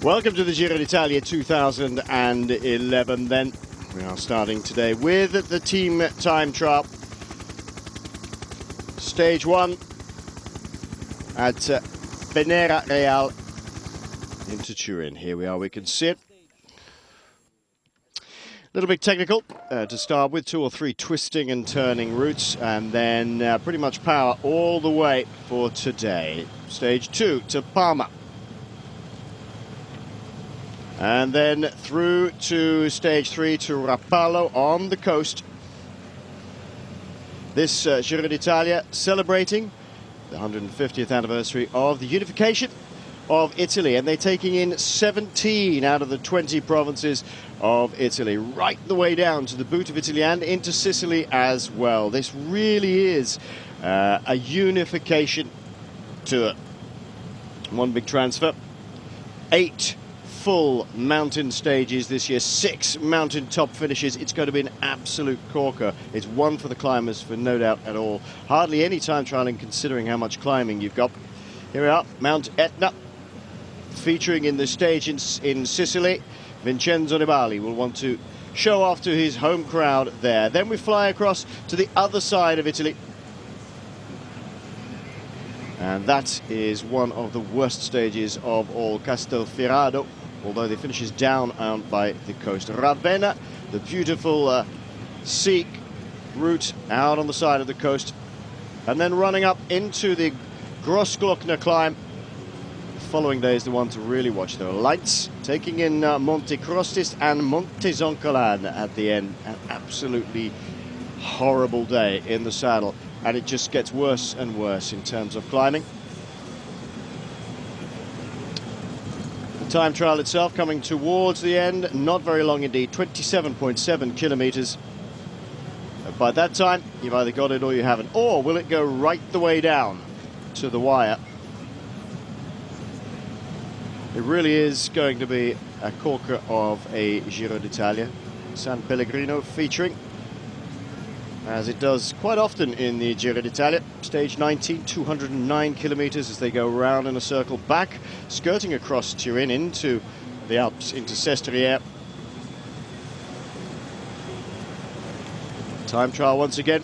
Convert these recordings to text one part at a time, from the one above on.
Welcome to the Giro d'Italia 2011 then. We are starting today with the team time trial. Stage 1 at Veneral into Turin. Here we are, we can see it. A little bit technical to start with, 2 or 3 twisting and turning routes, and then pretty much power all the way for today. Stage 2 to Parma. And then through to stage 3 to Rapallo on the coast. This Giro d'Italia celebrating the 150th anniversary of the unification of Italy, and they're taking in 17 out of the 20 provinces of Italy, right the way down to the boot of Italy and into Sicily as well. This really is a unification tour. One big transfer. 8 full mountain stages this year, 6 mountain top finishes. It's going to be an absolute corker. It's one for the climbers, for no doubt at all. Hardly any time trialing considering how much climbing you've got. Here we are, Mount Etna, featuring in the stage in Sicily. Vincenzo Nibali will want to show off to his home crowd there. Then we fly across to the other side of Italy. And that is one of the worst stages of all, Castelfiorado, although the finishes down by the coast. Ravenna, the beautiful sea route out on the side of the coast. And then running up into the Grossglockner climb. The following day is the one to really watch. There are lights taking in Monte Crostis and Monte Zoncolan at the end. An absolutely horrible day in the saddle. And it just gets worse and worse in terms of climbing. The time trial itself coming towards the end, not very long indeed, 27.7 kilometers. By that time, you've either got it or you haven't. Or will it go right the way down to the wire? It really is going to be a corker of a Giro d'Italia. San Pellegrino featuring, as it does quite often in the Giro d'Italia. Stage 19, 209 kilometers as they go around in a circle back, skirting across Turin into the Alps, into Sestriere. Time trial once again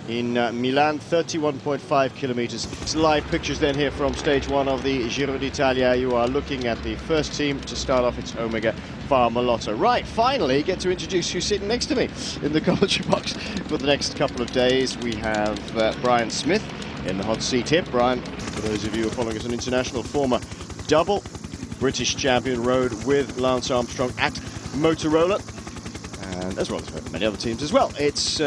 in Milan, 31.5 kilometers. It's live pictures then here from stage 1 of the Giro d'Italia. You are looking at the first team to start off. It's Omega Pharma-Lotto. Right, finally get to introduce who's sitting next to me in the commentary box for the next couple of days. We have Brian Smith in the hot seat here. Brian, for those of you who are following us on international, former double British champion, rode with Lance Armstrong at Motorola, and as well as many other teams as well. It's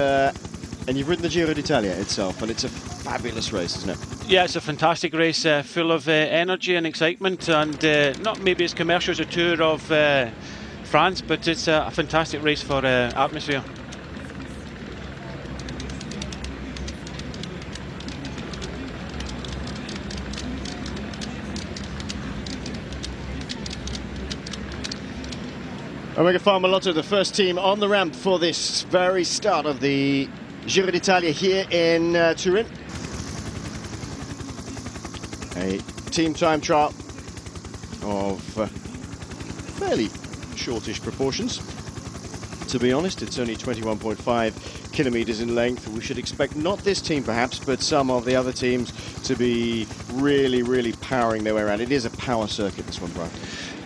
and you've ridden the Giro d'Italia itself, and it's a fabulous race, isn't it? Yeah, it's a fantastic race, full of energy and excitement, and not maybe as commercial as a Tour of France, but it's a fantastic race for atmosphere. Omega Pharma-Lotto, the first team on the ramp for this very start of the Giro d'Italia here in Turin. A team time trial of fairly shortish proportions. To be honest, it's only 21.5 kilometers in length. We should expect not this team perhaps, but some of the other teams to be really powering their way around. It is a power circuit, this one, Brian.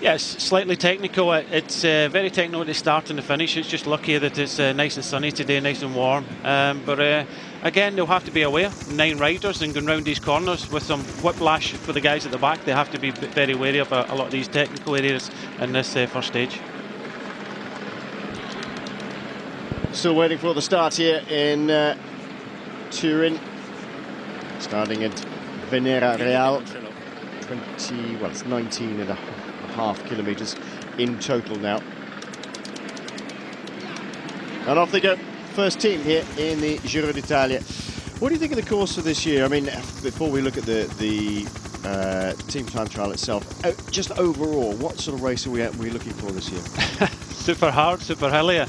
Yes, slightly technical. It's very technical at the start and the finish. It's just lucky that it's nice and sunny today, nice and warm. But again, they'll have to be aware. 9 riders and going round these corners with some whiplash for the guys at the back. They have to be very wary of a lot of these technical areas in this first stage. Still waiting for the start here in Turin. Starting at Veneral. It's 19.5 kilometers in total now. And off they go. First team here in the Giro d'Italia. What do you think of the course of this year? I mean, before we look at the team time trial itself, just overall, what sort of race are we looking for this year? Super hard, super hilly.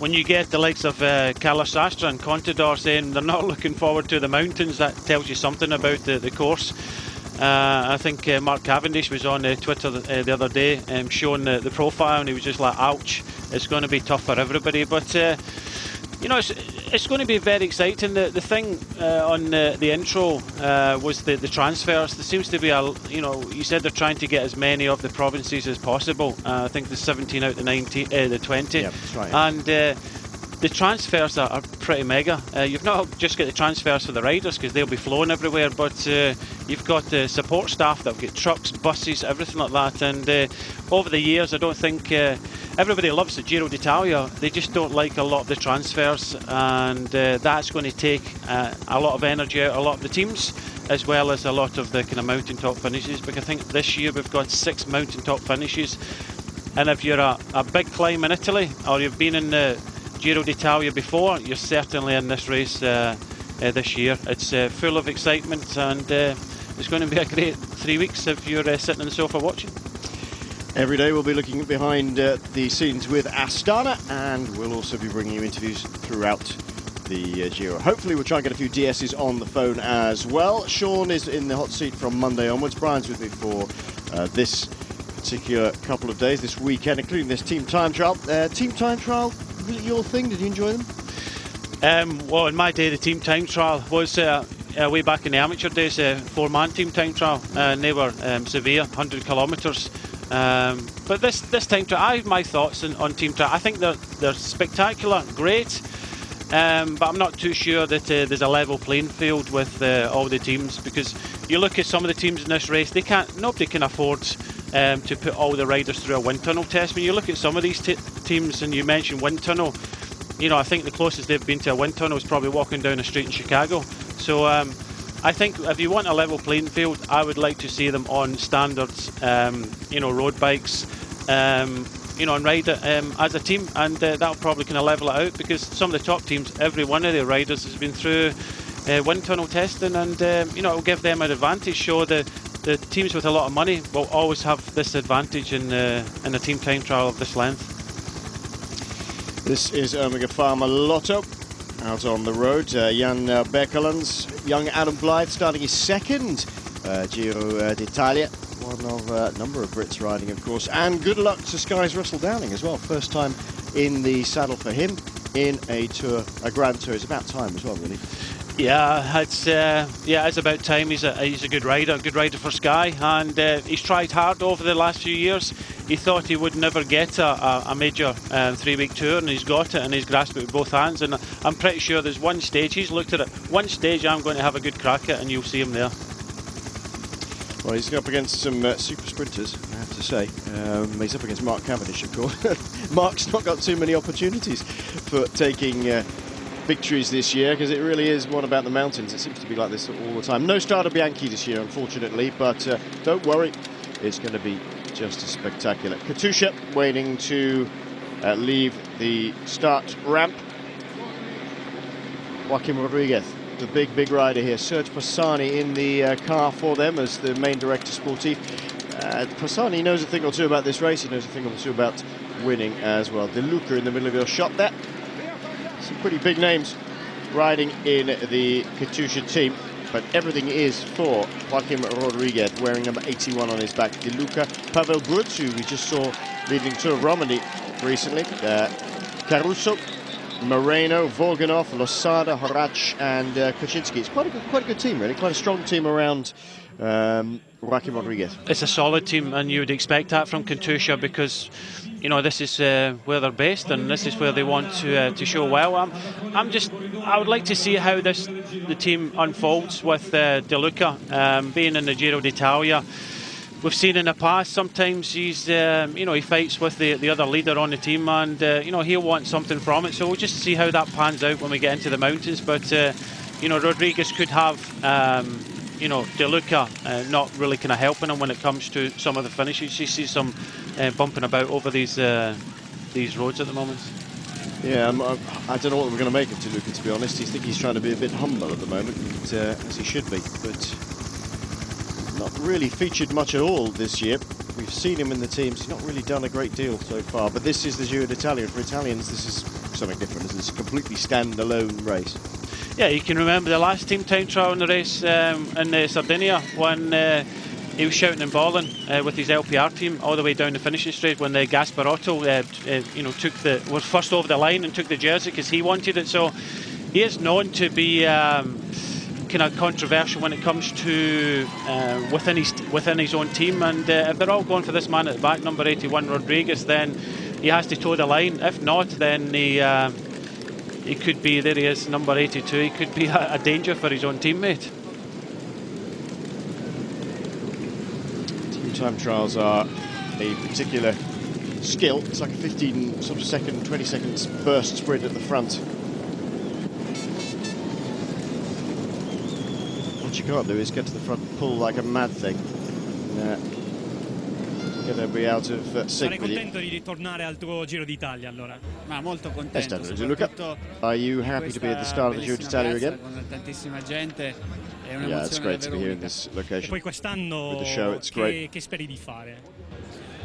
When you get the likes of Carlos Sastre and Contador saying they're not looking forward to the mountains, that tells you something about the course. I think Mark Cavendish was on Twitter the other day showing the profile, and he was just like, ouch, it's going to be tough for everybody. But you know, it's going to be very exciting. The thing on the intro was the transfers. There seems to be you said they're trying to get as many of the provinces as possible. I think there's 17 out of the 20. Yeah, that's right. And the transfers are pretty mega. You've not just got the transfers for the riders because they'll be flown everywhere, but you've got support staff that'll get trucks, buses, everything like that. And over the years, I don't think everybody loves the Giro d'Italia. They just don't like a lot of the transfers, and that's going to take a lot of energy out of a lot of the teams, as well as a lot of the kind of mountaintop finishes. Because I think this year we've got 6 mountaintop finishes, and if you're a big climb in Italy, or you've been in the Giro d'Italia before, you're certainly in this race this year. It's full of excitement, and it's going to be a great 3 weeks if you're sitting on the sofa watching. Every day we'll be looking behind the scenes with Astana, and we'll also be bringing you interviews throughout the Giro. Hopefully we'll try and get a few DSs on the phone as well. Sean is in the hot seat from Monday onwards. Brian's with me for this particular couple of days, this weekend, including this team time trial. Team time trial, was it your thing? Did you enjoy them? Well, in my day, the team time trial was way back in the amateur days, 4-man team time trial, and they were severe, 100 kilometres. But this time trial, I have my thoughts on team trial. I think they're spectacular, great, but I'm not too sure that there's a level playing field with all the teams, because you look at some of the teams in this race, nobody can afford to put all the riders through a wind tunnel test. When you look at some of these teams, and you mentioned wind tunnel, you know, I think the closest they've been to a wind tunnel is probably walking down a street in Chicago. So I think if you want a level playing field, I would like to see them on standards, road bikes, and ride it as a team, and that'll probably kind of level it out, because some of the top teams, every one of their riders has been through wind tunnel testing, and it'll give them an advantage. So the teams with a lot of money will always have this advantage in a team time trial of this length. This is Omega Pharma Lotto out on the road. Jan Bekkeland's young Adam Blythe starting his second Giro d'Italia. One of a number of Brits riding, of course. And good luck to Sky's Russell Downing as well. First time in the saddle for him in a Grand Tour. It's about time as well, really. Yeah, it's about time. He's a good rider for Sky, and he's tried hard over the last few years. He thought he would never get a major 3-week tour, and he's got it, and he's grasped it with both hands. And I'm pretty sure there's one stage, he's looked at it, one stage I'm going to have a good crack at, and you'll see him there. Well, he's up against some super sprinters, I have to say. He's up against Mark Cavendish, of course. Mark's not got too many opportunities for taking victories this year, because it really is one about the mountains. It seems to be like this all the time. No Strada Bianchi this year, unfortunately, but don't worry, it's going to be just as spectacular. Katusha waiting to leave the start ramp. Joaquim Rodriguez, the big rider here. Serge Passani in the car for them as the main director sportif. Passani knows a thing or two about this race. He knows a thing or two about winning as well. De Luca in the middle of your shot there. Some pretty big names riding in the Katusha team, but everything is for Joaquim Rodriguez, wearing number 81 on his back. De Luca, Pavel Grutz, who we just saw leading Tour of Romandie recently, Caruso, Moreno, Volganov, Losada, Horac, and Kuczynski. It's quite a good team, really. Quite a strong team around Joaquim Rodriguez. It's a solid team, and you would expect that from Katusha, because this is where they're based, and this is where they want to show well. I would like to see how the team unfolds with De Luca being in the Giro d'Italia. We've seen in the past, sometimes he's he fights with the other leader on the team, and he'll want something from it. So we'll just see how that pans out when we get into the mountains. But Rodriguez could have De Luca not really kind of helping him when it comes to some of the finishes. You see some bumping about over these roads at the moment. Yeah, I don't know what we're going to make of De Luca, to be honest. I think he's trying to be a bit humble at the moment, as he should be, but not really featured much at all this year. We've seen him in the teams. He's not really done a great deal so far, but this is the Giro d'Italia. For Italians, this is something different. This is a completely stand-alone race. Yeah, you can remember the last team time trial in the race in Sardinia when he was shouting and bawling with his LPR team all the way down the finishing straight when the Gasparotto, was first over the line and took the jersey because he wanted it. So he is known to be kind of controversial when it comes to within his own team. And if they're all going for this man at the back, number 81 Rodriguez, then he has to toe the line. If not, then he could be, there he is, number 82. He could be a danger for his own teammate. Time trials are a particular skill. It's like a 15 sort of second, 20 seconds burst sprint at the front. What you can't do is get to the front and pull like a mad thing. Get everybody out of sync with you. Contento di ritornare al tuo Giro d'Italia allora. Ma molto contento. Are you happy to be at the start of the Giro d'Italia again? Con tantissima gente. Yeah, it's great to be here in this location. Poi quest'anno with the show, it's great. Che speri di fare?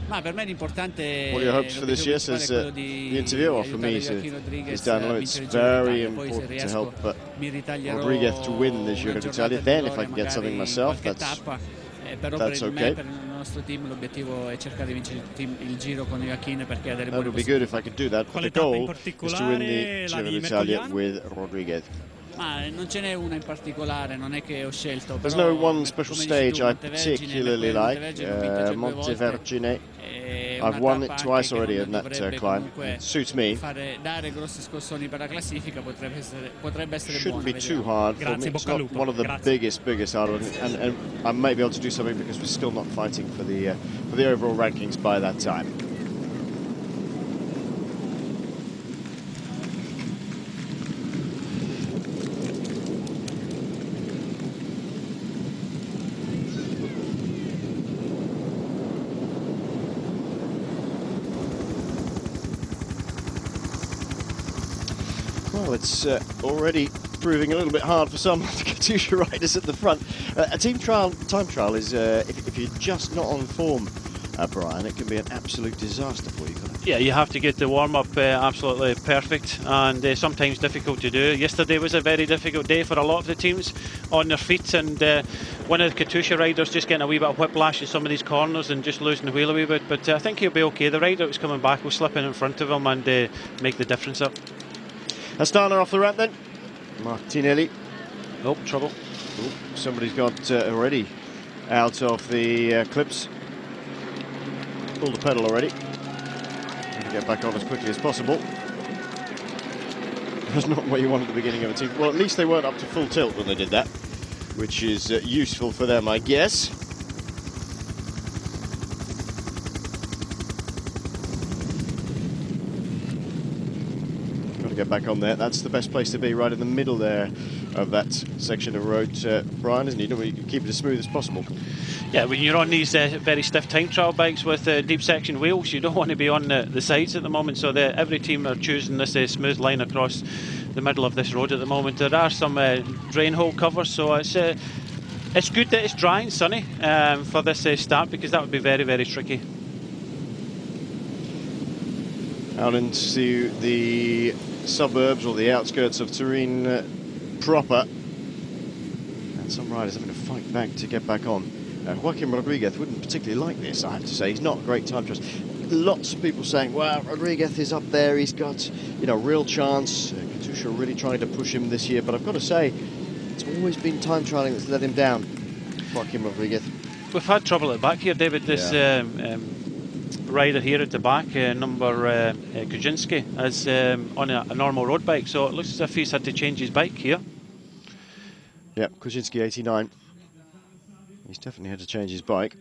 Ma per me l'importante. What are your hopes for this year? Says the interviewer. Well, for me, is down low. It's very important to help Rodriguez to win this Giro d'Italia. Then, if I can get something myself, that's okay. Per il nostro team l'obiettivo è cercare di vincere il Giro con Joachim perché ha delle buone That would be good if I could do that. But the goal is to win the Giro d'Italia with Rodriguez. Ma non ce n'è una in particolare, non è che ho scelto. There's no one special stage I particularly like. Monte Vergine. I've won it twice already in that climb. It suits me. Dare grossi scossoni per la classifica potrebbe essere Shouldn't be too hard for me. It's not one of the biggest hard ones, and I may be able to do something because we're still not fighting for the overall rankings by that time. Well, it's already proving a little bit hard for some of the Katusha riders at the front. A time trial is, if you're just not on form, Brian, it can be an absolute disaster for you, can't it? Yeah, you have to get the warm-up absolutely perfect, and sometimes difficult to do. Yesterday was a very difficult day for a lot of the teams on their feet, and one of the Katusha riders just getting a wee bit of whiplash in some of these corners and just losing the wheel a wee bit, but I think he'll be okay. The rider that's coming back will slip in front of him and make the difference up. Astana off the ramp then. Martinelli. Oh, trouble. Oh, somebody's got already out of the clips. Pulled the pedal already. Trying to get back on as quickly as possible. That's not what you want at the beginning of a team. Well, at least they weren't up to full tilt when they did that, which is useful for them, I guess. Get back on there. That's the best place to be, right in the middle there of that section of road, Brian, isn't it? You can keep it as smooth as possible. Yeah, when you're on these very stiff time trial bikes with deep section wheels, you don't want to be on the sides at the moment, so every team are choosing this smooth line across the middle of this road at the moment. There are some drain hole covers, so it's good that it's dry and sunny for this start, because that would be very, very tricky. Out into the suburbs or the outskirts of Turin proper, and some riders having to fight back to get back on. Joaquim Rodriguez wouldn't particularly like this, I have to say. He's not a great time trust. Lots of people saying, well, Rodriguez is up there, he's got, real chance. Katusha really trying to push him this year, but I've got to say, it's always been time trialing that's let him down, Joaquim Rodriguez. We've had trouble at the back here, David. This rider here at the back, number Kuczynski, is on a normal road bike, so it looks as if he's had to change his bike here. Yeah, Kuczynski 89. He's definitely had to change his bike.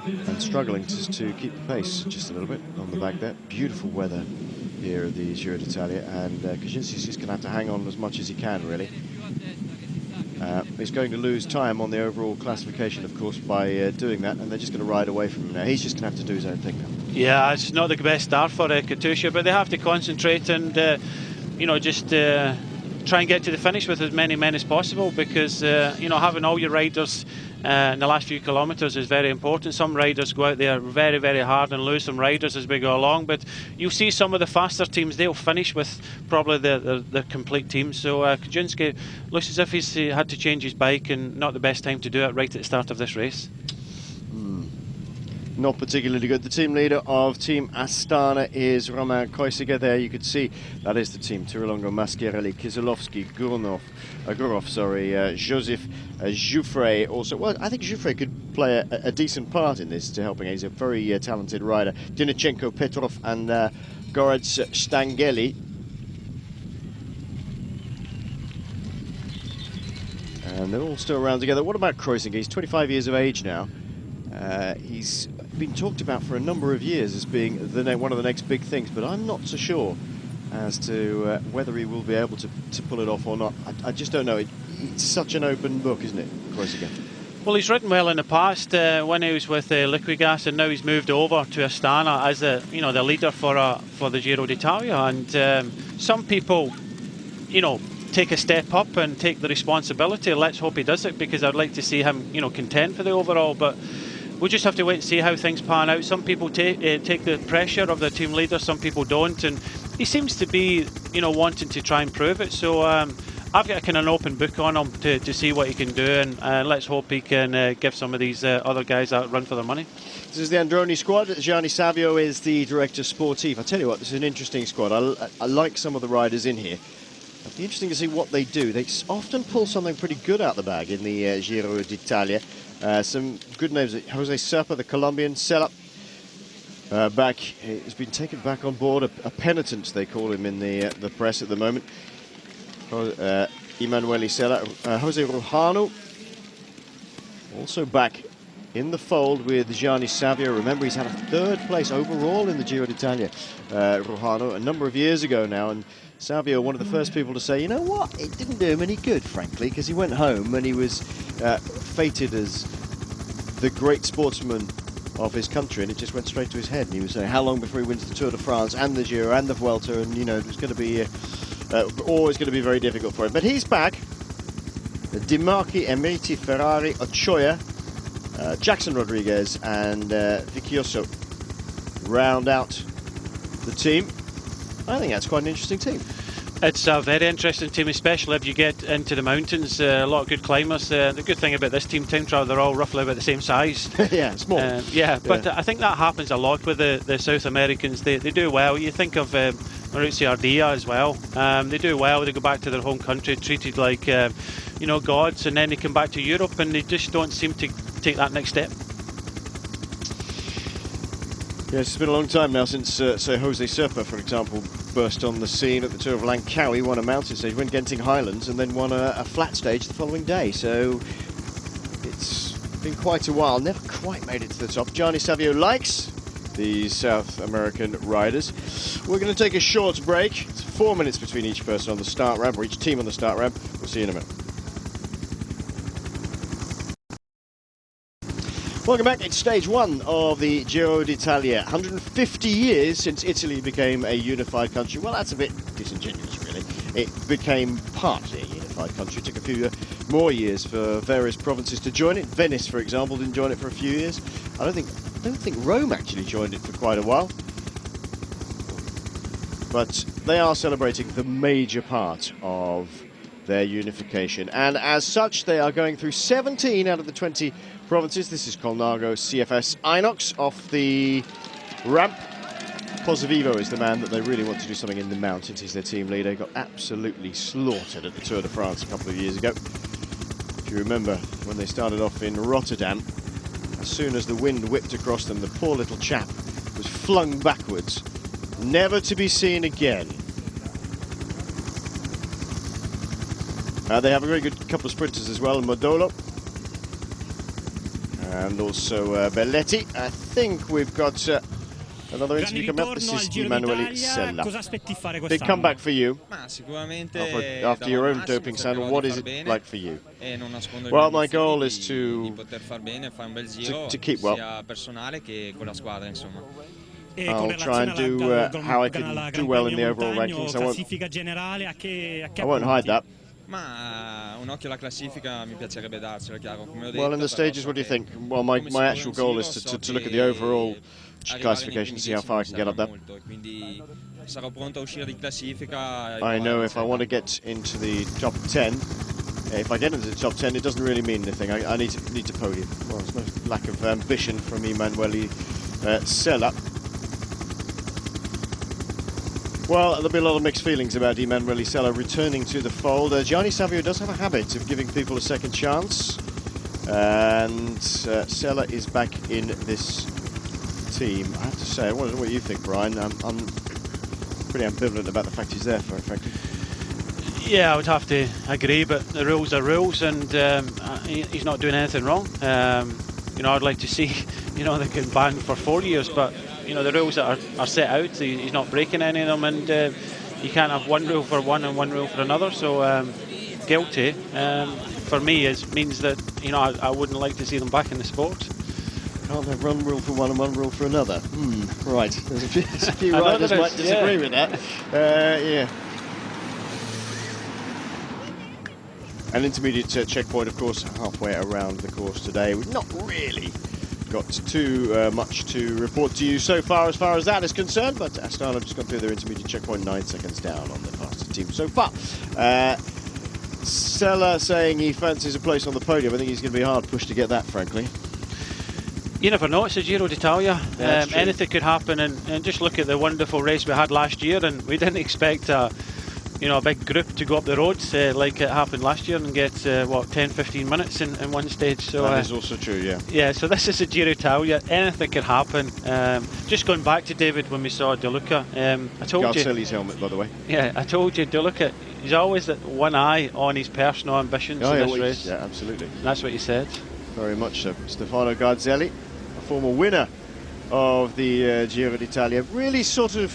And struggling to keep the pace just a little bit on the back there. Beautiful weather here at the Giro d'Italia, and Kuczynski's just going to have to hang on as much as he can, really. He's going to lose time on the overall classification, of course, by doing that, and they're just going to ride away from him now. He's just going to have to do his own thing now. Yeah, it's not the best start for Katusha, but they have to concentrate and, just try and get to the finish with as many men as possible, because, having all your riders in the last few kilometres is very important. Some riders go out there very, very hard and lose some riders as we go along, but you'll see some of the faster teams, they'll finish with probably the complete team. So Kujinski looks as if he's had to change his bike, and not the best time to do it right at the start of this race. Not particularly good. The team leader of Team Astana is Romain Kreuziger. There you could see that is the team. Turilongo, Maschiarelli, Kieselowski, Gurov, Joseph Jouffre also. Well, I think Jouffre could play a decent part in this to helping. He's a very talented rider. Dinichenko, Petrov and Goretz Stangeli. And they're all still around together. What about Kreuziger? He's 25 years of age now. He's been talked about for a number of years as being one of the next big things, but I'm not so sure as to whether he will be able to pull it off or not. I just don't know. It's such an open book, isn't it, Kreuziger? Well, he's ridden well in the past when he was with Liquigas, and now he's moved over to Astana as the leader for the Giro d'Italia. And some people, take a step up and take the responsibility. Let's hope he does it, because I'd like to see him, content for the overall. But we'll just have to wait and see how things pan out. Some people take the pressure of the team leader, some people don't, and he seems to be, wanting to try and prove it. So I've got a kind of an open book on him to see what he can do, and let's hope he can give some of these other guys a run for their money. This is the Androni squad. Gianni Savio is the director sportif. I tell you what, this is an interesting squad. I like some of the riders in here. It'll be interesting to see what they do. They often pull something pretty good out the bag in the Giro d'Italia. Some good names. Jose Serpa, the Colombian, Sella, he's been taken back on board. A penitent, they call him in the press at the moment. Emanuele Sella, Jose Rujano, also back in the fold with Gianni Savio. Remember, he's had a 3rd place overall in the Giro d'Italia, Rujano, a number of years ago now. And Savio, one of the first people to say, you know what, it didn't do him any good, frankly, because he went home and he was fated as the great sportsman of his country, and it just went straight to his head. And he was saying, how long before he wins the Tour de France and the Giro and the Vuelta, and it was going to be always going to be very difficult for him. But he's back. Di Marchi, Emeriti, Ferrari, Ochoa, Jackson Rodriguez and Vicchioso round out the team. I think that's quite an interesting team. It's a very interesting team, especially if you get into the mountains. A lot of good climbers. The good thing about this team trial, they're all roughly about the same size. Yeah, small. But I think that happens a lot with the South Americans. They do well. You think of Maurizio Ardilla as well. They do well. They go back to their home country, treated like gods, and then they come back to Europe and they just don't seem to take that next step. Yes, it's been a long time now since, say, Jose Serpa, for example, burst on the scene at the Tour of Langkawi, won a mountain stage, went Genting Highlands, and then won a flat stage the following day. So it's been quite a while. Never quite made it to the top. Gianni Savio likes the South American riders. We're going to take a short break. It's 4 minutes between each person on the start ramp, or each team on the start ramp. We'll see you in a minute. Welcome back. It's stage 1 of the Giro d'Italia. 150 years since Italy became a unified country. Well, that's a bit disingenuous, really. It became partly a unified country. It took a few more years for various provinces to join it. Venice, for example, didn't join it for a few years. I don't think Rome actually joined it for quite a while. But they are celebrating the major part of their unification. And as such, they are going through 17 out of the 20 provinces. This is Colnago CFS Inox off the ramp. Pozzovivo is the man that they really want to do something in the mountains. He's their team leader. Got absolutely slaughtered at the Tour de France a couple of years ago. If you remember when they started off in Rotterdam, as soon as the wind whipped across them, the poor little chap was flung backwards, never to be seen again. They have a very good couple of sprinters as well, Modolo and also Belletti. I think we've got another interview coming up. This is Emanuele Sella. Big comeback for you after your own doping scandal. What is it like for you? Well, my goal is to keep well. I'll try and do how I can do well in the overall rankings. I won't hide that. Ma un occhio alla classifica mi piacerebbe darcelo, chiaro. Come ho detto, Well, in the stages, what do you think? Well, my actual goal is to look at the overall classification, see how far I can get up there. Quindi sarò pronto a uscire di classifica. I know if I want to get into the top 10, if I get into the top 10, it doesn't really mean anything. I need to podium. Well, there's no lack of ambition from Emanuele Sella. Well, there'll be a lot of mixed feelings about Emanuele Sella returning to the fold. Gianni Savio does have a habit of giving people a second chance, and Sella is back in this team. I have to say, I don't know what you think, Brian. I'm pretty ambivalent about the fact he's there, frankly. Yeah, I would have to agree, but the rules are rules, and he's not doing anything wrong. You know, I'd like to see, you know, they can ban for 4 years, but you know, the rules that are set out, he's not breaking any of them, and you can't have one rule for one and one rule for another. So guilty for me means that, you know, I wouldn't like to see them back in the sport. Can't have one rule for one and one rule for another. Right, there's a few riders might disagree with that. Yeah. An intermediate checkpoint, of course, halfway around the course today. We've not really got too much to report to you so far as that is concerned, but Astana have just gone through their intermediate checkpoint, 9 seconds down on the fastest team so far. Sella saying he fancies a place on the podium. I think he's going to be hard pushed to get that, frankly. You never know, it's a Giro d'Italia. Yeah, anything could happen, and just look at the wonderful race we had last year, and we didn't expect a big group to go up the roads like it happened last year and get 10-15 minutes in one stage. So that is also true, yeah. Yeah, so this is a Giro d'Italia. Anything could happen. Just going back to David when we saw De Luca, I told you. Garcelli's helmet, by the way. Yeah, I told you, De Luca, he's always got one eye on his personal ambitions in this race. Yeah, absolutely. And that's what you said. Very much so. Stefano Garzelli, a former winner of the Giro d'Italia, really sort of,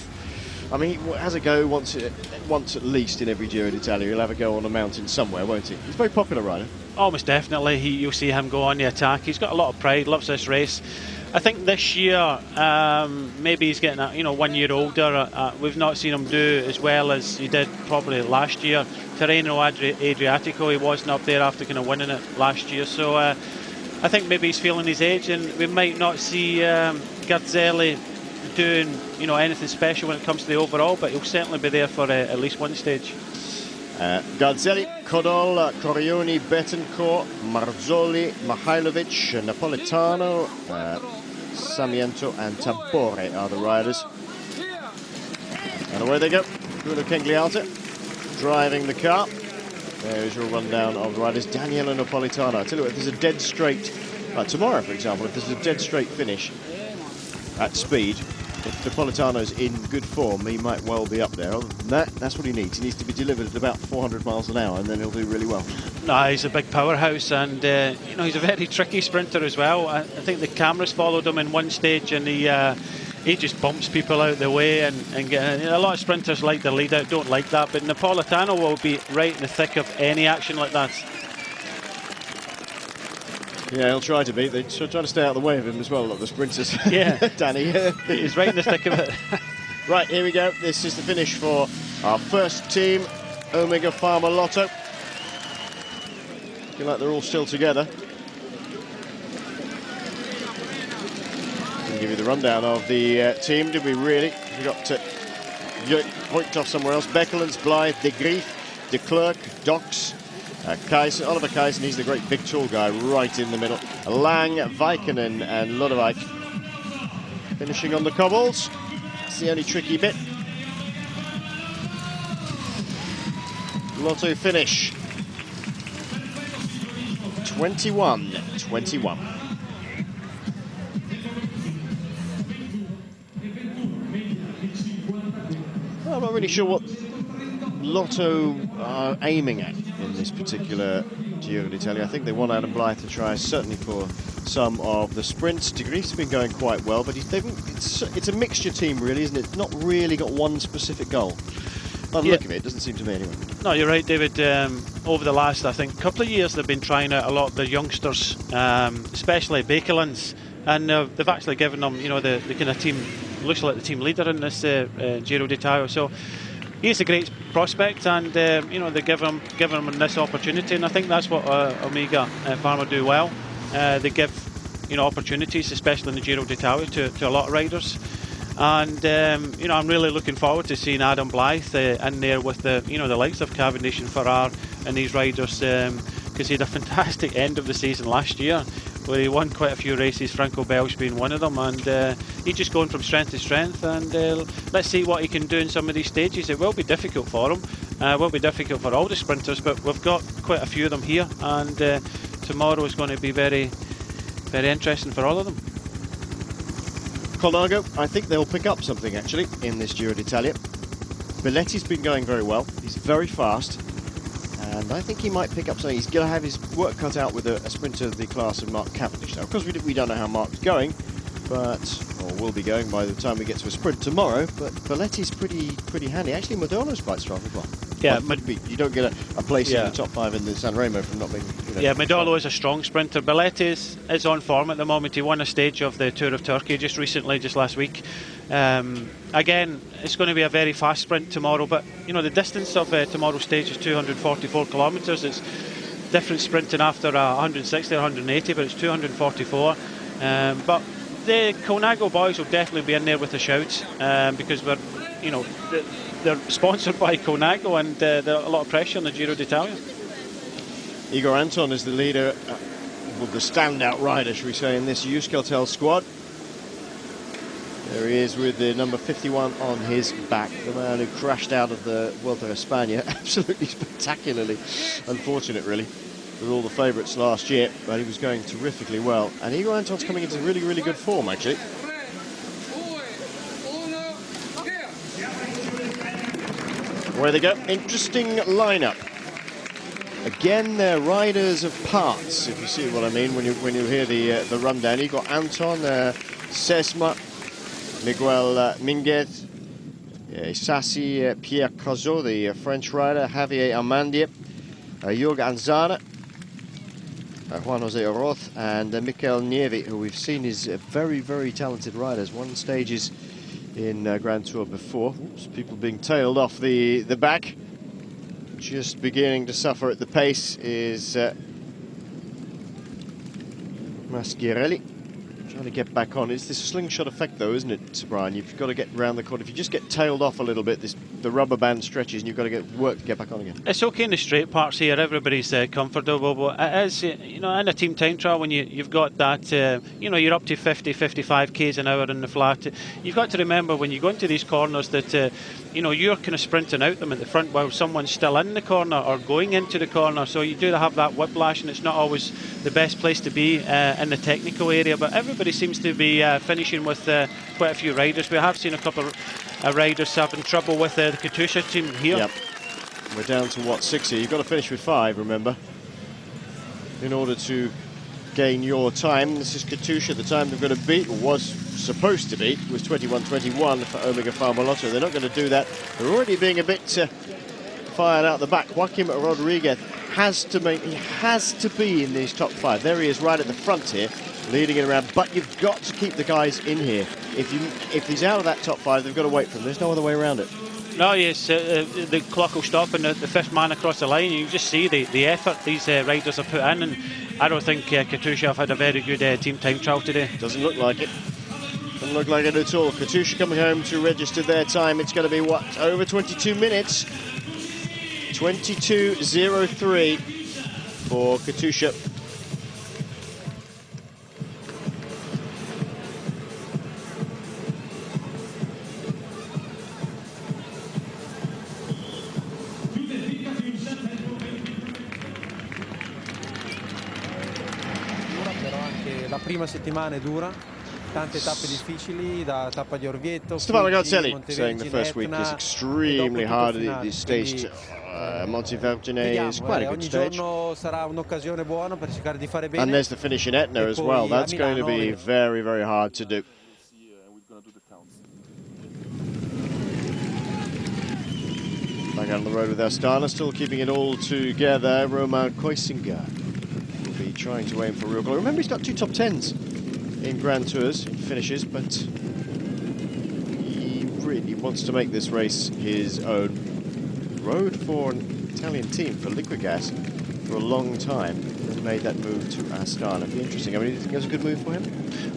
I mean, he has a go once at least in every Giro d'Italia. He'll have a go on a mountain somewhere, won't he? He's a very popular rider. Almost definitely. You'll see him go on the attack. He's got a lot of pride, loves this race. I think this year, maybe he's getting 1 year older. We've not seen him do as well as he did probably last year. Tirreno Adriatico, he wasn't up there after kind of winning it last year. So I think maybe he's feeling his age, and we might not see Garzelli doing anything special when it comes to the overall, but he'll certainly be there for at least one stage. Garzelli, Codol, Corioni, Betancourt, Marzoli, Mihailovic, Napolitano, Sarmiento and Tambore are the riders. And away they go. Bruno Kenglialta driving the car. There's your rundown of the riders. Daniele Napolitano. I tell you what, if there's a dead straight, tomorrow for example, if there's a dead straight finish at speed, if Napolitano's in good form, he might well be up there. Other than that, that's what he needs. He needs to be delivered at about 400 miles an hour, and then he'll do really well. No, he's a big powerhouse, and he's a very tricky sprinter as well. I think the cameras followed him in one stage, and he just bumps people out the way, and a lot of sprinters like their lead out, don't like that, but Napolitano will be right in the thick of any action like that. Yeah, he'll try to be. They try to stay out of the way of him as well, a lot of the sprinters. Yeah. Danny. He's right in the thick of it. Right, here we go. This is the finish for our first team, Omega Pharma Lotto. Feel like they're all still together. I'll give you the rundown of the team. Did we really? We got Hoythoff somewhere else. Bekkelens, Blythe, De Grief, De Klerk, Dox, Oliver Kuysen, he's the great big tall guy right in the middle. Lang, Vikinen and Lodewijk finishing on the cobbles. It's the only tricky bit. Lotto finish 21-21. Well, I'm not really sure what Lotto are aiming at in this particular Giro d'Italia. I think they want Adam Blythe to try certainly for some of the sprints. De Grief's been going quite well, but it's a mixture team really, isn't it? It's not really got one specific goal. By the look of it, doesn't seem to me anyway. No, you're right, David. Over the last, I think, couple of years, they've been trying out a lot of the youngsters, especially Bekkelens, and they've actually given them, the kind of team, looks like the team leader in this Giro d'Italia. So he's a great prospect, and you know, they give him this opportunity, and I think that's what Omega Pharma do well. They give, you know, opportunities, especially in the Giro d'Italia, to a lot of riders. And you know, I'm really looking forward to seeing Adam Blythe in there with the, you know, the likes of Cavendish and Farrar and these riders, because he had a fantastic end of the season last year, where he won quite a few races, Franco Belge being one of them, and he's just going from strength to strength. And let's see what he can do in some of these stages. It will be difficult for him. It will be difficult for all the sprinters, but we've got quite a few of them here, and tomorrow is going to be very, very interesting for all of them. Colnago, I think they'll pick up something actually in this Giro d'Italia. Belletti's been going very well. He's very fast, and I think he might pick up something. He's going to have his work cut out with a sprinter of the class of Mark Cavendish. Now, of course, we don't know how Mark's going, or will be going by the time we get to a sprint tomorrow. But Belletti's pretty handy. Actually, Madonna's quite strong as well. Yeah, you don't get a place in the top 5 in the San Remo from not being. You know, yeah, Medolo is a strong sprinter. Belletti is on form at the moment. He won a stage of the Tour of Turkey just last week. Again, it's going to be a very fast sprint tomorrow, but you know, the distance of tomorrow's stage is 244 kilometres. It's different sprinting after 160 or 180, but it's 244. But the Colnago boys will definitely be in there with a shout, because we're, you know, they're sponsored by Colnago, and there's a lot of pressure on the Giro d'Italia. Igor Anton is the leader, well, the standout rider, should we say, in this Euskaltel squad. There he is with the number 51 on his back, the man who crashed out of the Vuelta a España absolutely spectacularly. Unfortunate, really, with all the favourites last year, but he was going terrifically well. And Igor Anton's coming into really, really good form, actually. Away they go. Interesting lineup. Again, they're riders of parts, if you see what I mean when you hear the rundown. You've got Anton, Sesma, Miguel Minguez, Sassi, Pierre Cazot, the French rider, Javier Armandia, Jorg Anzana, Juan Jose Oroz, and Mikel Nieve, who we've seen is very, very talented riders. Won stages in Grand Tour before. Oops, people being tailed off the back. Just beginning to suffer at the pace is Maschiarelli. Trying to get back on. It's this slingshot effect though, isn't it, Sir Brian? You've got to get round the corner. If you just get tailed off a little bit, the rubber band stretches and you've got to get work to get back on again. It's okay in the straight parts here, everybody's comfortable, but it is, you know, in a team time trial, when you've got that, you know, you're up to 50, 55 k's an hour in the flat, you've got to remember when you go into these corners that, you know, you're kind of sprinting out them at the front while someone's still in the corner or going into the corner, so you do have that whiplash, and it's not always the best place to be in the technical area, but everybody seems to be finishing with quite a few riders. We have seen a couple of riders having trouble with the Katusha team here. Yep. We're down to what, 6 here. You've got to finish with 5, remember, in order to gain your time. This is Katusha. The time they're going to beat, or was supposed to beat, was 21:21 for Omega Pharma Lotto. They're not going to do that. They're already being a bit fired out the back. Joaquim Rodriguez has to be in these top 5. There he is, right at the front here, leading it around. But you've got to keep the guys in here. If he's out of that top 5, they've got to wait for him. There's no other way around it. No, yes, the clock will stop and the fifth man across the line. You just see the effort these riders have put in, and I don't think Katusha have had a very good team time trial today. Doesn't look like it. Doesn't look like it at all. Katusha coming home to register their time. It's going to be, what, over 22 minutes? 22:03 for Katusha. La prima settimana è dura, tante tappe difficili, da tappa di Orvieto. Stefano Garzelli saying the first week is extremely hard. This stage, Monte Vergine is quite a good stage. Sarà un'occasione buona per cercare di fare bene. And there's the finish in Etna as well. That's going to be very, very hard to do. Back out on the road with Astana, still keeping it all together. Roman Koisinger will be trying to aim for real glory. Remember, he's got 2 top 10s in Grand Tours finishes, but he really wants to make this race his own. for an Italian team, for Liquigas, for a long time, and made that move to Astana. It'd be interesting. I mean, do you think it was a good move for him?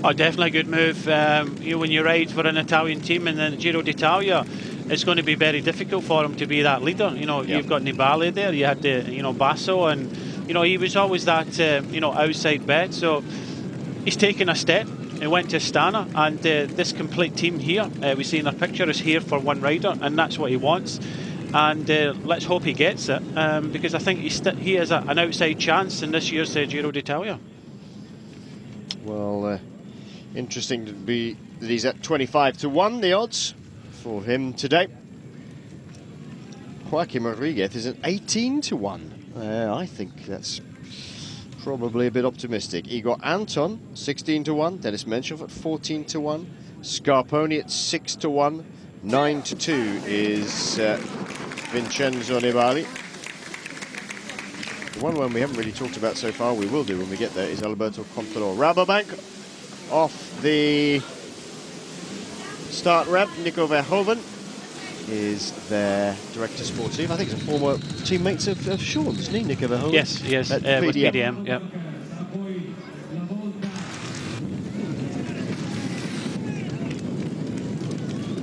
Oh, definitely a good move. When you ride for an Italian team in the Giro d'Italia, it's going to be very difficult for him to be that leader. You've got Nibali there, you had Basso, and he was always that outside bet. So he's taken a step. He went to Astana, and this complete team here, we see in our picture, is here for one rider, and that's what he wants. And let's hope he gets it, because I think he has an outside chance in this year's Giro d'Italia. Well, interesting to be that he's at 25-1, the odds for him today. Joaquim Rodriguez is at 18-1. I think that's probably a bit optimistic. Igor Anton, 16-1. Dennis Menchov at 14-1. Scarponi at 6-1. 9-2 is Vincenzo Nibali. The one we haven't really talked about so far, we will do when we get there, is Alberto Contador. Rabobank off the start ramp. Nico Verhoeven is their director sportive. I think he's a former teammate of Sean's, isn't he, Nico Verhoeven? Yes, with PDM, yeah.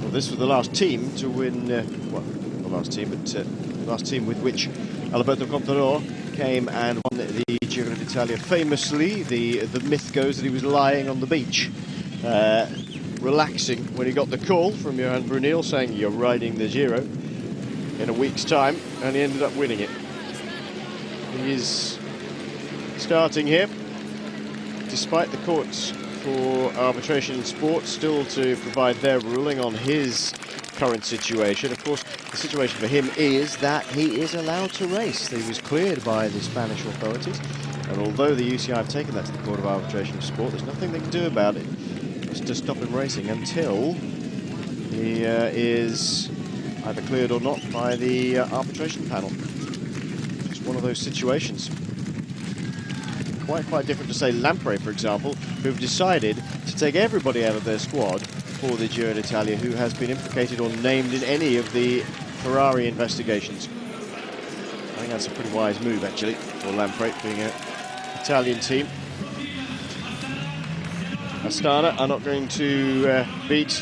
Well, this was the last team to win, well, not the last team, but the last team with which Alberto Contador came and won the Giro d'Italia. Famously, the myth goes that he was lying on the beach, relaxing when he got the call from Johan Brunel saying, "You're riding the Giro in a week's time," and he ended up winning it. He is starting here, despite the courts for arbitration in sport still to provide their ruling on his current situation. Of course, the situation for him is that he is allowed to race. He was cleared by the Spanish authorities, and although the UCI have taken that to the Court of Arbitration of Sport, there's nothing they can do about it. It's to stop him racing until he is either cleared or not by the arbitration panel. It's one of those situations. Quite different to, say, Lampre, for example, who've decided to take everybody out of their squad for the Giro d'Italia who has been implicated or named in any of the Ferrari investigations. I think that's a pretty wise move, actually, for Lampre, being an Italian team. Astana are not going to beat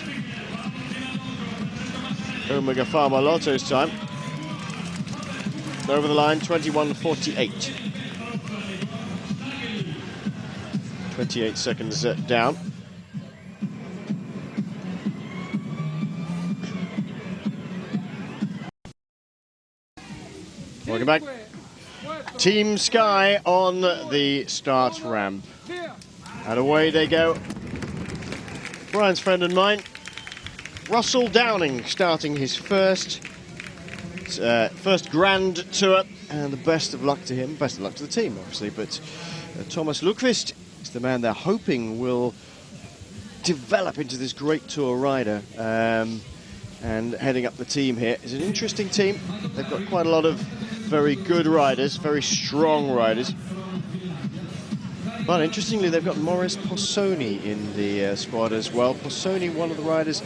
Omega Pharma Lotto's time. Over the line, 21:48. 28 seconds down. Welcome back. Team Sky on the start ramp. And away they go. Brian's friend and mine, Russell Downing, starting his first Grand Tour. And the best of luck to him. Best of luck to the team, obviously. But Thomas Lukvist is the man they're hoping will develop into this great Tour rider. And heading up the team here is an interesting team. They've got quite a lot of very good riders, very strong riders. But interestingly, they've got Maurice Possoni in the squad as well. Possoni, one of the riders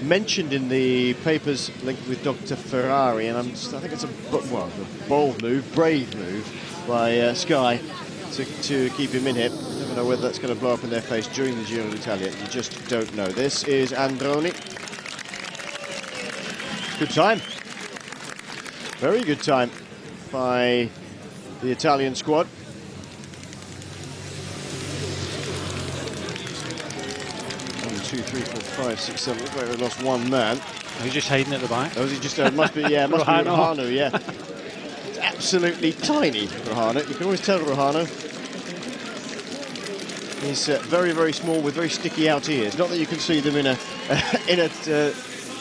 mentioned in the papers linked with Dr. Ferrari, and I think it's a bold move, brave move by Sky to keep him in here. Never know whether that's going to blow up in their face during the Giro d'Italia. You just don't know. This is Androni. Good time. Very good time by the Italian squad. 1, 2, 3, 4, 5, 6, 7. Looks like we lost one man. He's just hiding at the back. Oh, is he just? Must be. Yeah, must be Rohano. Yeah, it's absolutely tiny, Rohano. You can always tell Rohano. He's very, very small with very sticky out ears. Not that you can see them in a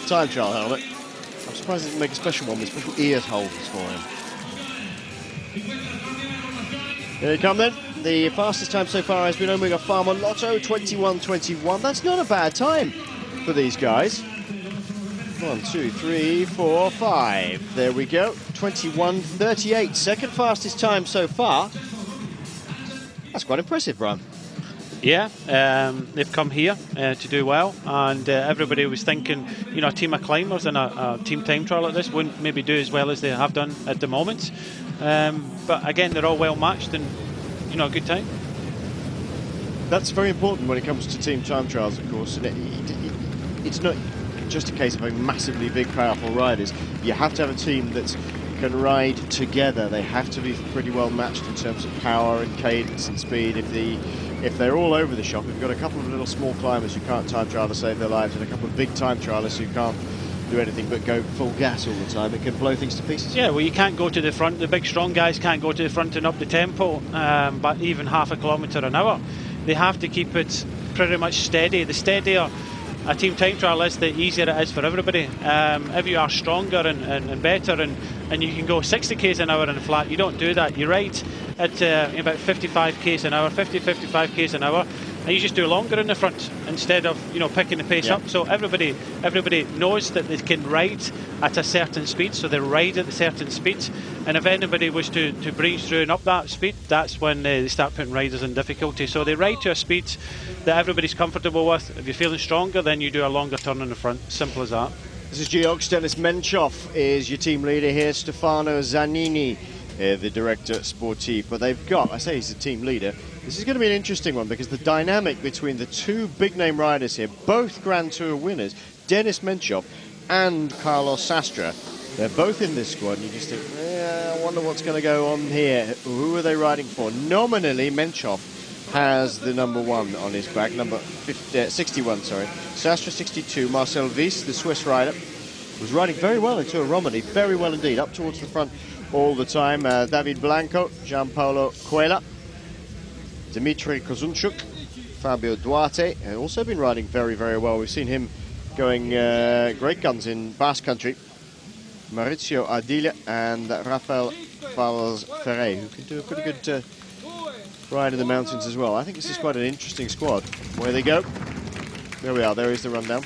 time trial helmet. I'm surprised they didn't make a special one with special ear holes for him. Here they come then. The fastest time so far has been Omega Pharma Lotto, 21:21. That's not a bad time for these guys. 1, 2, 3, 4, 5. There we go. 21:38. Second fastest time so far. That's quite impressive, Brian. Yeah, they've come here to do well, and everybody was thinking, you know, a team of climbers and a team time trial like this wouldn't maybe do as well as they have done at the moment. But again, they're all well matched and, you know, a good time. That's very important when it comes to team time trials, of course. And it's not just a case of having massively big, powerful riders. You have to have a team that can ride together. They have to be pretty well matched in terms of power and cadence and speed. If they're all over the shop, if you've got a couple of little small climbers who can't time trial to save their lives and a couple of big time trialists who can't do anything but go full gas all the time, it can blow things to pieces. Yeah, well, you can't go to the front. The big strong guys can't go to the front and up the tempo, but even half a kilometre an hour. They have to keep it pretty much steady. The steadier a team time trial is, the easier it is for everybody. If you are stronger and better and you can go 60 k's an hour in a flat, you don't do that. You ride at about 55 k's an hour, 55 k's an hour, and you just do longer in the front instead of, you know, picking the pace up. So everybody knows that they can ride at a certain speed, so they ride at a certain speed, and if anybody was to breeze through and up that speed, that's when they start putting riders in difficulty. So they ride to a speed that everybody's comfortable with. If you're feeling stronger, then you do a longer turn in the front. Simple as that. This is Georg. Dennis Menchoff is your team leader here. Stefano Zanini, the director sportif. But they've got, I say he's the team leader. This is going to be an interesting one because the dynamic between the two big-name riders here, both Grand Tour winners, Dennis Menchoff and Carlos Sastre, they're both in this squad. And you just think, I wonder what's going to go on here. Who are they riding for? Nominally, Menchoff has the number 1 on his back, number 61, sorry. Sastre 62, Marcel Wies, the Swiss rider, was riding very well into a Romani, very well indeed, up towards the front all the time. David Blanco, Gianpaolo Quela, Dimitri Kozunchuk, Fabio Duarte, also been riding very, very well. We've seen him going great guns in Basque Country. Maurizio Ardila and Rafael Valls Ferre, who can do a pretty good ride in the mountains as well. I think this is quite an interesting squad. Where they go. There we are, there is the rundown.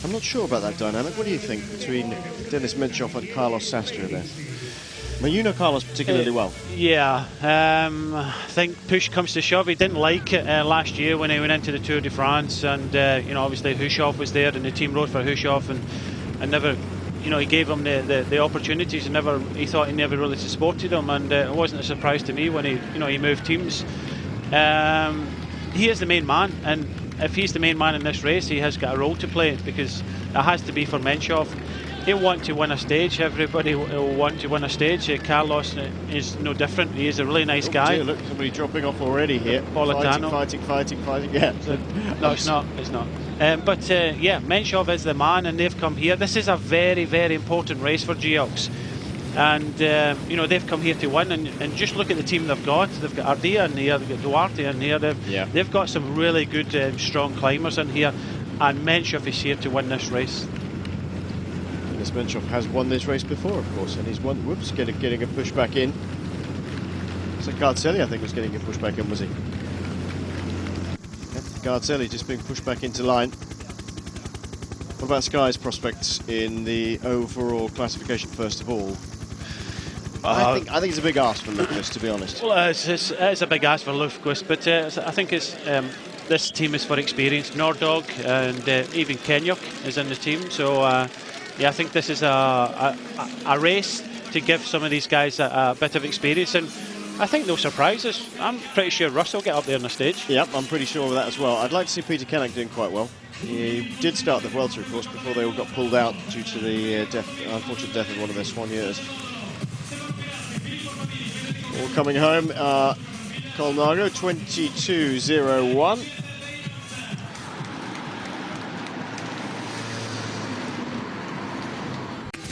I'm not sure about that dynamic. What do you think between Dennis Menchoff and Carlos Sastre there? Well, you know Carlos particularly well. Yeah, I think push comes to shove. He didn't like it last year when he went into the Tour de France, and you know, obviously Hushoff was there and the team rode for Hushoff, and never, you know, he gave him the opportunities, and he thought he never really supported them, and it wasn't a surprise to me when he moved teams. He is the main man, and if he's the main man in this race, he has got a role to play because it has to be for Menchoff. He'll want to win a stage. Everybody will want to win a stage. Carlos is no different. He is a really nice guy. Dear, look, somebody dropping off already here. Politano. Fighting. Yeah. No, it's not. But yeah, Menchoff is the man, and they've come here. This is a very, very important race for Geox. And you know, they've come here to win, and just look at the team they've got. They've got Ardila in here, they've got Duarte in here. They've got some really good, strong climbers in here, and Menchoff is here to win this race. Dennis Menchoff has won this race before, of course, and he's won. Whoops, getting a push back in. So Gardeccia, I think, was getting a push back in, was he? Yep, Gardeccia just being pushed back into line. What about Sky's prospects in the overall classification, first of all? I think it's a big ask for Lufquist, to be honest. Well, it's a big ask for Lufquist, but I think it's this team is for experience. Nordog and even Kenyuk is in the team, so yeah, I think this is a race to give some of these guys a bit of experience, and I think they'll surprise us. I'm pretty sure Russ will get up there on the stage. Yep, I'm pretty sure of that as well. I'd like to see Peter Kenyuk doing quite well. He did start the Vuelta, of course, before they all got pulled out due to the unfortunate death of one of their soigneurs. All coming home, Colnago 22.01.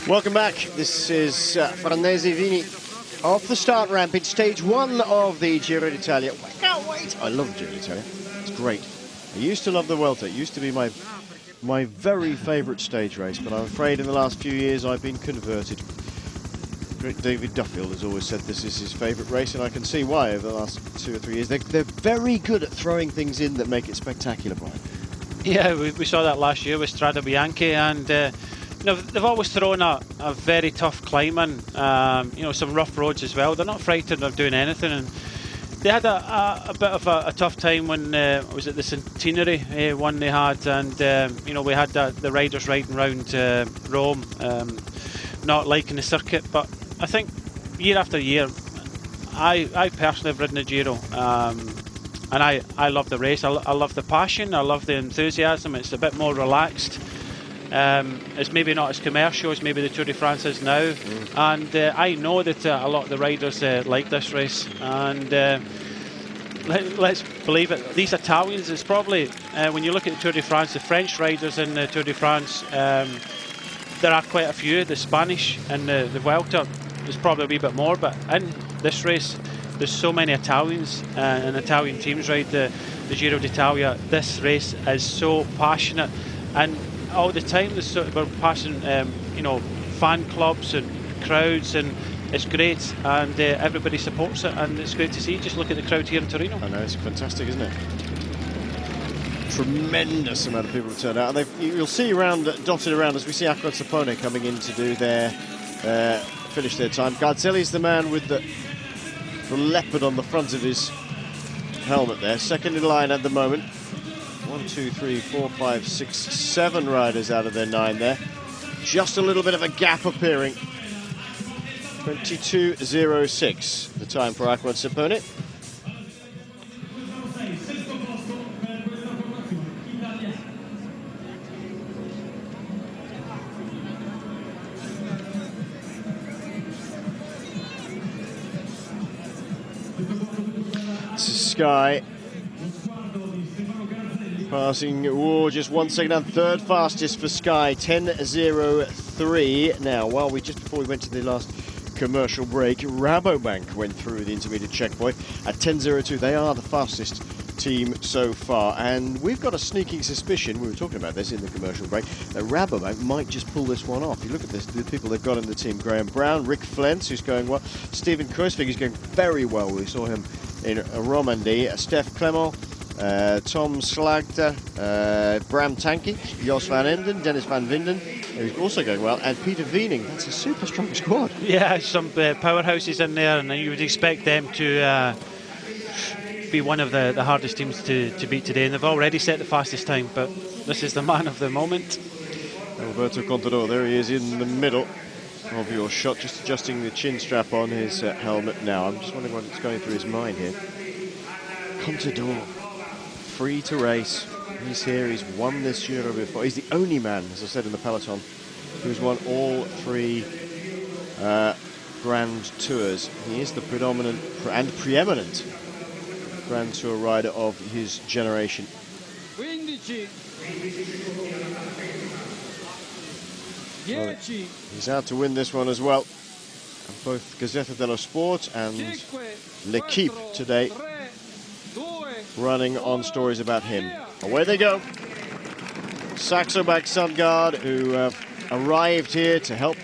Welcome back. This is Farnese Vini off the start ramp in stage 1 of the Giro d'Italia. I can't wait. I love the Giro d'Italia. It's great. I used to love the Vuelta. It used to be my very favourite stage race, but I'm afraid in the last few years I've been converted. Great David Duffield has always said this is his favourite race, and I can see why over the last 2 or 3 years. They're very good at throwing things in that make it spectacular, Brian. Yeah, we saw that last year with Strada Bianchi, and you know, they've always thrown a very tough climb in, you know, some rough roads as well. They're not frightened of doing anything, and They had a bit of a tough time when was it the centenary one they had, and you know, we had the riders riding around Rome, not liking the circuit. But I think year after year, I personally have ridden the Giro, and I love the race. I love the passion. I love the enthusiasm. It's a bit more relaxed. It's maybe not as commercial as maybe the Tour de France is now, and I know that a lot of the riders like this race, and let's believe it, these Italians, it's probably, when you look at the Tour de France, the French riders in the Tour de France, there are quite a few. The Spanish and the Vuelta, there's probably a wee bit more, but in this race there's so many Italians, and Italian teams ride the Giro d'Italia. This race is so passionate, and all the time there's sort of passion, you know, fan clubs and crowds, and it's great, and everybody supports it, and it's great to see. Just look at the crowd here in Torino. I know, it's fantastic, isn't it? Tremendous amount of people have turned out, and you'll see dotted around as we see Acqua Sapone coming in to do their finish their time. Gardeccia's the man with the leopard on the front of his helmet there, second in line at the moment. 1, 2, 3, 4, 5, 6, 7 riders out of their 9 there. Just a little bit of a gap appearing. 22:06, the time for Acqua Sapone. This is Sky. Passing, just 1 second and third fastest for Sky, 10:03. Now, just before we went to the last commercial break, Rabobank went through the intermediate checkpoint at 10:02. They are the fastest team so far, and we've got a sneaking suspicion, we were talking about this in the commercial break, that Rabobank might just pull this one off. You look at this, the people they've got in the team: Graham Brown, Rick Flens, who's going well, Stephen Kruiswijk is going very well. We saw him in Romandy, Steph Clement, Tom Slagter, Bram Tanki, Jos van Enden, Dennis van Winden, who's also going well, and Peter Wiening. That's a super strong squad. Yeah, some powerhouses in there, and you would expect them to be one of the hardest teams to beat today, and they've already set the fastest time, but this is the man of the moment. Alberto Contador, there he is in the middle of your shot, just adjusting the chin strap on his helmet now. I'm just wondering what's going through his mind here. Contador, free to race. He's here, he's won this Giro before. He's the only man, as I said, in the Peloton who's won all 3 Grand Tours. He is the predominant and preeminent Grand Tour rider of his generation. 15. Well, he's out to win this one as well. And both Gazzetta dello Sport and L'Equipe today running on stories about him. Away they go. Saxo back Sundgaard, who have arrived here to help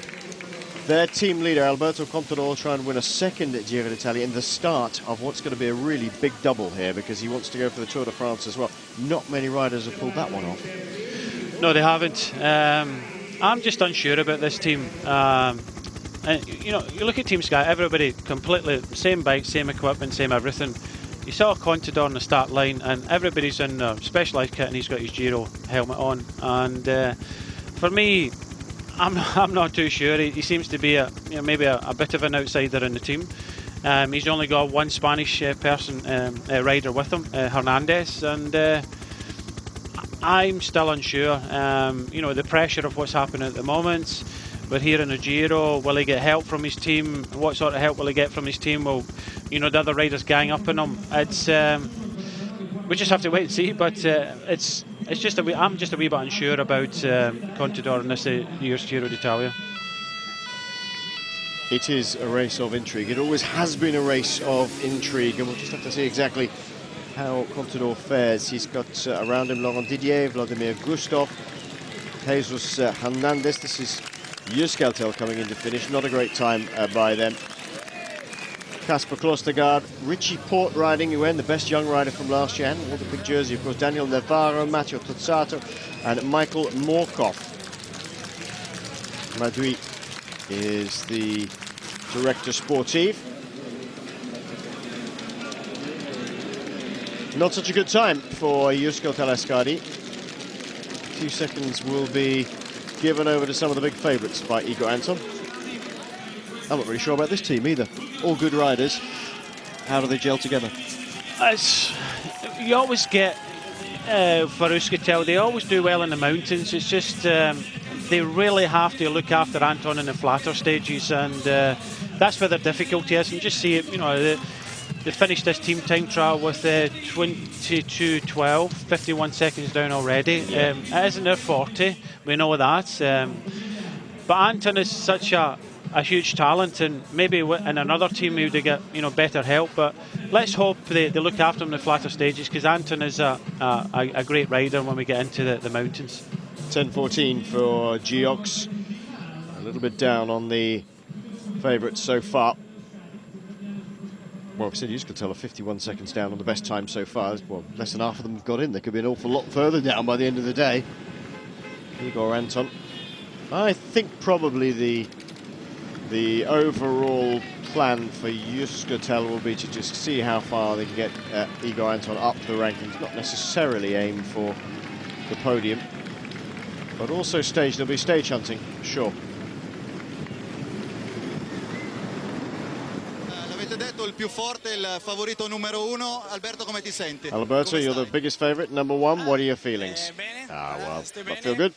their team leader Alberto Contador try and win a second Giro d'Italia in the start of what's going to be a really big double here, because he wants to go for the Tour de France as well. Not many riders have pulled that one off. No, they haven't. I'm just unsure about this team. And you know, you look at Team Sky, everybody completely same bike, same equipment, same everything. You saw Contador on the start line, and everybody's in their specialised kit, and he's got his Giro helmet on. And for me, I'm not too sure. He seems to be maybe a bit of an outsider in the team. He's only got one Spanish rider with him, Hernandez, and I'm still unsure. You know, the pressure of what's happening at the moment. But here in the Giro, will he get help from his team? What sort of help will he get from his team? Will, you know, the other riders gang up on him? It's we just have to wait and see. But it's just I'm just a wee bit unsure about Contador in this year's Giro d'Italia. It is a race of intrigue. It always has been a race of intrigue, and we'll just have to see exactly how Contador fares. He's got around him Laurent Didier, Vladimir Gustov, Jesus Hernandez. This is Euskaltel coming in to finish. Not a great time by them. Kasper Klostergaard, Richie Port riding, who won the best young rider from last year, and wore the big jersey, of course. Daniel Navarro, Matteo Tozzato, and Michael Morkov. Madui is the director sportive. Not such a good time for Jusko Teleskadi. A few seconds will be given over to some of the big favourites by Igor Anton. I'm not really sure about this team either. All good riders. How do they gel together? You always get, for Euskaltel, they always do well in the mountains. It's just they really have to look after Anton in the flatter stages, and that's where their difficulty is. And just see it, you know, they finished this team time trial with 22.12, 51 seconds down already. Yeah. It isn't their 40, we know that. But Anton is such a huge talent, and maybe in another team he would get, you know, better help. But let's hope they look after him in the flatter stages, because Anton is a great rider when we get into the mountains. 10.14 for Geox. A little bit down on the favourites so far. Well, we said Euskaltel are 51 seconds down on the best time so far. Well, less than half of them have got in. They could be an awful lot further down by the end of the day. Igor Anton. I think probably the overall plan for Euskaltel will be to just see how far they can get Igor Anton up the rankings. Not necessarily aim for the podium, but also there'll be stage hunting, sure. L'avete detto, il più forte, il favorito numero uno. Alberto, come ti senti? Alberto, you're the biggest favourite, number one. What are your feelings? Bene. Well, Sto I bene. feel good.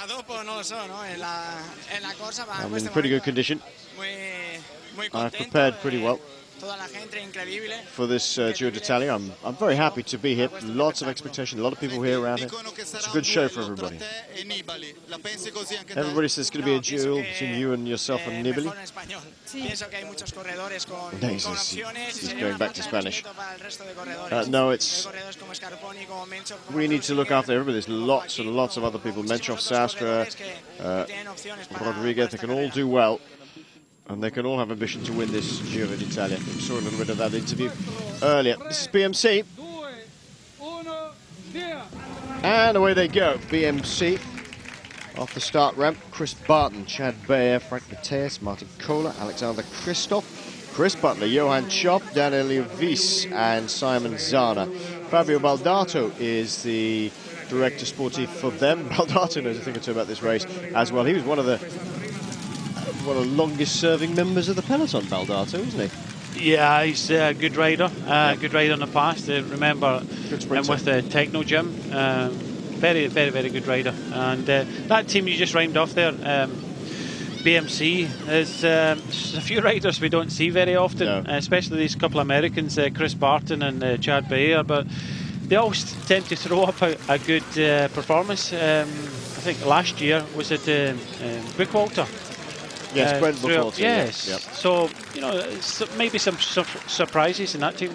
Dopo non lo so, no? È la corsa, ma I'm in questo pretty good momento condition. Muy I've contento, prepared pretty well toda la gente incredibile. for this Giro d'Italia. I'm very happy to be here. Lots of expectation, a lot of people here around here. Dicono che It's sarà a good un show for duello tra everybody. te e Nibali. La pensi così anche te? Everybody says it's going to be a No, pienso duel que, between you and yourself and Nibali. mejor en español. Pienso que hay muchos corredores con He's opciones. just y sería going una back to falta de Spanish. respeto para el resto de corredores. No, Hay it's corredores como Scarponi, como Menchov, como we need to look Rusiger, after everybody. There's como lots and Joaquín, lots of como other people. muchísimos Menchov, otros Sastra, corredores que tienen opciones para Rodriguez, they esta can all carrera. do well. And they can all have ambition to win this Giro d'Italia. We saw a little bit of that interview earlier. This is BMC. And away they go. BMC off the start ramp. Chris Barton, Chad Bayer, Frank Mateus, Martin Kohler, Alexander Christoph, Chris Butler, Johan Chop, Daniel Vies, and Simon Zana. Fabio Baldato is the director sportif for them. Baldato knows a thing or two about this race as well. He was one of the longest-serving members of the Peloton, Baldato, isn't he? Yeah, he's a good rider. Good rider in the past. Remember Good him sprinter. with the Techno Gym. Very, very, very good rider. And that team you just rhymed off there, BMC, is a few riders we don't see very often, No. especially these couple of Americans, Chris Barton and Chad Bayer. But they always tend to throw up a good performance. I think last year was at Bookwalter. Yes, Brent through- Buchholzer. Yes. Yep. So, you know, maybe some surprises in that team.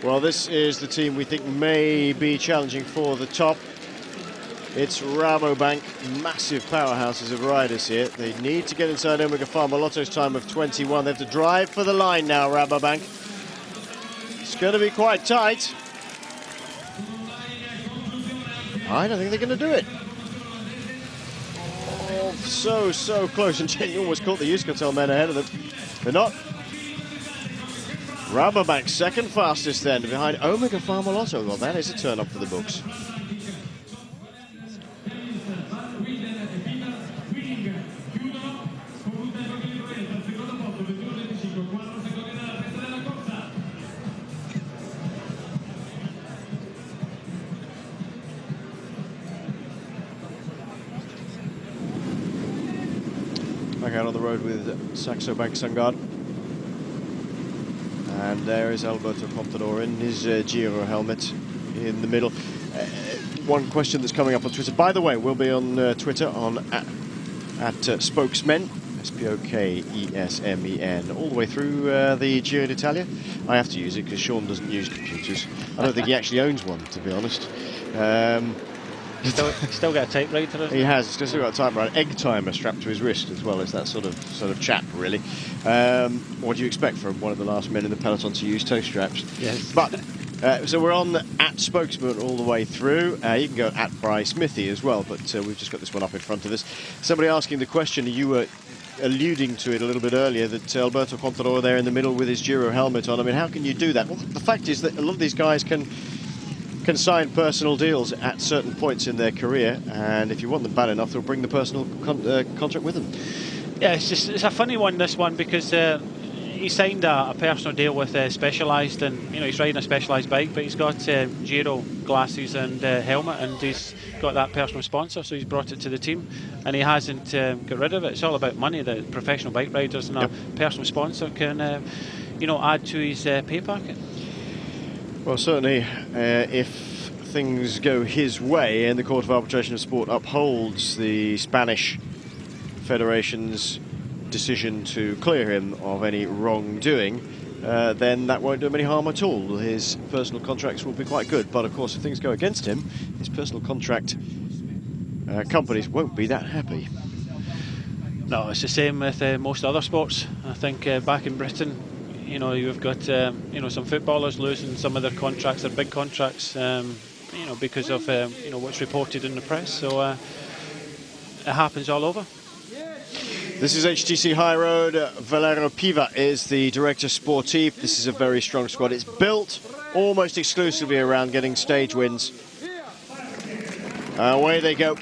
Well, this is the team we think may be challenging for the top. It's Rabobank, massive powerhouses of riders here. They need to get inside Omega Pharma Lotto's time of 21. They have to drive for the line now, Rabobank. It's going to be quite tight. I don't think they're going to do it. Oh, so close, and Jenny almost caught the Euskaltel men ahead of them. They're not. Rabobank second fastest then, behind Omega Pharma Lotto. Well, that is a turn up for the books. Back out on the road with Saxo Bank Sangard. And there is Alberto Contador in his Giro helmet in the middle. One question that's coming up on Twitter. By the way, we'll be on Twitter on at Spokesmen, SPOKESMEN, all the way through the Giro d'Italia. I have to use it because Sean doesn't use computers. I don't think he actually owns one, to be honest. Still got a typewriter. He has. He's still got a typewriter, egg timer strapped to his wrist as well as that sort of chap, really. What do you expect from one of the last men in the peloton to use toe straps? Yes. But so we're on at Spokesman all the way through. You can go at Bry Smithy as well, but we've just got this one up in front of us. Somebody asking the question: are you alluding to it a little bit earlier, that Alberto Contador there in the middle with his Giro helmet on. I mean, how can you do that? Well, the fact is that a lot of these guys can sign personal deals at certain points in their career, and if you want them bad enough, they'll bring the personal contract with them. Yeah, it's a funny one, this one, because he signed a personal deal with Specialized, and he's riding a Specialized bike, but he's got Giro glasses and helmet, and he's got that personal sponsor, so he's brought it to the team, and he hasn't got rid of it. It's all about money. The professional bike riders and a personal sponsor can add to his pay packet. Well, certainly, if things go his way and the Court of Arbitration of Sport upholds the Spanish Federation's decision to clear him of any wrongdoing, then that won't do him any harm at all. His personal contracts will be quite good, but of course if things go against him, his personal contract companies won't be that happy. No, it's the same with most other sports. I think back in Britain, you've got some footballers losing some of their contracts, their big contracts, because of what's reported in the press. So it happens all over. This is HTC-Highroad. Valero Piva is the director sportif. This is a very strong squad. It's built almost exclusively around getting stage wins. Away they go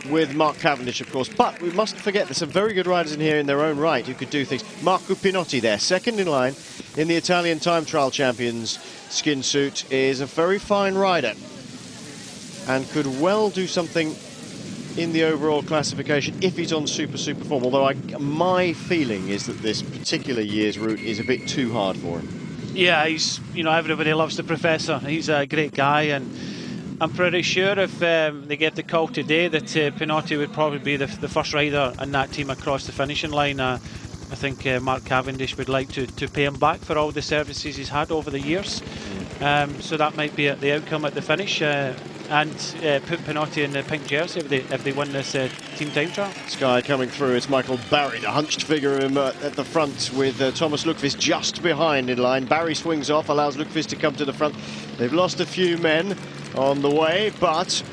with Mark Cavendish, of course. But we mustn't forget there's some very good riders in here in their own right who could do things. Marco Pinotti there, second in line in the Italian time trial champions skin suit, is a very fine rider and could well do something in the overall classification if he's on super form, although my feeling is that this particular year's route is a bit too hard for him. Yeah, he's, everybody loves the professor. He's a great guy, and I'm pretty sure if they get the call today that Pinotti would probably be the first rider in that team across the finishing line. I think Mark Cavendish would like to pay him back for all the services he's had over the years. So that might be the outcome at the finish. And put Pinotti in the pink jersey if they win this team time trial. This guy coming through is Michael Barry, the hunched figure of him at the front, with Thomas Lukvist just behind in line. Barry swings off, allows Lukvist to come to the front. They've lost a few men on the way, but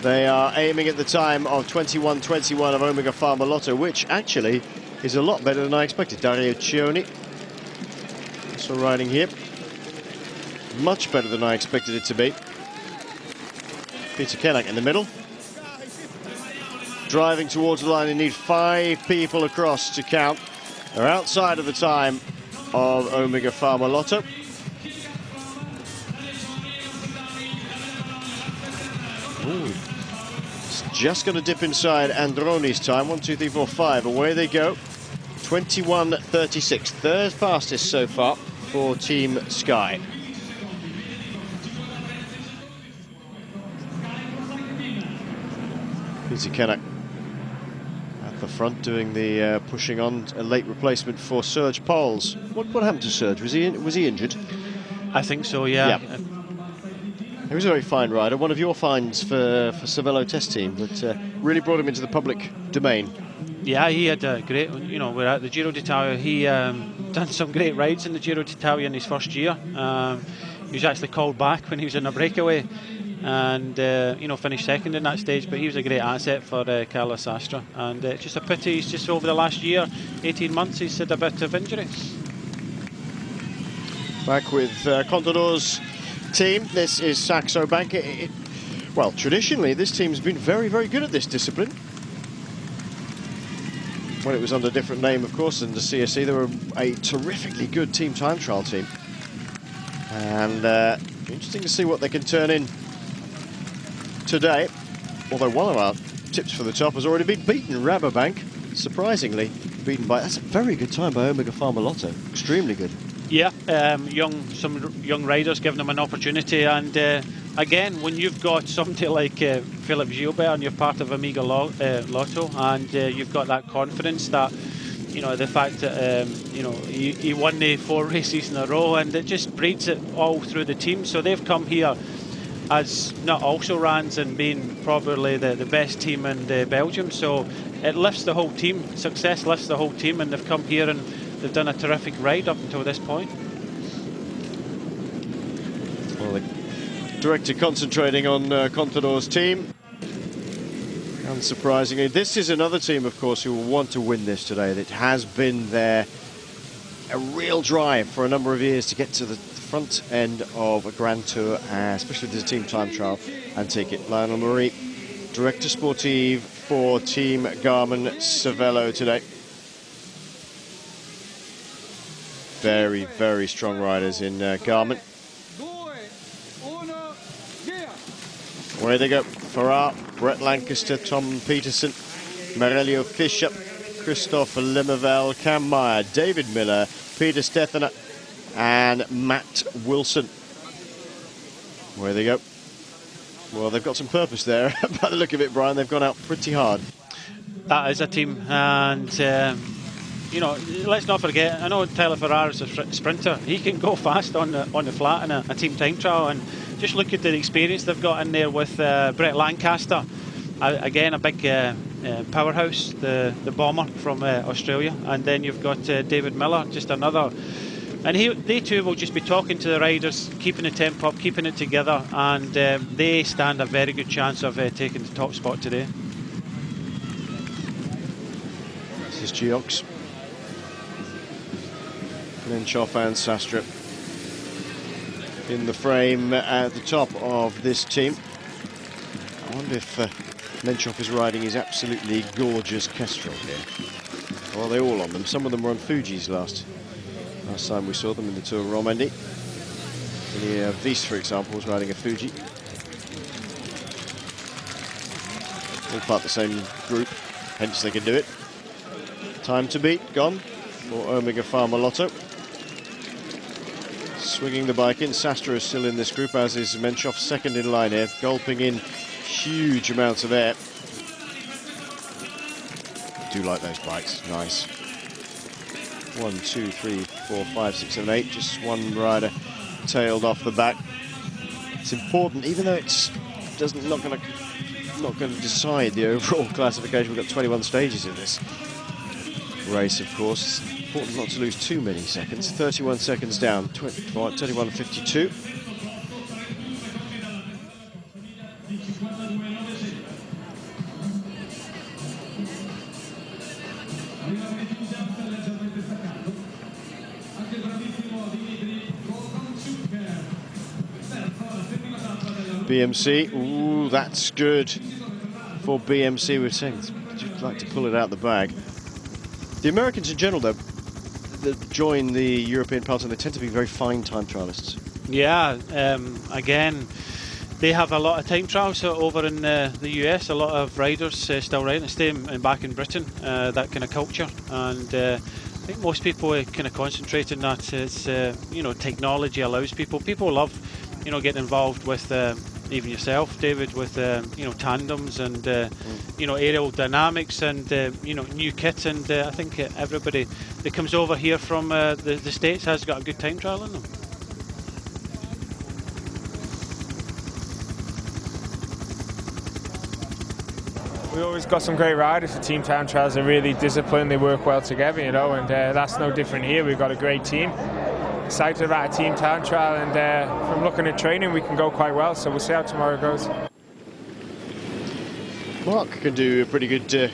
they are aiming at the time of 21:21 of Omega Pharma Lotto, which actually is a lot better than I expected. Dario Cioni also riding here. Much better than I expected it to be. Peter Kennack in the middle. Driving towards the line, they need 5 people across to count. They're outside of the time of Omega Pharma Lotto. Ooh. It's just going to dip inside Androni's time. 1, 2, 3, 4, 5. Away they go. 21:36. Third fastest so far for Team Sky. Peter Kennack at the front doing the pushing on, a late replacement for Serge Pauls. What happened to Serge? Was he injured? I think so, yeah. He was a very fine rider, one of your finds for Cervelo test team, that really brought him into the public domain. Yeah, he had a great, we're at the Giro d'Italia. He done some great rides in the Giro d'Italia in his first year. He was actually called back when he was in a breakaway, and finished second in that stage, but he was a great asset for Carlos Astra, and just a pity he's just over the last year, 18 months, he's had a bit of injury. Back with Contador's team. This is Saxo Bank. Well, traditionally this team's been very good at this discipline. When it was under a different name, of course, than the CSC, they were a terrifically good team time trial team, and interesting to see what they can turn in today, although one of our tips for the top has already been beaten. Rabobank, surprisingly beaten by, that's a very good time by Omega Pharma Lotto, extremely good. Yeah, some young riders giving them an opportunity, and again, when you've got somebody like Philippe Gilbert and you're part of Omega Lotto, and you've got that confidence that, the fact that, he won the 4 races in a row, and it just breeds it all through the team. So they've come here as not also rans and being probably the best team in Belgium, so it lifts the whole team. Success lifts the whole team, and they've come here and they've done a terrific ride up until this point. Well, the director concentrating on Contador's team. Unsurprisingly, this is another team, of course, who will want to win this today. It has been a real drive for a number of years to get to the front end of a Grand Tour, especially with the team time trial, and take it. Lionel Marie, Director Sportive for Team Garmin Cervelo today. Very, very strong riders in Garmin. Away they go. Farrar, Brett Lancaster, Tom Peterson, Marelio Fischer, Christoph Limmerveld, Cam Meyer, David Miller, Peter Stethener, and Matt Wilson. Where they go? Well, they've got some purpose there. By the look of it, Brian, they've gone out pretty hard. That is a team, and you know, let's not forget, I know Tyler Farrar is a sprinter. He can go fast on the flat in a team time trial, and just look at the experience they've got in there with Brett Lancaster. Again, a big powerhouse, the bomber from Australia, and then you've got David Miller, just another. And they too will just be talking to the riders, keeping the tempo up, keeping it together, and they stand a very good chance of taking the top spot today. This is Geox, Menchov and Sastre in the frame at the top of this team. I wonder if Menchov is riding his absolutely gorgeous Kestrel here. Or are they all on them? Some of them were on Fuji's last time we saw them in the Tour Romandie. Wies, for example, was riding a Fuji. All part of the same group, hence they can do it. Time to beat, gone for Omega Pharma Lotto. Swinging the bike in, Sastre is still in this group, as is Menchov, second in line here, gulping in huge amounts of air. Do like those bikes, nice. 1, 2, 3, 4, 5, 6, 7, 8, just one rider tailed off the back. It's important, even though it's not going to decide the overall classification. We've got 21 stages in this race, of course. It's important not to lose too many seconds. 31 seconds down, 31.52. BMC, ooh, that's good for BMC. We're saying you'd like to pull it out the bag. The Americans in general, though, that join the European Peloton, they tend to be very fine time trialists. Yeah, Again, they have a lot of time trials over in the US. A lot of riders still riding. Stay back in Britain, that kind of culture, and I think most people kind of concentrate on that. It's you know, technology allows people love, you know, getting involved with even yourself, David, with you know, tandems and you know, aerial dynamics and you know, new kits, and I think everybody that comes over here from the States has got a good time trial in them. We always got some great riders. The team time trials are really disciplined, they work well together, you know, and that's no different here. We've got a great team. Excited about a team time trial, and from looking at training we can go quite well, so we'll see how tomorrow goes. Mark can do a pretty good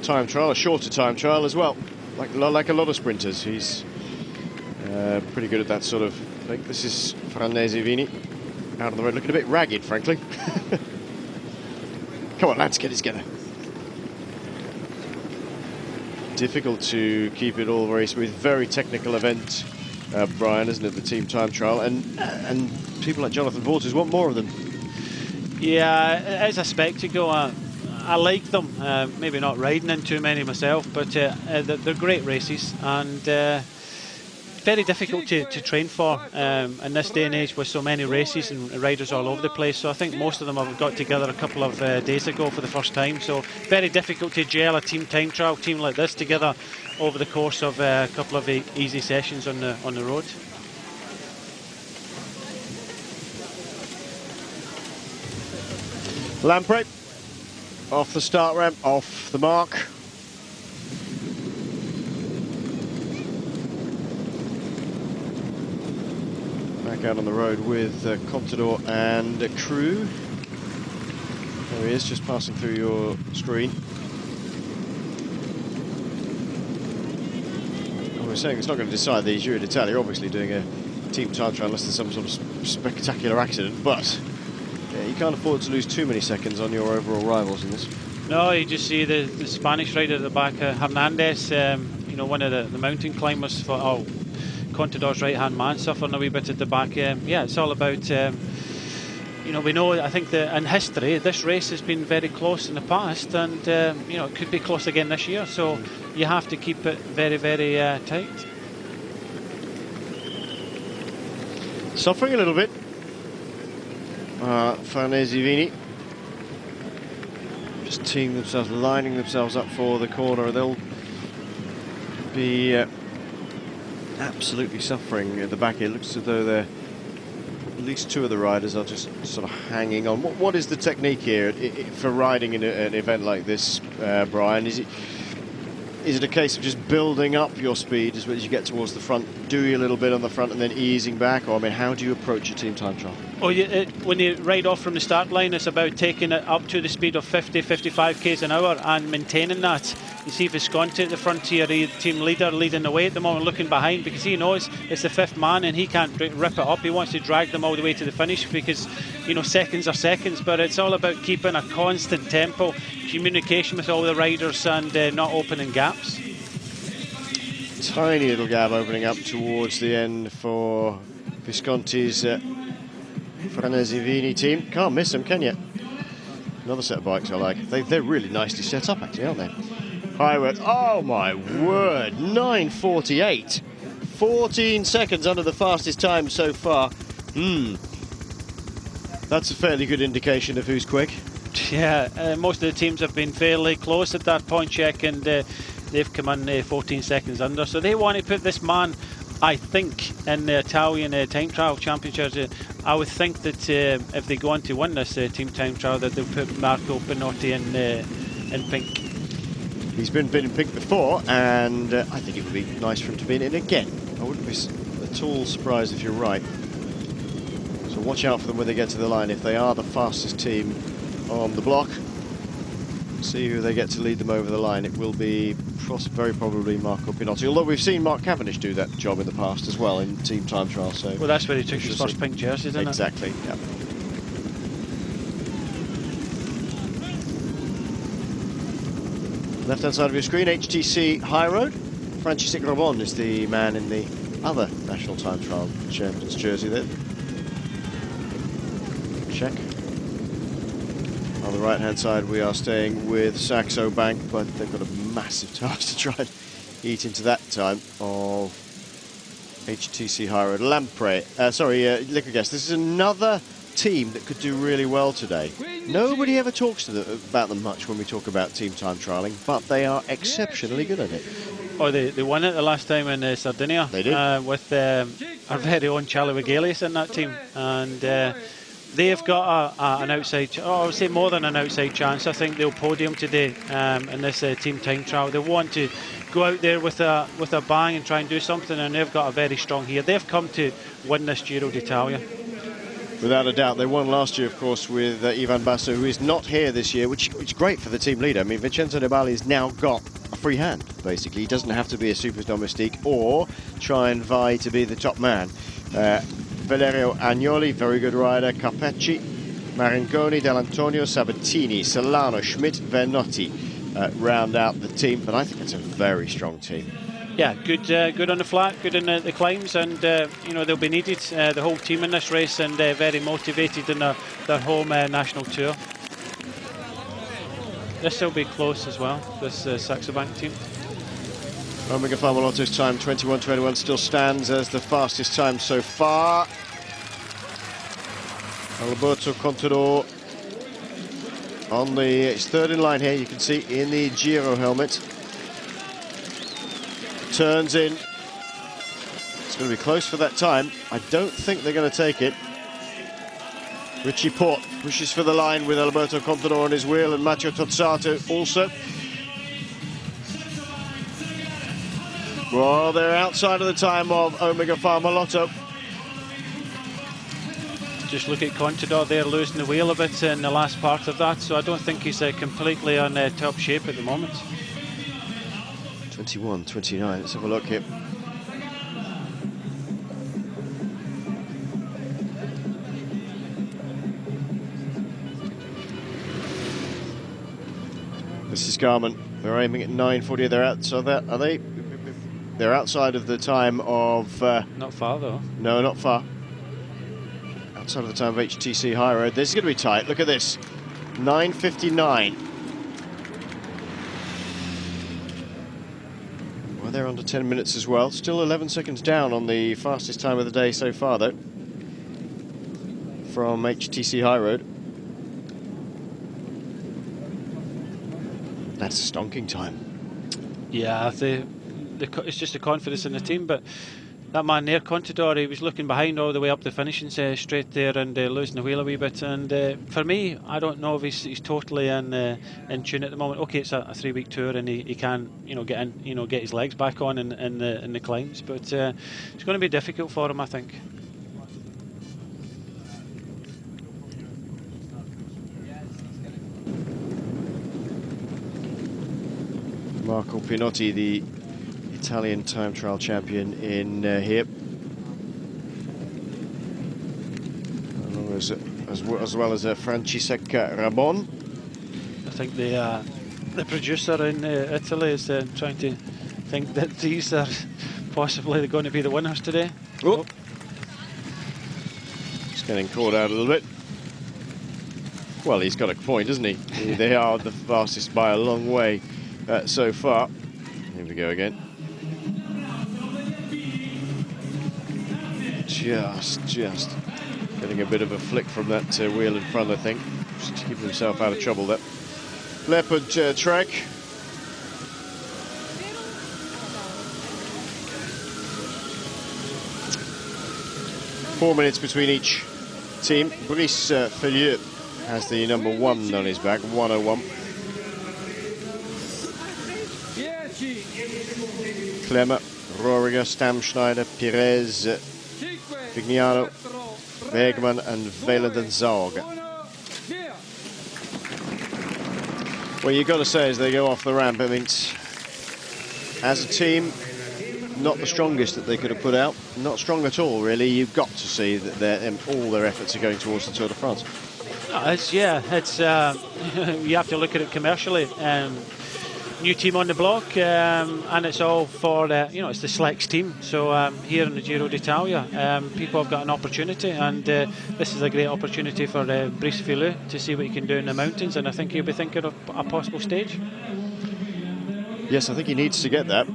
time trial, a shorter time trial as well, like a lot of sprinters. He's pretty good at that sort of thing. This is Farnese Vini out on the road, looking a bit ragged, frankly. Come on, lads, get it together. Difficult to keep it all very smooth, very technical event. Brian, isn't it, the team time trial, and people like Jonathan Waters want more of them. Yeah, it's a spectacle. I like them. Maybe not riding in too many myself, but they're great races, and very difficult to train for in this day and age with so many races and riders all over the place. So I think most of them have got together a couple of days ago for the first time. So very difficult to gel a team time trial team like this together over the course of a couple of easy sessions on the road. Lamprey off the start ramp, off the mark. Back out on the road with Contador and crew. There he is, just passing through your screen. I was saying it's not going to decide the Giro d'Italia. Obviously doing a team time trial unless there's some sort of spectacular accident, but yeah, you can't afford to lose too many seconds on your overall rivals in this. No, you just see the Spanish rider at the back, Hernandez, you know, one of the mountain climbers for Contador's right-hand man, suffering a wee bit at the back. Yeah, it's all about, you know, we know, I think in history, this race has been very close in the past, and, you know, it could be close again this year, so you have to keep it very, very tight. Suffering a little bit. Farnese Vini. Just teeing themselves, lining themselves up for the corner. They'll be absolutely suffering at the back. It looks as though they're, at least two of the riders are just sort of hanging on. What is the technique here for riding in an event like this, Brian? Is it a case of just building up your speed as you get towards the front, doing a little bit on the front and then easing back? Or, I mean, how do you approach a team time trial? Oh, when you ride off from the start line, it's about taking it up to the speed of 50, 55 k's an hour and maintaining that. You see Visconti at the frontier, the team leader, leading the way at the moment, looking behind, because he knows it's the fifth man and he can't rip it up. He wants to drag them all the way to the finish because, you know, seconds are seconds, but it's all about keeping a constant tempo, communication with all the riders, and not opening gaps. Tiny little gap opening up towards the end for Visconti's Farnese Vini team. Can't miss them, can you? Another set of bikes I like. They're really nicely set up, actually, aren't they? Highroad. Oh my word! 9:48. 14 seconds under the fastest time so far. That's a fairly good indication of who's quick. Yeah, most of the teams have been fairly close at that point check, and they've come in 14 seconds under. So they want to put this man, I think, in the Italian time trial championships. I would think that if they go on to win this team time trial, that they'll put Marco Pinotti in pink. He's been in pink before, and I think it would be nice for him to be in it again. I wouldn't be at all surprised if you're right. So watch out for them when they get to the line. If they are the fastest team on the block, see who they get to lead them over the line. It will be very probably Marco Pinotti, although we've seen Mark Cavendish do that job in the past as well in team time trial. So well, that's where he took his first pink jersey, didn't exactly, it? yeah. Left-hand side of your screen, HTC-Highroad. Francisek Robon is the man in the other national time trial champions jersey there. Check. On the right-hand side, we are staying with Saxo Bank, but they've got a massive task to try and eat into that time of HTC-Highroad. Liquor Guest. This is another team that could do really well today. Nobody ever talks about them much when we talk about team time trialing, but they are exceptionally good at it. Oh, they won it the last time in Sardinia. They did. With our very own Charlie Wigelius in that team. And they've got an outside, I would say more than an outside chance. I think they'll podium today in this team time trial. They want to go out there with a bang and try and do something, and they've got a very strong here. They've come to win this Giro d'Italia. Without a doubt. They won last year, of course, with Ivan Basso, who is not here this year, which is great for the team leader. I mean, Vincenzo Nibali's now got a free hand, basically. He doesn't have to be a super domestique or try and vie to be the top man. Valerio Agnoli, very good rider. Capecci, Maringoni, Dell'Antonio, Sabatini, Solano, Schmidt, Vernotti round out the team. But I think it's a very strong team. Yeah, good on the flat, good in the climbs, and you know, they'll be needed, the whole team in this race, and very motivated in their home national tour. This will be close as well, this Saxo Bank team. Omega Pharma Lotto's time, 21:21, still stands as the fastest time so far. Alberto Contador on it's third in line here, you can see in the Giro helmet. Turns in. It's going to be close for that time. I don't think they're going to take it. Richie Port pushes for the line with Alberto Contador on his wheel, and Matteo Tozzato also. Well, they're outside of the time of Omega Pharma Lotto. Just look at Contador there losing the wheel a bit in the last part of that, so I don't think he's completely on top shape at the moment. 21-29, let's have a look here. This is Garmin. They're aiming at 9:40. They're outside. Are they? They're outside of the time of. Not far though. No, not far. Outside of the time of HTC-Highroad. This is going to be tight. Look at this. 9:59. Well, they're under 10 minutes as well. Still 11 seconds down on the fastest time of the day so far, though, from HTC-Highroad. That's a stonking time. Yeah, it's just the confidence in the team, but that man there, Contador, he was looking behind all the way up the finishing straight there and losing the wheel a wee bit. And for me, I don't know if he's totally in tune at the moment. Okay, it's a 3-week tour and he can get his legs back on in the climbs, but it's going to be difficult for him, I think. Marco Pinotti, the Italian time trial champion in here, as well as Francesca Rabon. I think the producer in Italy is trying to think that these are possibly going to be the winners today. Oh. Just getting caught out a little bit. Well, he's got a point, hasn't he? They are the fastest by a long way so far. Here we go again. Just getting a bit of a flick from that wheel in front, I think. Just to keep himself out of trouble there. Leopard track. Four minutes between each team. Brice Felieux has the number 1 on his back, 101. Klemmer, Roriger, Stamschneider, Pires, Vignano, Bergman and Velendenzorg. Well, you've got to say, as they go off the ramp, I mean, as a team, not the strongest that they could have put out. Not strong at all, really. You've got to see that all their efforts are going towards the Tour de France. It's you have to look at it commercially. New team on the block, and it's all for it's the Slex team. So here in the Giro d'Italia, people have got an opportunity, and this is a great opportunity for Brice Felieux to see what he can do in the mountains, and I think he'll be thinking of a possible stage. Yes, I think he needs to get that.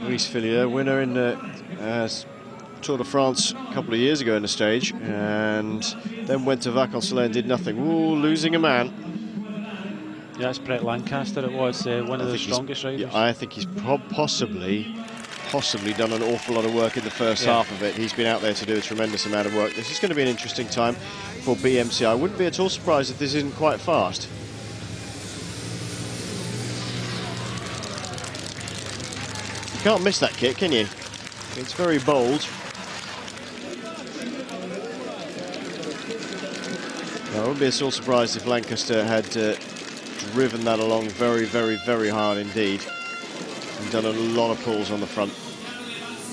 Brice Felieux, winner in the Tour de France a couple of years ago in the stage, and then went to Vacansoleil and did nothing. Ooh, losing a man. Yeah, it's Brett Lancaster. It was one of the strongest riders. Yeah, I think he's possibly done an awful lot of work in the first half of it. He's been out there to do a tremendous amount of work. This is going to be an interesting time for BMC. I wouldn't be at all surprised if this isn't quite fast. You can't miss that kick, can you? It's very bold. I wouldn't be at all surprised if Lancaster had driven that along very, very, very hard indeed, and done a lot of pulls on the front.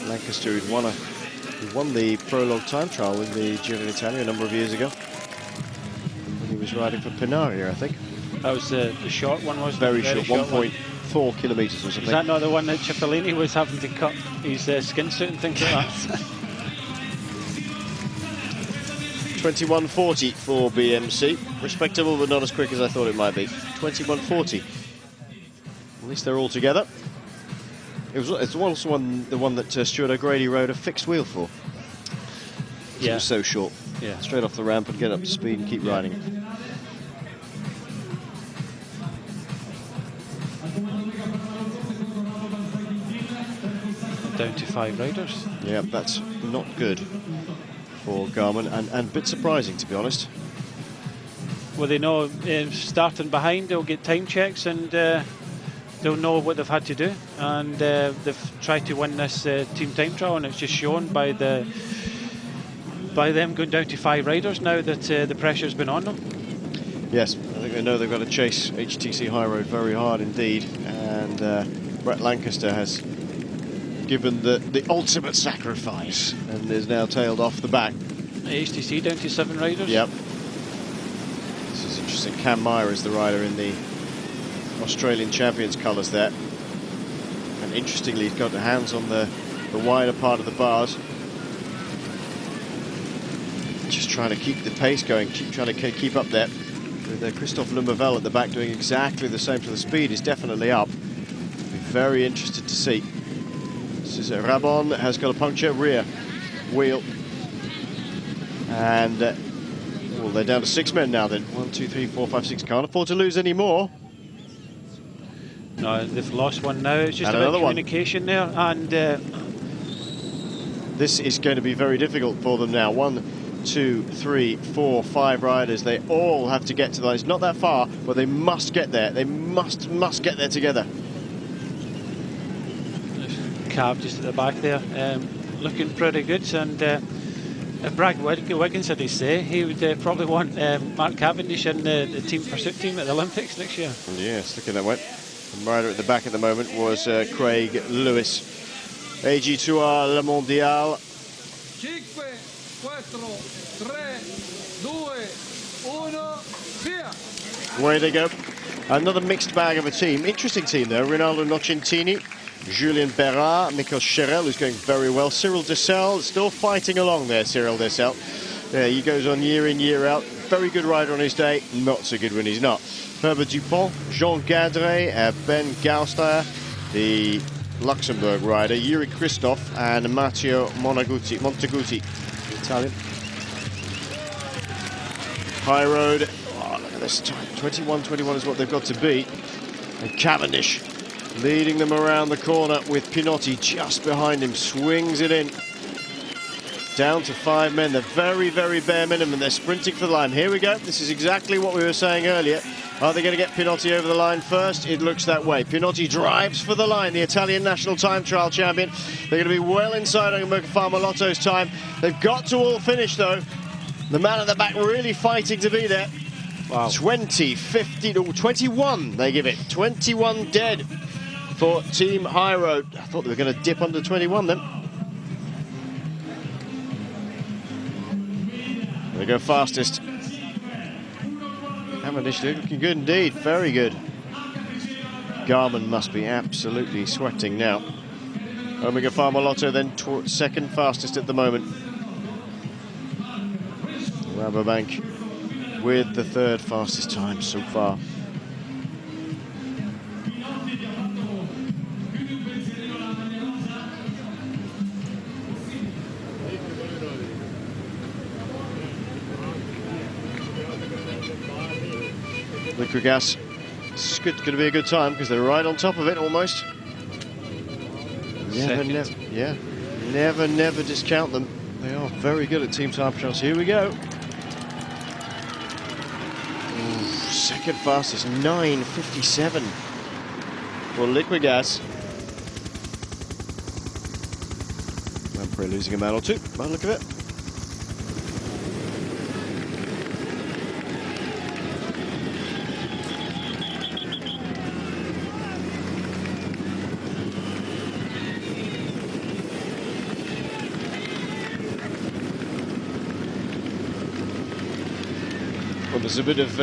Lancaster, who won the prologue time trial in the Giro d'Italia a number of years ago, when he was riding for Penaria, I think. That was the short one, wasn't very it? Very short, 1.4 kilometres or something. Is that not the one that Cipollini was having to cut his skin suit and things like that? 21:40 for BMC. Respectable, but not as quick as I thought it might be. 21:40. At least they're all together. It's also the one that Stuart O'Grady rode a fixed wheel for. It was so short. Yeah. Straight off the ramp and get up to speed and keep riding it. Down to 5 riders. Yeah, that's not good for Garmin, and a bit surprising, to be honest. Well, they know starting behind, they'll get time checks, and they'll know what they've had to do, and they've tried to win this team time trial, and it's just shown by the by them going down to 5 riders now that the pressure's been on them. Yes, I think they know they've got to chase HTC-Highroad very hard indeed, and Brett Lancaster has given the ultimate sacrifice and is now tailed off the back. HTC down to 7 riders. Yep. This is interesting. Cam Meyer is the rider in the Australian Champions colours there. And interestingly, he's got the hands on the wider part of the bars. Just trying to keep the pace going, trying to keep up there. With Christophe Lembevel at the back doing exactly the same, so the speed is definitely up. Be very interested to see. This is Rabon, has got a puncture, rear wheel. And well, they're down to 6 men now then. 1, 2, 3, 4, 5, 6. Can't afford to lose any more. No, they've lost one now. It's just about communication there. And this is going to be very difficult for them now. 1, 2, 3, 4, 5 riders. They all have to get to the line. It's not that far, but they must get there. They must get there together. Cav just at the back there, looking pretty good. And if Brad Wiggins had his say, he would probably want Mark Cavendish in the team pursuit team at the Olympics next year. Yes, looking that way. The rider at the back at the moment was Craig Lewis. AG2R Le Mondial. 5, 4, 3, 2, 1, via. Way they go. Another mixed bag of a team. Interesting team there. Rinaldo Nocentini, Julien Berard, Michael Cherel, who's going very well. Cyril Dessel, still fighting along there, Cyril Dessel. Yeah, he goes on year in, year out. Very good rider on his day, not so good when he's not. Herbert Dupont, Jean Gadret, Ben Gausteyer, the Luxembourg rider, Yuri Christoph, and Matteo Monteguti, the Italian. Highroad, oh, look at this time, 21-21 is what they've got to beat. And Cavendish leading them around the corner with Pinotti just behind him, swings it in. Down to 5 men, the very, very bare minimum. They're sprinting for the line. Here we go. This is exactly what we were saying earlier. Are they going to get Pinotti over the line first? It looks that way. Pinotti drives for the line, the Italian national time trial champion. They're going to be well inside on Farmalotto's time. They've got to all finish, though. The man at the back really fighting to be there. Wow. 20, 15, oh, 21 they give it. 21 dead for Team Highroad. I thought they were going to dip under 21 then. They go fastest. Cavendish looking good indeed, very good. Garmin must be absolutely sweating now. Omega Farmalotto then second fastest at the moment. Rabobank with the third fastest time so far. Liquigas, it's going to be a good time because they're right on top of it almost. Never discount them. They are very good at team time trials. Here we go. Ooh, second fastest, 9:57 for Liquigas. Lamprey losing a man or two by the look of it. There's a bit of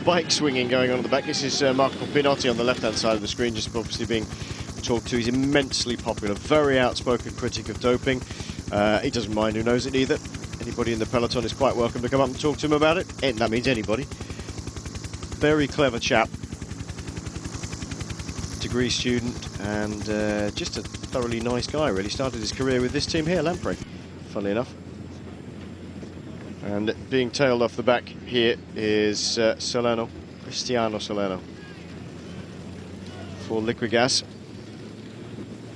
bike swinging going on at the back. This is Marco Pinotti on the left-hand side of the screen, just obviously being talked to. He's immensely popular, very outspoken critic of doping. He doesn't mind who knows it either. Anybody in the peloton is quite welcome to come up and talk to him about it. And that means anybody. Very clever chap. Degree student and just a thoroughly nice guy, really. Started his career with this team here, Lamprey, funnily enough. And being tailed off the back here is Solano, Cristiano Solano for Liquigas.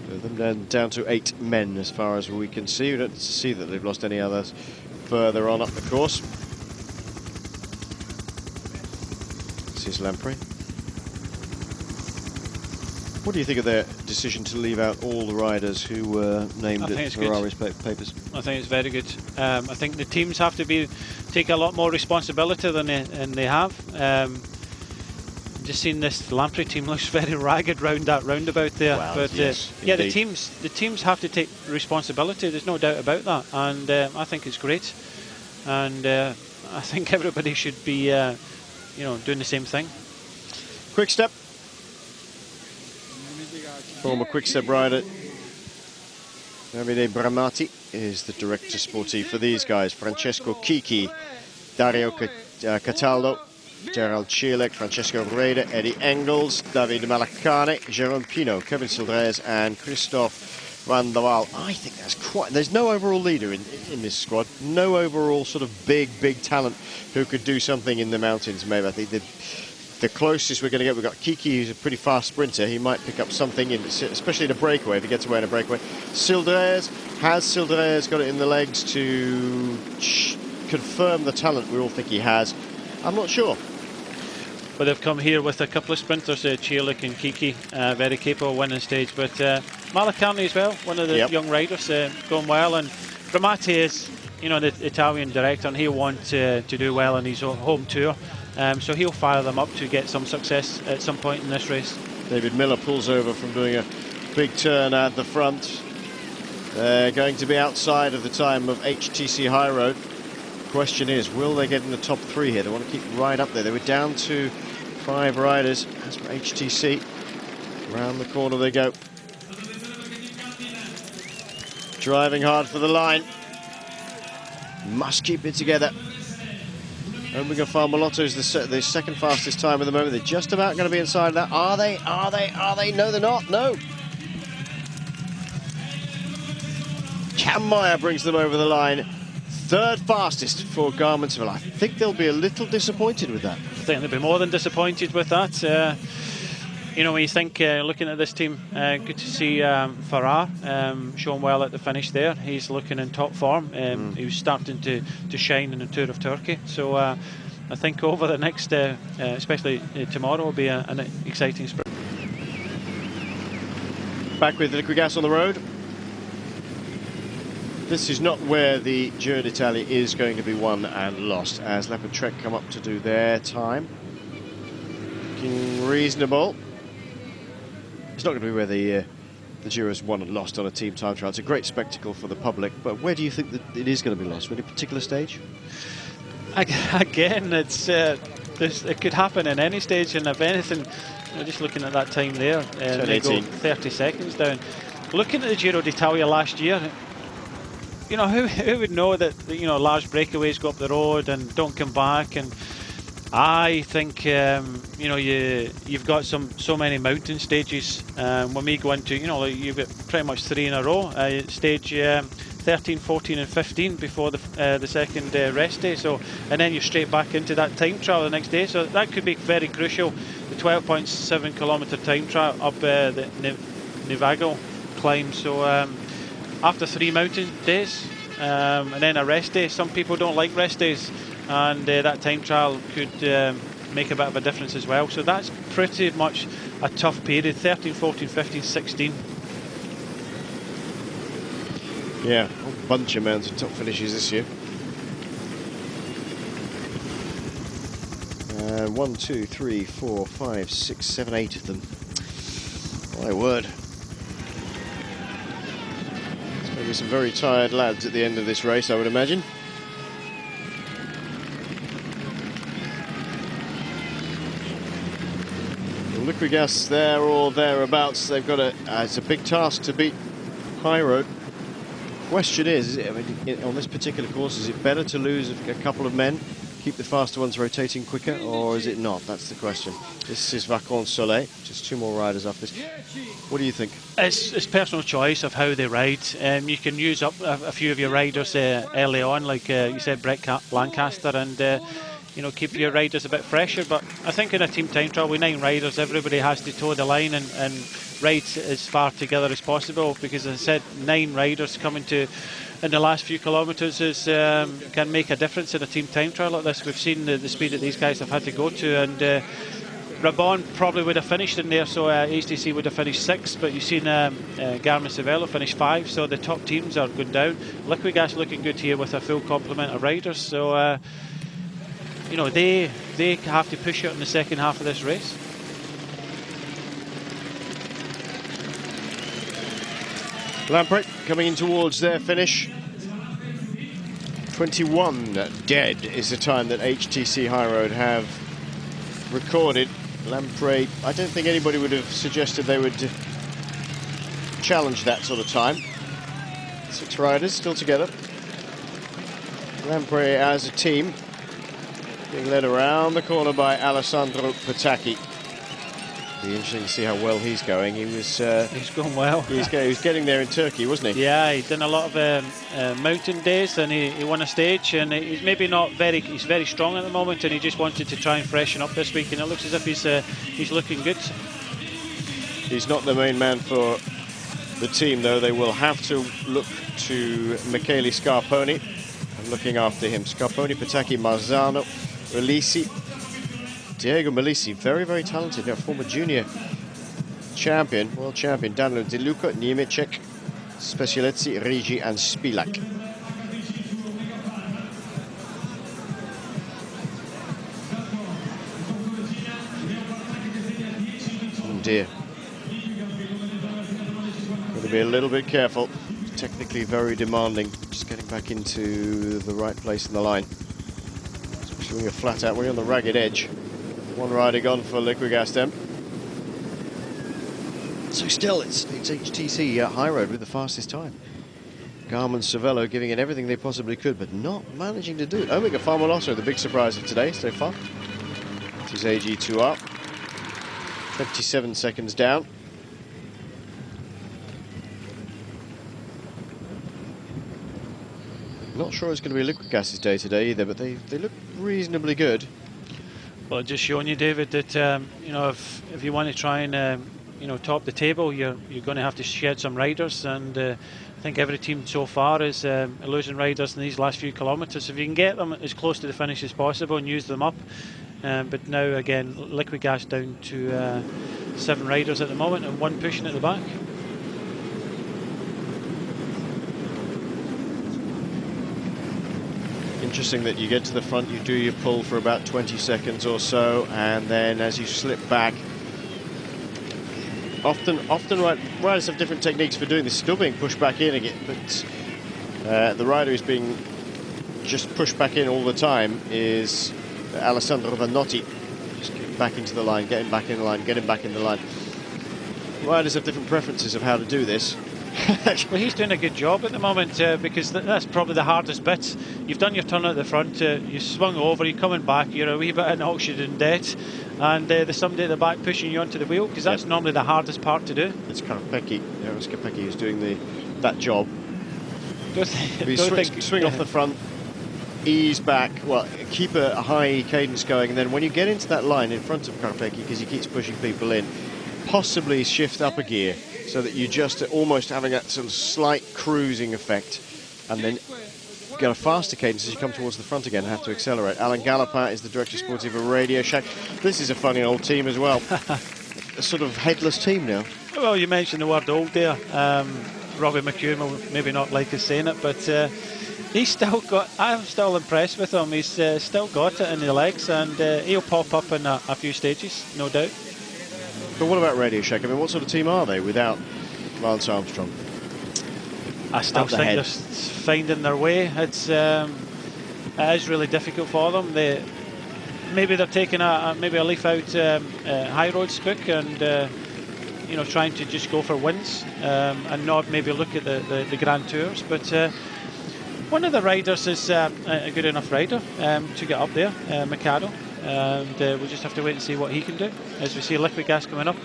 With them down to 8 men as far as we can see. We don't see that they've lost any others further on up the course. This is Lamprey. What do you think of their decision to leave out all the riders who were named at Ferrari's papers? I think it's very good. I think the teams have to take a lot more responsibility than they have. Just seen this Lamprey team looks very ragged round that roundabout there. Well, but yes, yeah, the teams have to take responsibility. There's no doubt about that, and I think it's great. And I think everybody should be, doing the same thing. Quick Step. Former Quick Step rider Davide Bramati is the director sportif for these guys. Francesco Chicchi, Dario Cataldo, Gerald Chilek, Francesco Reda, Eddie Engels, David Malacane, Jérôme Pino, Kevin Sildrez and Christophe Van der Waal. I think that's quite... There's no overall leader in this squad. No overall sort of big talent who could do something in the mountains, maybe. I think the closest we're going to get, we've got Kiki, who's a pretty fast sprinter. He might pick up something, especially in a breakaway, if he gets away in a breakaway. Sildrez got it in the legs to confirm the talent we all think he has? I'm not sure. But they've come here with a couple of sprinters, Chielik and Kiki, very capable of winning stage. But Malacane as well, one of the young riders, going well. And Bramati is, the Italian director, and he'll want to do well in his home tour. So he'll fire them up to get some success at some point in this race. David Miller pulls over from doing a big turn at the front. They're going to be outside of the time of HTC-Highroad. Question is, will they get in the top 3 here? They want to keep right up there. They were down to 5 riders. As for HTC, around the corner they go. Driving hard for the line. Must keep it together. Omega Farmalotto is the second fastest time at the moment. They're just about going to be inside of that. Are they? No, they're not. No. Cam Meyer brings them over the line. Third fastest for Garmentsville. I think they'll be a little disappointed with that. I think they'll be more than disappointed with that. When you think, looking at this team, good to see Farrar showing well at the finish there. He's looking in top form. He was starting to shine in the Tour of Turkey. So I think over the next, especially tomorrow, will be an exciting sprint. Back with liquid gas on the road. This is not where the Giro d'Italia is going to be won and lost, as Leopard Trek come up to do their time. Looking reasonable. It's not going to be where the Giro is won and lost on a team time trial. It's a great spectacle for the public, but where do you think that it is going to be lost? Any particular stage? Again, it could happen in any stage, and if anything, just looking at that time there, they go 30 seconds down. Looking at the Giro d'Italia last year, who would know that large breakaways go up the road and don't come back? And I think you've got so many mountain stages. When we go into you've got pretty much 3 in a row. Stage 13, 14, and 15 before the second rest day. So and then you're straight back into that time trial the next day. So that could be very crucial. The 12.7 kilometre time trial up the Nevegal climb. So. After 3 mountain days and then a rest day. Some people don't like rest days, and that time trial could make a bit of a difference as well. So that's pretty much a tough period, 13, 14, 15, 16. Yeah, a whole bunch of mountain top finishes this year. 1, 2, 3, 4, 5, 6, 7, 8 of them. My word. Maybe some very tired lads at the end of this race, I would imagine. The liquid gas there or thereabouts. They've got it's a big task to beat Highroad. Question is on this particular course, is it better to lose a couple of men, keep the faster ones rotating quicker, or is it not? That's the question. This is Vacances Soleil, just 2 more riders after this. What do you think? It's personal choice of how they ride. You can use up a few of your riders early on, like you said, Brett Lancaster, and keep your riders a bit fresher. But I think in a team time trial with 9 riders, everybody has to toe the line and ride as far together as possible, because as I said, 9 riders coming to in the last few kilometres can make a difference in a team time trial like this. We've seen the speed that these guys have had to go to, and Rabon probably would have finished in there, so HTC would have finished 6th, but you've seen Garmin finish 5, so the top teams are going down. Liquigas looking good here with a full complement of riders, so you know, they have to push it in the second half of this race. Lamprey coming in towards their finish. 21 dead is the time that HTC-Highroad have recorded. Lamprey, I don't think anybody would have suggested they would challenge that sort of time. 6 riders still together. Lamprey as a team being led around the corner by Alessandro Patacchi. Be interesting to see how well he's going. He's going well. He was getting there in Turkey, wasn't he? Yeah, he's done a lot of mountain days, and he won a stage, and he's maybe not very. He's very strong at the moment, and he just wanted to try and freshen up this week, and it looks as if he's looking good. He's not the main man for the team, though. They will have to look to Michele Scarponi and looking after him. Scarponi, Patacchi, Marzano, Melisi. Diego Melisi, very, very talented, a former junior champion, world champion. Danilo De Luca, Niemicek, Specialezzi, Rigi and Spilak. Oh dear. Got to be a little bit careful. Technically very demanding. Just getting back into the right place in the line. Especially when you're flat out, when you're on the ragged edge. One rider gone for Liquigas then. So still, it's HTC-Highroad with the fastest time. Garmin Cervelo giving it everything they possibly could, but not managing to do it. Omega Farmaloso, the big surprise of today so far. This is AG2R. 27 seconds down. Not sure it's going to be Liquigas' day today either, but they look reasonably good. Well, just showing you, David, that you know, if you want to try and you know, top the table, you're going to have to shed some riders, and I think every team so far is losing riders in these last few kilometres. If you can get them as close to the finish as possible and use them up, but now again, Liquigas down to 7 riders at the moment and 1 pushing at the back. Interesting that you get to the front, you do your pull for about 20 seconds or so, and then as you slip back, often riders have different techniques for doing this. Still being pushed back in again, but the rider who's being just pushed back in all the time is Alessandro Vanotti. Just getting back into the line, getting back in the line, getting back in the line. Riders have different preferences of how to do this. Well, he's doing a good job at the moment because that's probably the hardest bit. You've done your turn at the front, you swung over, you're coming back, you're a wee bit in oxygen debt, and there's somebody at the back pushing you onto the wheel, because that's normally the hardest part to do. It's Scarpecchi, Scarpecchi who's doing that job. Swing off the front, ease back, well, keep a high cadence going, and then when you get into that line in front of Scarpecchi, because he keeps pushing people in, possibly shift up a gear, so that you just almost having that sort of slight cruising effect, and then get a faster cadence as you come towards the front again and have to accelerate. Alan Gallopin is the Director Sportive of Radio Shack. This is a funny old team as well. A sort of headless team now. Well, you mentioned the word old there. Robbie McHugh will maybe not like us saying it, but he's still got, I'm still impressed with him. He's still got it in the legs, and he'll pop up in a few stages, no doubt. But what about Radio Shack? I mean, what sort of team are they without Lance Armstrong? I still think they're finding their way. It is really difficult for them. Maybe they're taking maybe a leaf out Highroad's book and you know, trying to just go for wins and not maybe look at the Grand Tours. But one of the riders is a good enough rider to get up there, Mikado. And we'll just have to wait and see what he can do as we see Liquigas coming up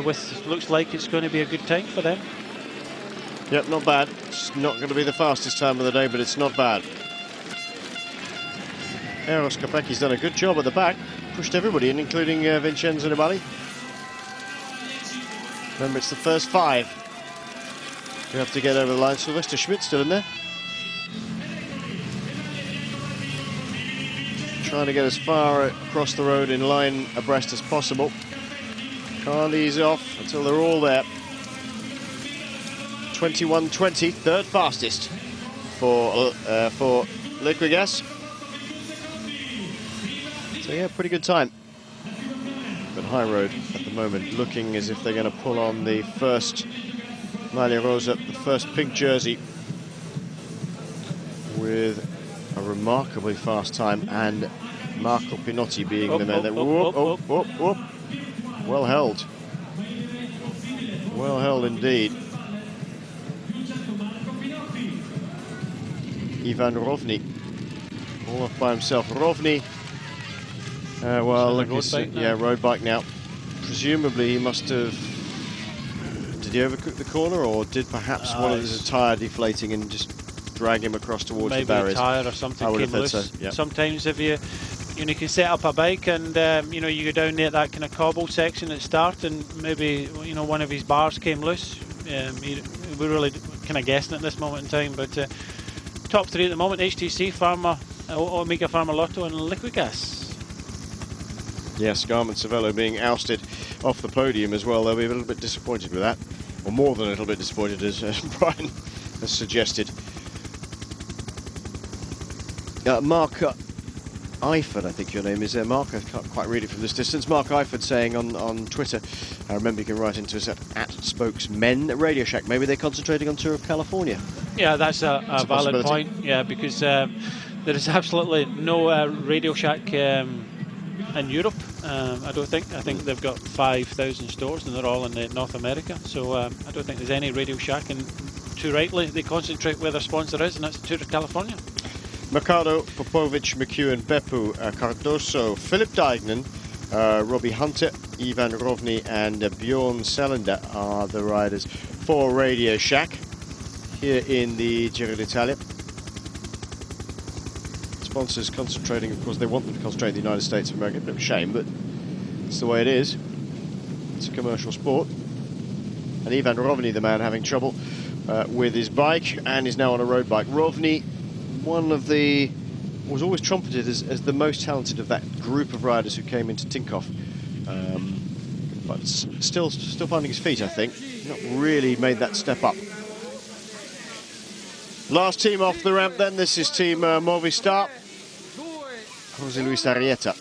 with, looks like it's going to be a good time for them. Yep, not bad. It's not going to be the fastest time of the day, but it's not bad. Eros Capecchi's done a good job at the back, pushed everybody in, including Vincenzo Nibali. Remember, it's the first 5 who have to get over the line. Sylvester Schmidt still in there. trying to get as far across the road in line abreast as possible. Can't ease off until they're all there. 21:20, third fastest for Liquigas. So yeah, pretty good time. But Highroad at the moment looking as if they're going to pull on the first Maglia Rosa, the first pink jersey, with a remarkably fast time, and Marco Pinotti being the man that... Whoop. Well held. Well held indeed. Ivan Rovni, all off by himself. Rovni, well, look, road bike now. Presumably he must have... Did he overcook the corner, or did perhaps one of his tyre deflating and just drag him across towards the barriers? Maybe a tyre or something came loose. So, yeah. Sometimes if you can set up a bike and you go down there that kind of cobble section at start, and maybe one of his bars came loose. We're really kind of guessing at this moment in time, but top three at the moment: HTC, Pharma, Omega Pharma Lotto, and Liquigas. Yes, Garmin Cervelo being ousted off the podium as well. They'll be a little bit disappointed with that, or more than a little bit disappointed, as Brian has suggested. Mark Eiford, I think your name is there, Mark. I can't quite read it from this distance. Mark Eiford saying on Twitter, I remember you can write into us at Spokesmen at Radio Shack. Maybe they're concentrating on Tour of California. Yeah, that's a valid point. Yeah, because there is absolutely no Radio Shack in Europe. I don't think. I think they've got 5,000 stores, and they're all in North America. So I don't think there's any Radio Shack. And too rightly, they concentrate where their sponsor is, and that's the Tour of California. Mercado, Popovic, McEwen, Beppu, Cardoso, Philip Dijknen, Robbie Hunter, Ivan Rovni, and Bjorn Selander are the riders for Radio Shack here in the Giro d'Italia. Sponsors concentrating, of course, they want them to concentrate in the United States of America. A bit of a shame, but it's the way it is. It's a commercial sport. And Ivan Rovni, the man having trouble with his bike, and is now on a road bike. Rovni, was always trumpeted as the most talented of that group of riders who came into Tinkoff, but still finding his feet, I think. Not really made that step up. Last team off the ramp then. This is team Movistar. Jose Luis Arrieta,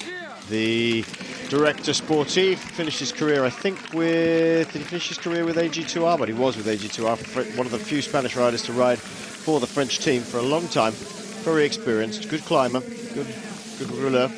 the director sportif, finished his career, I think, did he finish his career with AG2R? But he was with AG2R, one of the few Spanish riders to ride for the French team for a long time. Very experienced, good climber, good rouleur.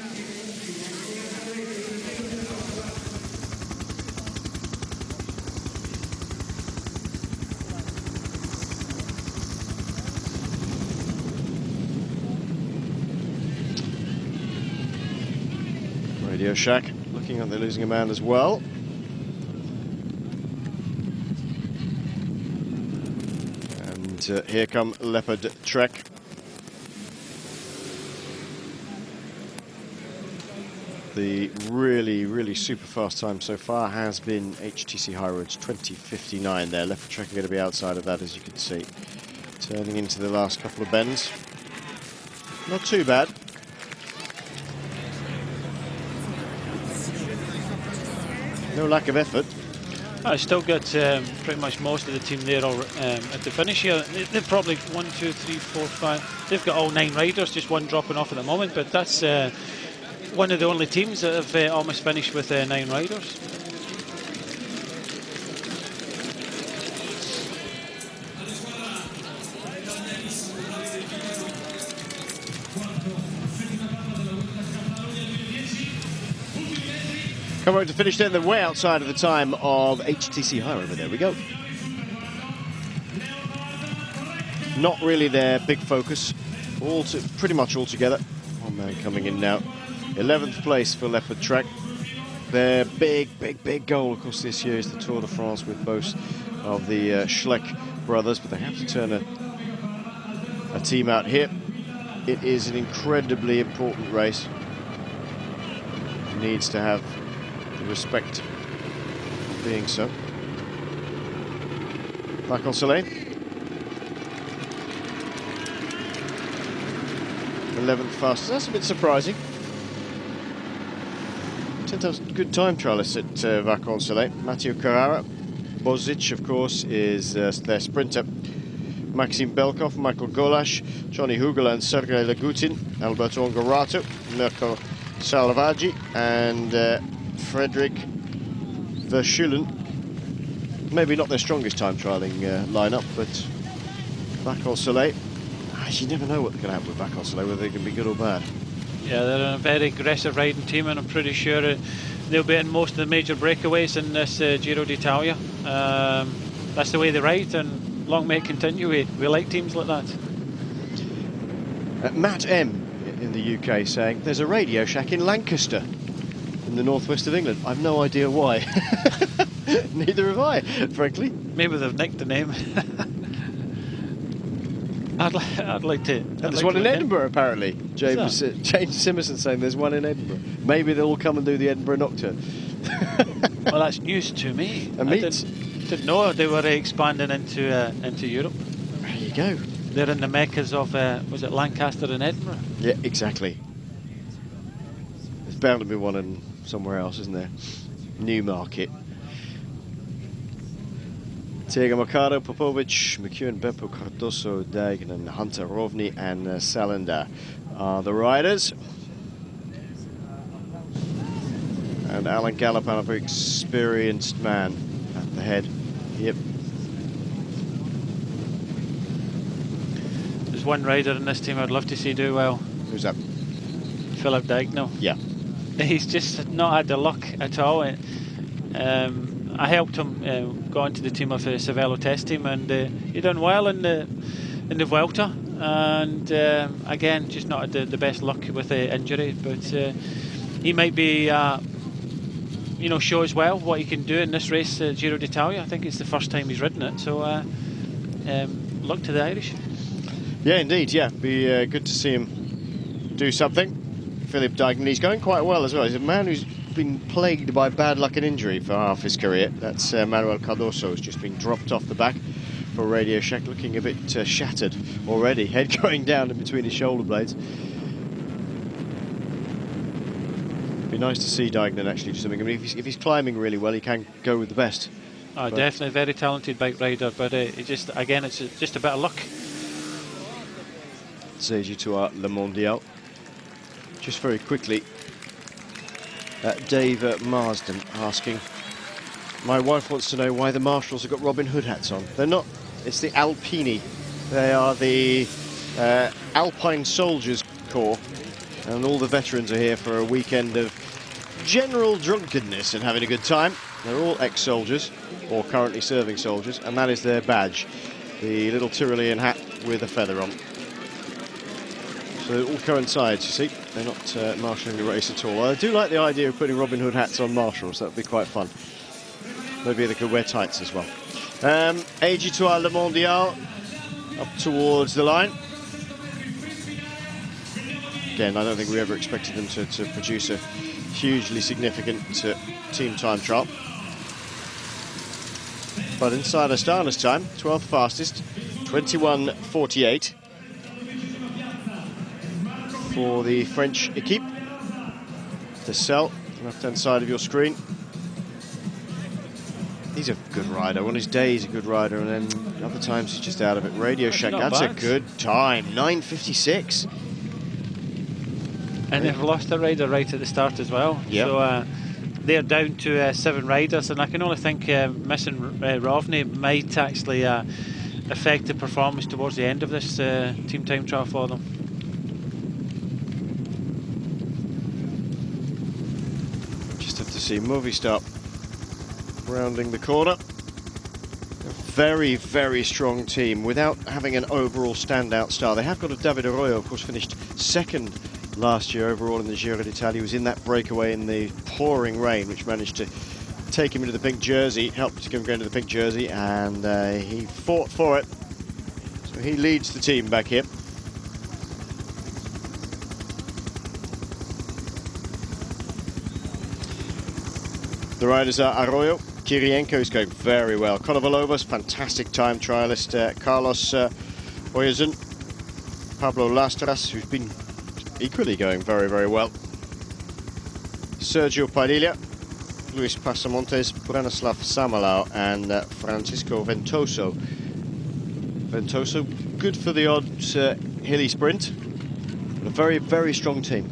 Radio Shack looking like they're losing a man as well. And here come Leopard Trek. The really super fast time so far has been HTC-Highroad's 20:59 there. Leopard Trek are going to be outside of that, as you can see. Turning into the last couple of bends. Not too bad. No lack of effort. I still got pretty much most of the team there at the finish here. They've probably 1, 2, 3, 4, 5. They've got all 9 riders, just one dropping off at the moment. But that's one of the only teams that have almost finished with 9 riders. Come on to finish then, they're way outside of the time of HTC-Highroad, but there we go. Not really their big focus, pretty much all together. One man coming in now. 11th place for Leopard Trek. Their big goal, of course, this year is the Tour de France with both of the Schleck brothers, but they have to turn a team out here. It is an incredibly important race. It needs to have the respect of being so. Back on Soleil. 11th fastest. That's a bit surprising. tend to have good time trialists at Vacansoleil. Matteo Carrara, Bozic, of course, is their sprinter. Maxim Belkov, Michael Golash, Johnny Hugel and Sergei Lagutin, Alberto Ongorato, Mirko Salvaggi and Frederick Verschulen. Maybe not their strongest time trialling lineup, but Vacansoleil, you never know what's going to happen with Vacansoleil, whether they can be good or bad. Yeah, they're a very aggressive riding team, and I'm pretty sure they'll be in most of the major breakaways in this Giro d'Italia. That's the way they ride, and long may it continue. We like teams like that. Matt M in the UK saying there's a Radio Shack in Lancaster in the northwest of England. I've no idea why. Neither have I, frankly. Maybe they've nicked the name. I'd like to. There's one in Edinburgh, apparently. James Simerson saying there's one in Edinburgh. Maybe they'll all come and do the Edinburgh Nocturne. Well, that's news to me. And meet. Didn't know they were expanding into Europe. There you go. They're in the meccas of was it Lancaster and Edinburgh? Yeah, exactly. There's bound to be one in somewhere else, isn't there? Newmarket. Tiago Mercado, Popovic, McEwen, Beppo, Cardoso, Dagnan, Hunter, Rovni and Salander are the riders. And Alan Galopin, a very experienced man at the head. Yep. There's one rider in this team I'd love to see do well. Who's that? Philip Dagnall. Yeah. He's just not had the luck at all. I helped him go into the team of the Cervelo test team, and he done well in the Vuelta. And again, just not had the best luck with the injury. But he might be, show as well what he can do in this race, Giro d'Italia. I think it's the first time he's ridden it. So luck to the Irish. Yeah, indeed. Yeah, be good to see him do something. Philip Dagnall, he's going quite well as well. He's a man who's been plagued by bad luck and injury for half his career. That's Manuel Cardoso, who's just been dropped off the back for Radio Shack, looking a bit shattered already, head going down in between his shoulder blades. Be nice to see Dagnall actually do something. I mean, if he's climbing really well, he can go with the best. Oh, definitely very talented bike rider, but it just, again, it's just a bit of luck. Seiji to Le Mondial. Just very quickly, Dave Marsden asking, my wife wants to know why the marshals have got Robin Hood hats on. They're not, it's the Alpini. They are the Alpine Soldiers Corps, and all the veterans are here for a weekend of general drunkenness and having a good time. They're all ex-soldiers, or currently serving soldiers, and that is their badge, the little Tyrolean hat with a feather on. So it all coincides, you see. They're not marshalling the race at all. I do like the idea of putting Robin Hood hats on marshals. That would be quite fun. Maybe they could wear tights as well. AG2R Le Mondial up towards the line. Again, I don't think we ever expected them to produce a hugely significant team time trial. But inside Astana's time, 12th fastest, 21:48. For the French equipe. To sell, left-hand side of your screen. He's a good rider. On his day, he's a good rider, and then other times he's just out of it. Radio Shack, that's a good time. 9:56. And they've lost a rider right at the start as well. Yep. So they're down to 7 riders, and I can only think missing Rovni might actually affect the performance towards the end of this team time trial for them. See Movistar rounding the corner. A very, very strong team without having an overall standout star. They have got a David Arroyo, of course, finished second last year overall in the Giro d'Italia. He was in that breakaway in the pouring rain, which managed to take him into the pink jersey, helped him go into the pink jersey, and he fought for it. So he leads the team back here. The riders are Arroyo, Kirienko is going very well. Konovalovas, fantastic time trialist. Carlos Oyarzun, Pablo Lastras, who's been equally going very, very well. Sergio Padilla, Luis Pasamontes, Branislav Samalau, and Francisco Ventoso. Ventoso, good for the odd hilly sprint. But a very, very strong team.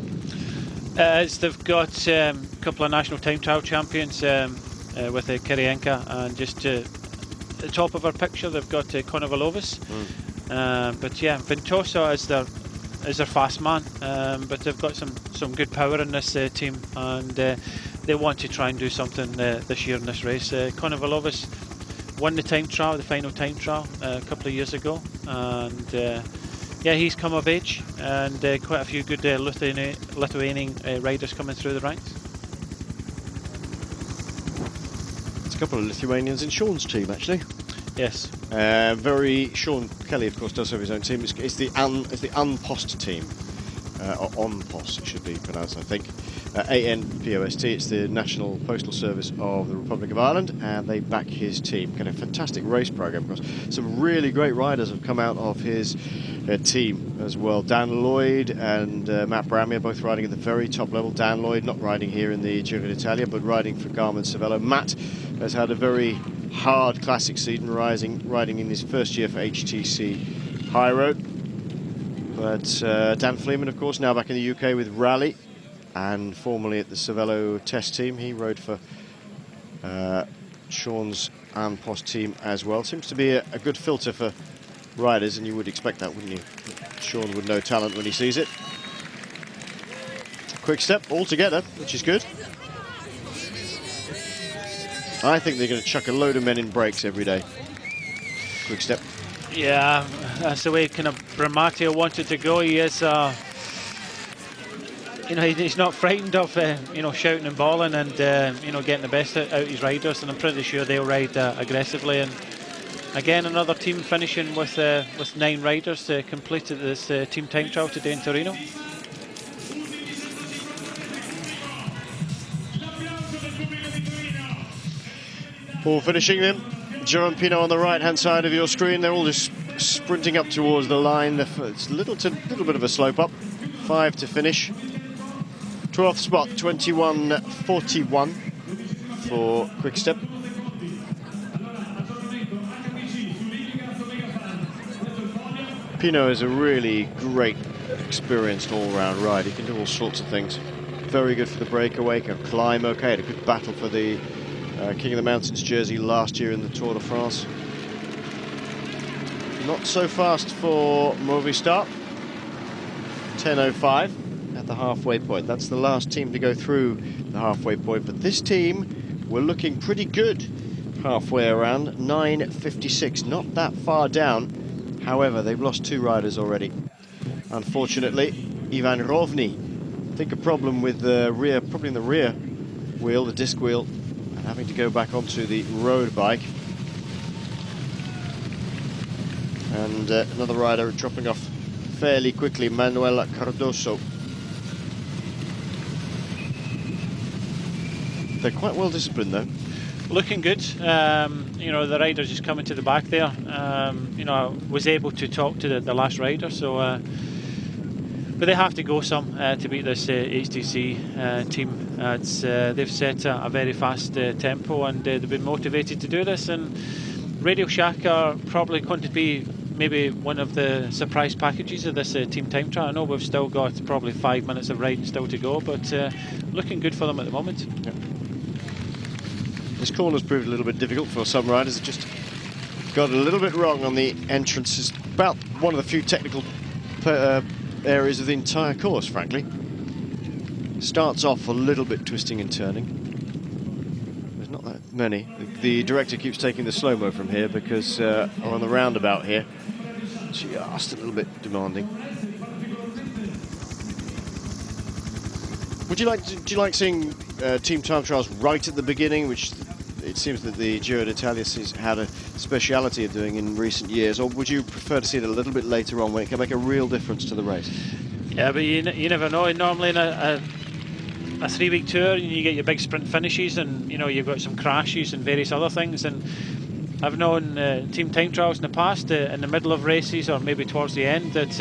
They've got a couple of national time trial champions with Kirienka, and just at the top of our picture they've got Konovalovas. But yeah, Ventoso is their fast man, but they've got some good power in this team, and they want to try and do something this year in this race. Konovalovas won the time trial, the final time trial, a couple of years ago, and yeah, he's come of age, and quite a few good Lithuanian riders coming through the ranks. There's a couple of Lithuanians in Sean's team, actually. Yes. Sean Kelly, of course, does have his own team. It's the Unpost team, or OnPost it should be pronounced, I think. ANPOST. It's the National Postal Service of the Republic of Ireland, and they back his team. Got a fantastic race program, of course. Some really great riders have come out of his team as well. Dan Lloyd and Matt Bramia both riding at the very top level. Dan Lloyd not riding here in the Giro d'Italia, but riding for Garmin Cervelo. Matt has had a very hard classic season, riding in his first year for HTC-Highroad. But Dan Fleeman, of course, now back in the UK with Rally, and formerly at the Cervelo test team. He rode for Sean's Unpost team as well. Seems to be a good filter for riders, and you would expect that, wouldn't you? Sean would know talent when he sees it. Quick Step all together, which is good. I think they're going to chuck a load of men in brakes every day. Quick Step. Yeah, that's the way kind of Bramati wanted to go. He is, you know, he's not frightened of, you know, shouting and bawling and, you know, getting the best out of his riders, and I'm pretty sure they'll ride aggressively. And again, another team finishing with 9 riders completed this team time trial today in Torino. All finishing them. Jerome Pino on the right-hand side of your screen. They're all just sprinting up towards the line. It's a little bit of a slope up. 5 to finish. 12th spot, 21.41 for Quick Step. Pino is a really great, experienced all-round rider. He can do all sorts of things. Very good for the breakaway, can climb okay. Had a good battle for the King of the Mountains jersey last year in the Tour de France. Not so fast for Movistar. 10.05 at the halfway point. That's the last team to go through the halfway point, but this team were looking pretty good halfway around. 9.56, not that far down. However, they've lost 2 riders already. Unfortunately, Ivan Rovny, I think a problem with the rear, probably in the rear wheel, the disc wheel, and having to go back onto the road bike. And another rider dropping off fairly quickly, Manuel Cardoso. They're quite well disciplined though. Looking good. You know, the rider's just coming to the back there. You know, I was able to talk to the last rider, so but they have to go some to beat this HTC team. They've set a very fast tempo, and they've been motivated to do this, and Radio Shack are probably going to be maybe one of the surprise packages of this team time trial. I know we've still got probably 5 minutes of riding still to go, but looking good for them at the moment. Yeah. This corner's proved a little bit difficult for some riders. It just got a little bit wrong on the entrance. It's about one of the few technical areas of the entire course, frankly. Starts off a little bit twisting and turning. There's not that many. The director keeps taking the slow-mo from here because on the roundabout here, just a little bit demanding. Do you like seeing team time trials right at the beginning, which it seems that the Giro d'Italia has had a speciality of doing in recent years, or would you prefer to see it a little bit later on when it can make a real difference to the race? Yeah, but you never know. Normally in a 3-week tour, you get your big sprint finishes, and you know you've got some crashes and various other things. And I've known team time trials in the past, in the middle of races or maybe towards the end, that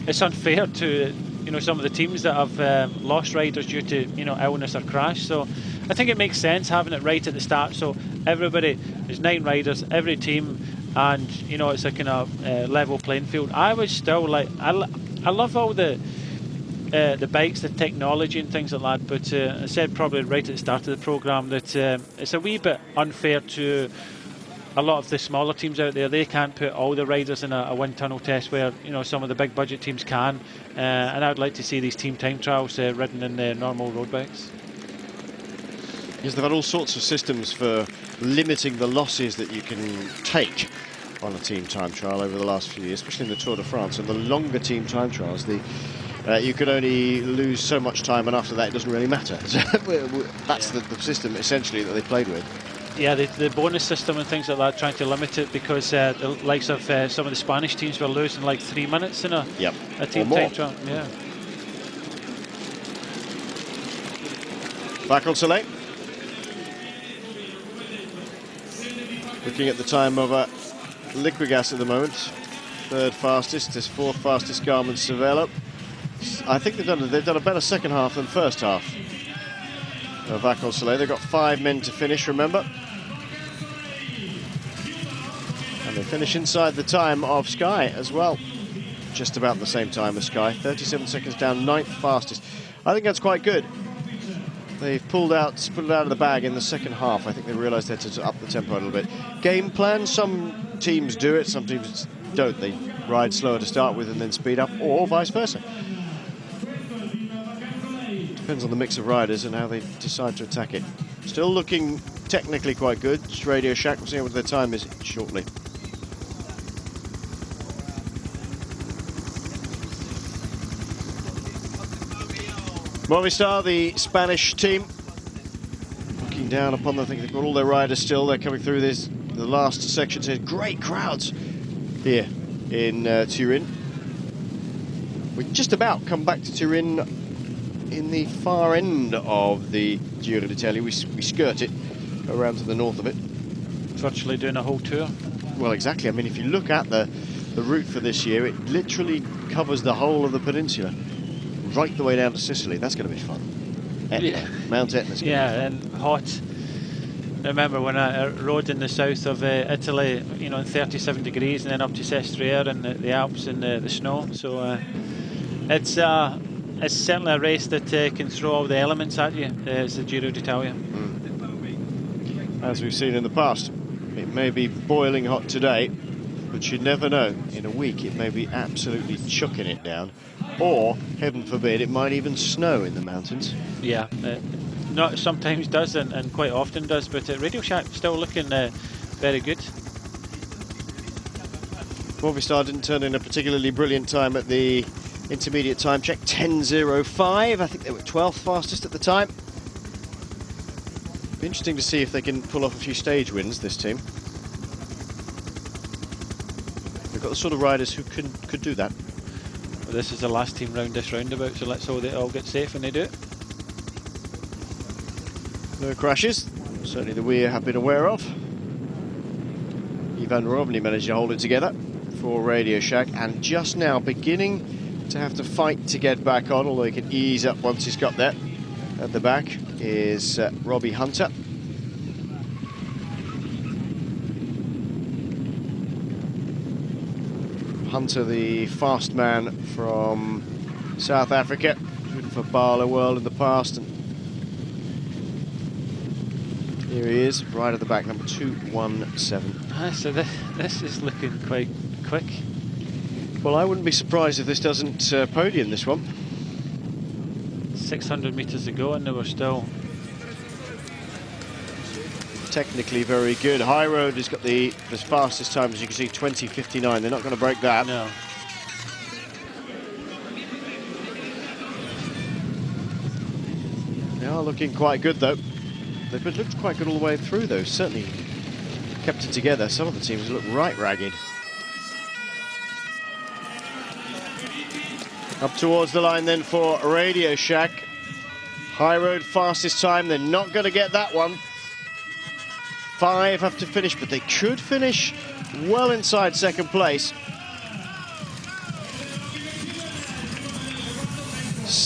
it's unfair to some of the teams that have lost riders due to illness or crash. So I think it makes sense having it right at the start. So everybody, there's 9 riders, every team, and it's a kind of level playing field. I was still like, I love all the bikes, the technology and things like that, but I said probably right at the start of the programme that it's a wee bit unfair to a lot of the smaller teams out there. They can't put all the riders in a wind tunnel test where some of the big budget teams can, and I'd like to see these team time trials ridden in the normal road bikes. Yes, they've had all sorts of systems for limiting the losses that you can take on a team time trial over the last few years, especially in the Tour de France. And the longer team time trials, you could only lose so much time, and after that it doesn't really matter. That's the system essentially that they played with. Yeah, the bonus system and things like that, trying to limit it, because the likes of some of the Spanish teams were losing like 3 minutes in a team time trial. Yeah. Back on Soleil. Looking at the time of Liquigas at the moment. 3rd fastest, his 4th fastest Garmin Cervelo. I think they've done a better second half than first half. Vacol Soleil. They've got 5 men to finish, remember. And they finish inside the time of Sky as well. Just about the same time as Sky. 37 seconds down, 9th fastest. I think that's quite good. They've put it out of the bag in the second half. I think they realised they had to up the tempo a little bit. Game plan, some teams do it, some teams don't. They ride slower to start with and then speed up, or vice versa. Depends on the mix of riders and how they decide to attack it. Still looking technically quite good. Radio Shack, we'll see what their time is shortly. Movistar, the Spanish team, looking down upon them. I think they've got all their riders still. They're coming through the last section. There's great crowds here in Turin. We just about come back to Turin in the far end of the Giro d'Italia. We skirt it around to the north of it. Virtually doing a whole tour. Well, exactly. I mean, if you look at the route for this year, it literally covers the whole of the peninsula, right the way down to Sicily. That's going to be fun. Etna. Yeah. Mount Etna's going to be and hot. Remember when I rode in the south of Italy, in 37 degrees, and then up to Sestriere and the Alps and the snow. So it's certainly a race that can throw all the elements at you. It's the Giro d'Italia. As we've seen in the past, it may be boiling hot today, but you never know. In a week, it may be absolutely chucking it down, or heaven forbid, it might even snow in the mountains. Yeah, not sometimes does and quite often does, but Radio Shack still looking very good. Movistar didn't turn in a particularly brilliant time at the intermediate time check, 10.05. I think they were 12th fastest at the time. Be interesting to see if they can pull off a few stage wins, this team. They've got the sort of riders who could do that. Well, this is the last team round this roundabout, so let's hope they all get safe when they do it. No crashes, certainly that we have been aware of. Ivan Rovny managed to hold it together for Radio Shack, and just now beginning to have to fight to get back on, although he can ease up once he's got there. At the back is Robbie Hunter. Hunter, the fast man from South Africa, ridden for Bala World in the past. And here he is, right at the back, number 217. So this is looking quite quick. Well, I wouldn't be surprised if this doesn't podium this one. 600 metres to go and they were still technically very good. Highroad has got the fastest time, as you can see, 20:59. They're not going to break that. No. They are looking quite good, though. They've looked quite good all the way through, though. Certainly kept it together. Some of the teams look right ragged. Up towards the line then for Radio Shack. Highroad fastest time. They're not going to get that one. 5 have to finish, but they could finish well inside second place.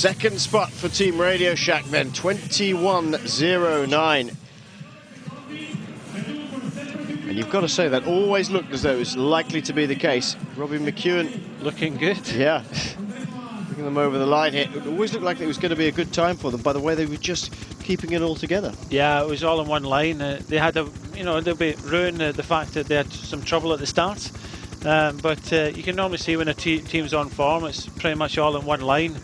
Second spot for Team Radio Shack then, 21.09. And you've got to say that always looked as though it was likely to be the case. Robbie McEwen looking good. Yeah. Bringing them over the line here. It always looked like it was going to be a good time for them by the way they were just keeping it all together. Yeah, it was all in one line. They had a, they'll be ruined the fact that they had some trouble at the start. But you can normally see when a team's on form, it's pretty much all in one line.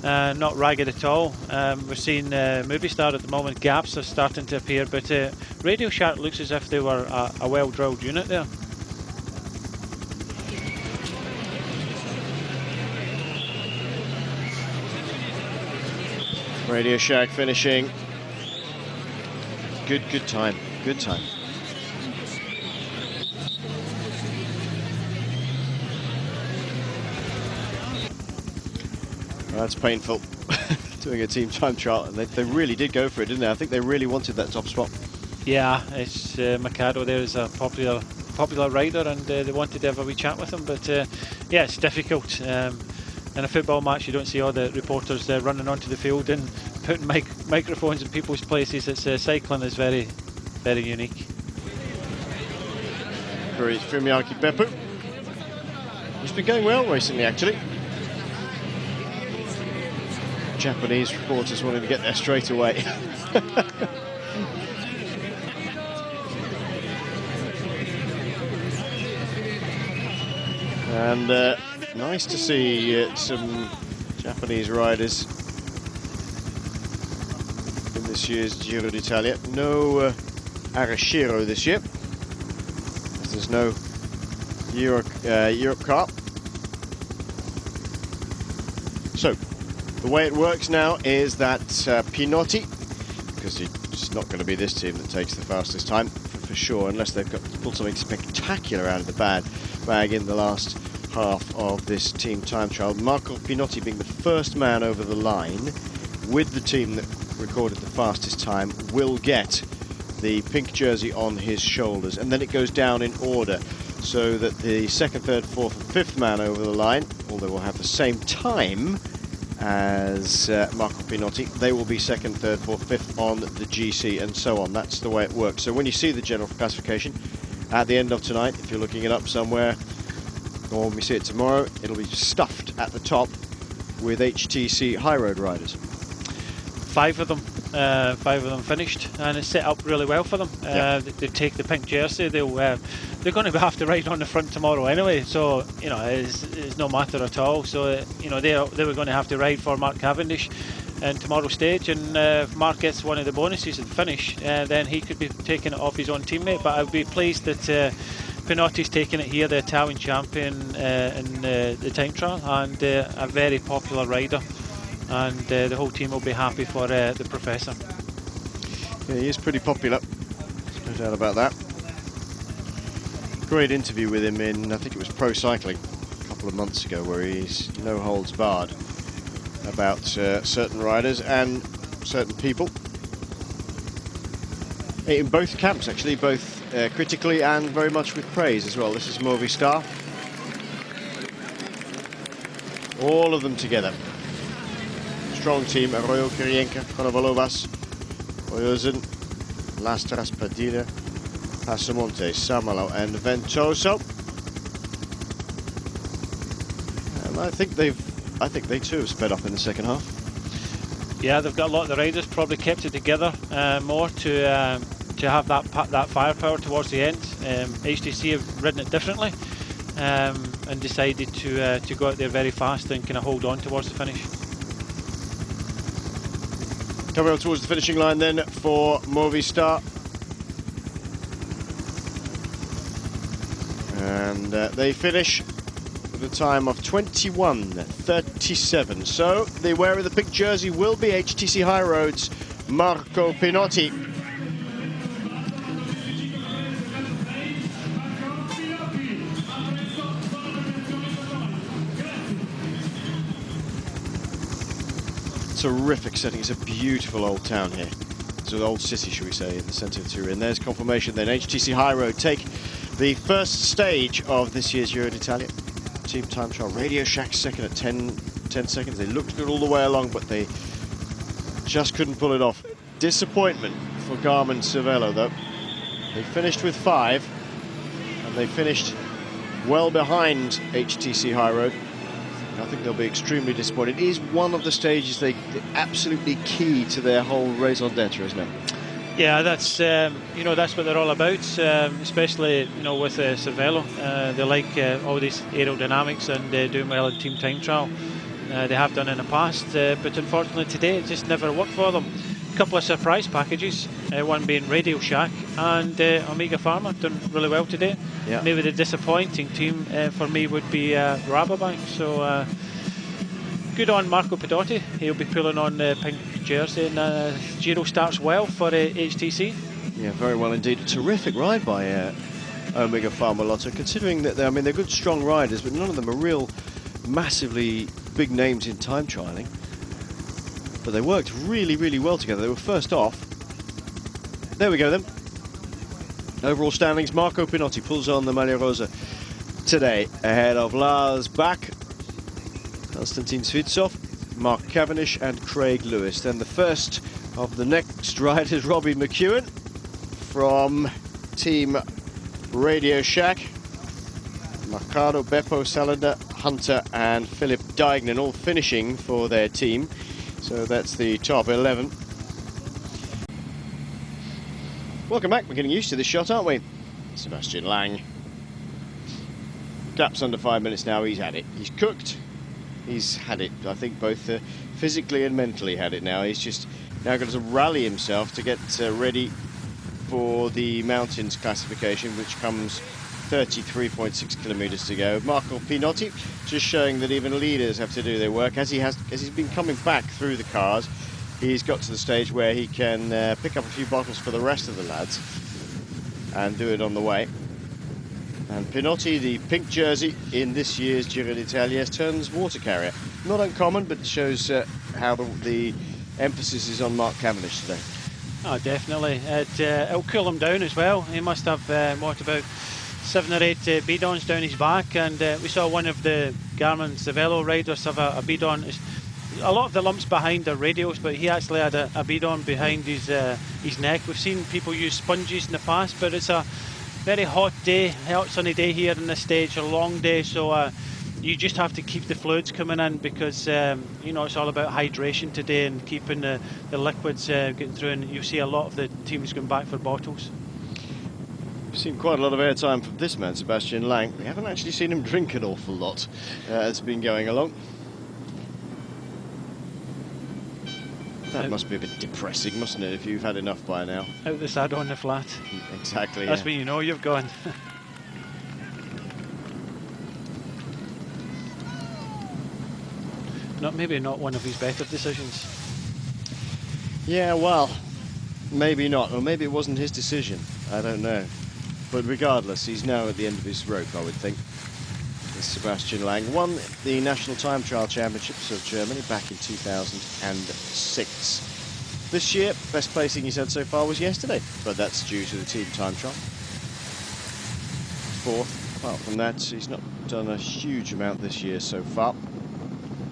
Not ragged at all. We're seeing Movie Star at the moment, gaps are starting to appear, but Radio Shack looks as if they were a well-drilled unit there. Radio Shack finishing. Good time, good time. That's painful, doing a team time trial, and they really did go for it, didn't they? I think they really wanted that top spot. Yeah, it's Mikado there is a popular rider, and they wanted to have a wee chat with him, but yeah, it's difficult. In a football match, you don't see all the reporters running onto the field and putting microphones in people's places. It's cycling is very, very unique. Great, Fumiaki Beppu. He's been going well recently, actually. Japanese reporters wanting to get there straight away. And nice to see some Japanese riders in this year's Giro d'Italia. No Arashiro this year, as there's no Europe Cup. So the way it works now is that Pinotti, because it's not going to be this team that takes the fastest time for sure, unless they've got pulled something spectacular out of the bag in the last half of this team time trial. Marco Pinotti being the first man over the line with the team that recorded the fastest time will get the pink jersey on his shoulders, and then it goes down in order so that the second, third, fourth and fifth man over the line, although will have the same time as Marco Pinotti, they will be second, third, fourth, fifth on the GC and so on. That's the way it works. So when you see the general classification at the end of tonight, if you're looking it up somewhere, or when we see it tomorrow, it'll be stuffed at the top with HTC-Highroad riders. Five of them finished, and it's set up really well for them. They take the pink jersey. They're going to have to ride on the front tomorrow anyway, so it's no matter at all. So they were going to have to ride for Mark Cavendish in tomorrow's stage, and if Mark gets one of the bonuses at the finish, then he could be taking it off his own teammate. But I'd be pleased that Pinotti's taking it here, the Italian champion in the time trial, and a very popular rider. And the whole team will be happy for the professor. Yeah, he is pretty popular, there's no doubt about that. Great interview with him in, I think it was Pro Cycling a couple of months ago, where he's no holds barred about certain riders and certain people. In both camps, actually, both critically and very much with praise as well. This is Movistar. All of them together. Strong team, Arroyo, Kirienka, Konovalovas, Oyozen, Lastras, Padilla, Passamonte, Samalo and Ventoso. And I think they too have sped up in the second half. Yeah, they've got a lot of the riders probably kept it together more to have that firepower towards the end. HTC have ridden it differently and decided to go out there very fast and kind of hold on towards the finish. Coming on towards the finishing line then for Movistar. And they finish with a time of 21:37. So the wearer of the pink jersey will be HTC-Highroad's Marco Pinotti. Terrific setting. It's a beautiful old town here. It's an old city, should we say, in the centre of Turin. There's confirmation then. HTC-Highroad take the first stage of this year's Giro d'Italia. Team time trial. Radio Shack second at 10 10 seconds. They looked good all the way along, but they just couldn't pull it off. Disappointment for Garmin Cervelo, though. They finished with 5, and they finished well behind HTC-Highroad. I think they'll be extremely disappointed. It is one of the stages they're absolutely key to their whole raison d'etre, isn't it? Yeah, that's you know, that's what they're all about, especially, you know, with Cervelo. They like all these aerodynamics and doing well in team time trial. They have done in the past, but unfortunately today it just never worked for them. A couple of surprise packages, one being Radio Shack and Omega Pharma, done really well today. Yeah. Maybe the disappointing team for me would be Rabobank. So good on Marco Pedotti. He'll be pulling on the pink jersey, and Giro starts well for HTC. Yeah, very well indeed. A terrific ride by Omega Pharma Lotto, considering that they're good, strong riders, but none of them are real massively big names in time trialing. But they worked really, really well together. They were first off. There we go then. Overall standings, Marco Pinotti pulls on the Maglia Rosa today, ahead of Lars Bach, Konstantin Svitsov, Mark Cavendish and Craig Lewis. Then the first of the next riders, Robbie McEwen from Team Radio Shack, Mercado, Beppo, Salander, Hunter and Philip Deignan, all finishing for their team. So that's the top 11. Welcome back. We're getting used to this shot, aren't we? Sebastian Lang. Gaps under 5 minutes now. He's had it. He's cooked. He's had it. I think both physically and mentally had it now. He's just now got to rally himself to get ready for the mountains classification, which comes 33.6 kilometers to go. Marco Pinotti just showing that even leaders have to do their work. As he's been coming back through the cars, he's got to the stage where he can pick up a few bottles for the rest of the lads and do it on the way. And Pinotti, the pink jersey in this year's Giro d'Italia, turns water carrier. Not uncommon, but shows how the emphasis is on Mark Cavendish today. Oh, definitely. It'll cool him down as well. He must have what, about 7 or 8 bidons down his back, and we saw one of the Garmin Cervelo riders have a bidon. A lot of the lumps behind are radials, but he actually had a bidon behind his neck. We've seen people use sponges in the past, but it's a very hot day, hot sunny day here in this stage, a long day, so you just have to keep the fluids coming in, because you know, it's all about hydration today and keeping the liquids getting through, and you see a lot of the teams going back for bottles. We've seen quite a lot of airtime from this man, Sebastian Lang. We haven't actually seen him drink an awful lot as it's been going along. That must be a bit depressing, mustn't it, if you've had enough by now? Out the saddle on the flat. Exactly. That's yeah. when you know you've gone. Maybe not one of his better decisions. Yeah, well, maybe not, or maybe it wasn't his decision. I don't know. But regardless, he's now at the end of his rope, I would think. Sebastian Lang won the National Time Trial Championships of Germany back in 2006. This year, best placing he's had so far was yesterday, but that's due to the team time trial. 4th. Apart from that, he's not done a huge amount this year so far.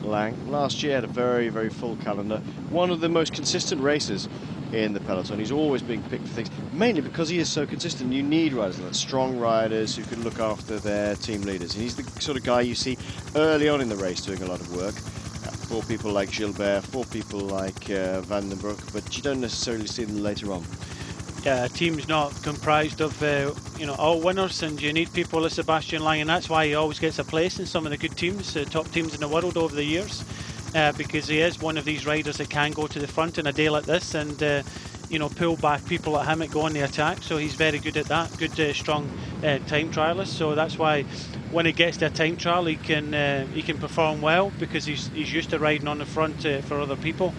Lang last year had a very, very full calendar. One of the most consistent racers in the peloton. He's always being picked for things, mainly because he is so consistent. You need riders like that, strong riders who can look after their team leaders. And he's the sort of guy you see early on in the race doing a lot of work. For people like Gilbert, for people like Van den Broek, but you don't necessarily see them later on. Yeah, a team's not comprised of you know, all winners, and you need people like Sebastian Lang, and that's why he always gets a place in some of the good teams, top teams in the world over the years. Because he is one of these riders that can go to the front in a day like this and you know, pull back people like him that go on the attack. So he's very good at that. Good, strong time trialist. So that's why when he gets to a time trial, he can perform well, because he's used to riding on the front for other people.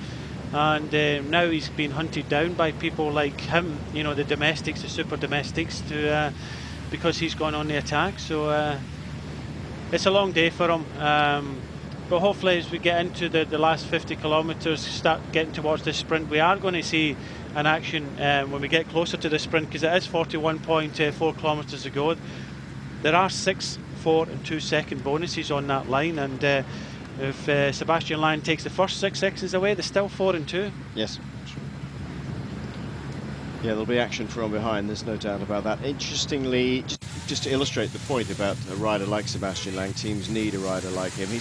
And now he's been hunted down by people like him, you know, the domestics, the super domestics, because he's gone on the attack. So it's a long day for him. But hopefully as we get into the last 50 kilometres, start getting towards the sprint, we are going to see an action when we get closer to the sprint, because it is 41.4 kilometres to go. There are 6, 4 and 2 second bonuses on that line, and If Sebastian Lang takes the first 6 X's away, they're still 4 and 2. Yes. Yeah, there'll be action from behind, there's no doubt about that. Interestingly, just to illustrate the point about a rider like Sebastian Lang, teams need a rider like him. He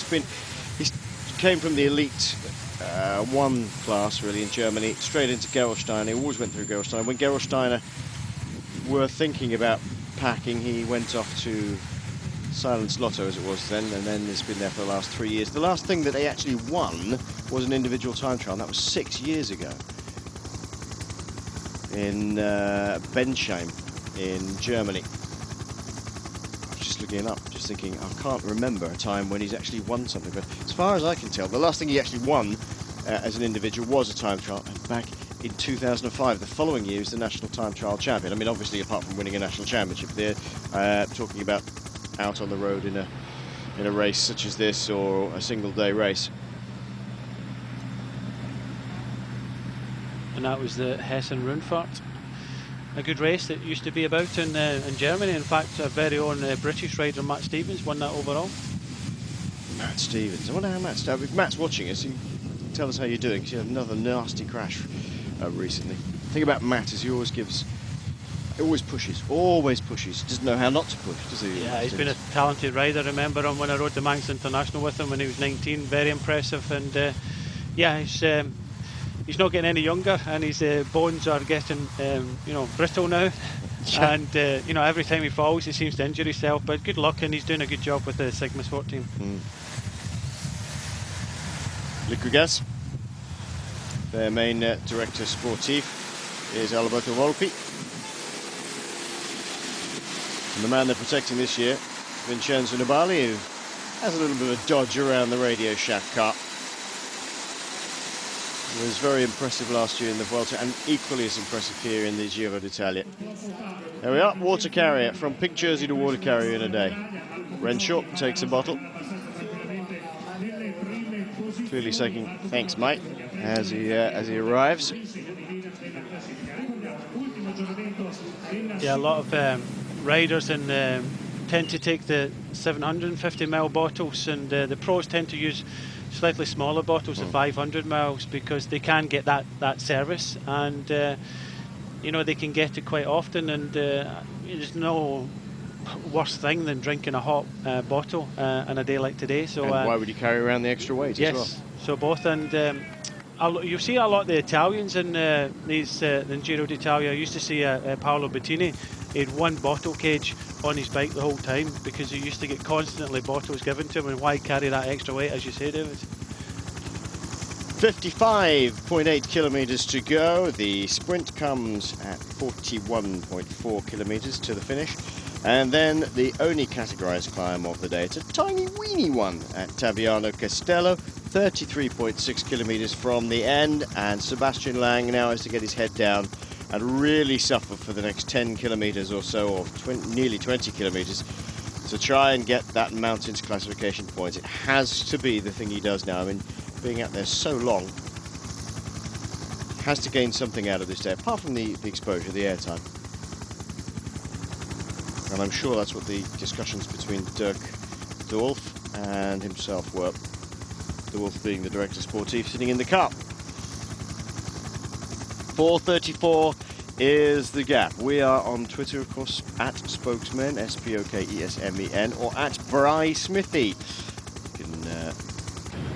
came from the elite 1 class, really, in Germany, straight into Gerolsteiner. He always went through Gerolsteiner. When Gerolsteiner were thinking about packing, he went off to Silence Lotto, as it was then, and then it's been there for the last 3 years. The last thing that they actually won was an individual time trial, and that was 6 years ago in Bensheim in Germany. I was just looking it up, just thinking, I can't remember a time when he's actually won something, but as far as I can tell, the last thing he actually won as an individual was a time trial, and back in 2005. The following year, he was the national time trial champion. I mean, obviously, apart from winning a national championship, they're talking about out on the road in a race such as this, or a single day race. And that was the Hessen-Rundfahrt, a good race that used to be about in Germany. In fact, our very own British rider Matt Stevens won that overall. Matt Stevens. I wonder how if Matt's watching us, tell us how you're doing, because you had another nasty crash recently. The thing about Matt is he always pushes. Doesn't know how not to push, does he? Yeah, he's been a talented rider. I remember him when I rode the Manx International with him when he was 19. Very impressive, and yeah, he's not getting any younger, and his bones are getting brittle now. Yeah. And every time he falls, he seems to injure himself. But good luck, and he's doing a good job with the Sigma Sport team. Liquigas, their main director sportif, is Alberto Volpi. And the man they're protecting this year, Vincenzo Nibali, who has a little bit of a dodge around the Radio Shack car. He was very impressive last year in the Vuelta, and equally as impressive here in the Giro d'Italia. There we are, water carrier, from pink jersey to water carrier in a day. Renshaw takes a bottle. Clearly saying, thanks mate, as he arrives. Yeah, a lot of riders tend to take the 750ml bottles, and the pros tend to use slightly smaller bottles of 500 mils, because they can get that service, and they can get it quite often, and there's no worse thing than drinking a hot bottle on a day like today. So and why would you carry around the extra weight as well? Yes, so both, and you see a lot of the Italians in the Giro d'Italia. I used to see Paolo Bettini. He had one bottle cage on his bike the whole time, because he used to get constantly bottles given to him, and why carry that extra weight, as you say, David? 55.8 kilometres to go. The sprint comes at 41.4 kilometres to the finish. And then the only categorised climb of the day, it's a tiny weeny one at Taviano Castello, 33.6 kilometres from the end, and Sebastian Lang now has to get his head down and really suffer for the next 10 kilometres or so, or nearly 20 kilometres, to try and get that mountains classification points. It has to be the thing he does now. I mean, being out there so long, has to gain something out of this day, apart from the exposure, the airtime. And I'm sure that's what the discussions between Dirk de Wolf and himself were. De Wolf being the director sportif, sitting in the car. 4:34 is the gap. We are on Twitter, of course, at Spokesmen, SPOKESMEN, or at Bry Smithy. You can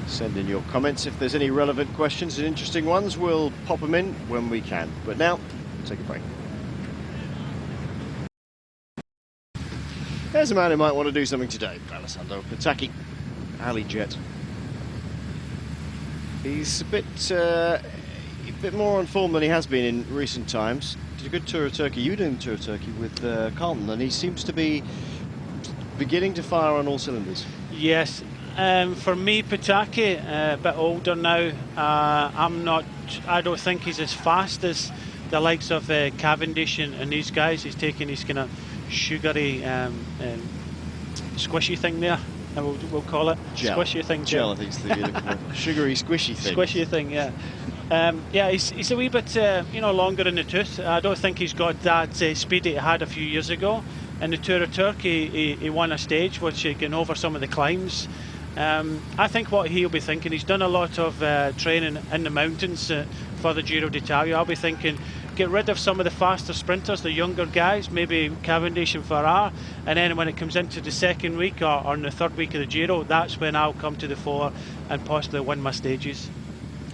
send in your comments if there's any relevant questions and interesting ones. We'll pop them in when we can. But now, take a break. There's a man who might want to do something today. Alessandro Petacchi, Alley Jet. He's a bit more on form than he has been in recent times. Did a good tour of Turkey. You were doing the tour of Turkey with Carlton, and he seems to be beginning to fire on all cylinders. Yes, for me, Petacchi, a bit older now. I don't think he's as fast as the likes of Cavendish and these guys. He's taking his kind of sugary, squishy thing there. We'll call it gel. Squishy thing. Gel, I think it's the sugary squishy thing. Squishy thing, yeah. Yeah, he's a wee bit longer in the tooth. I don't think he's got that speed that he had a few years ago. In the Tour of Turkey, he won a stage which he got over some of the climbs, I think what he'll be thinking, he's done a lot of training in the mountains for the Giro d'Italia. I'll be thinking, get rid of some of the faster sprinters, the younger guys, maybe Cavendish and Farrar, and then when it comes into the second week or in the third week of the Giro, that's when I'll come to the fore and possibly win my stages.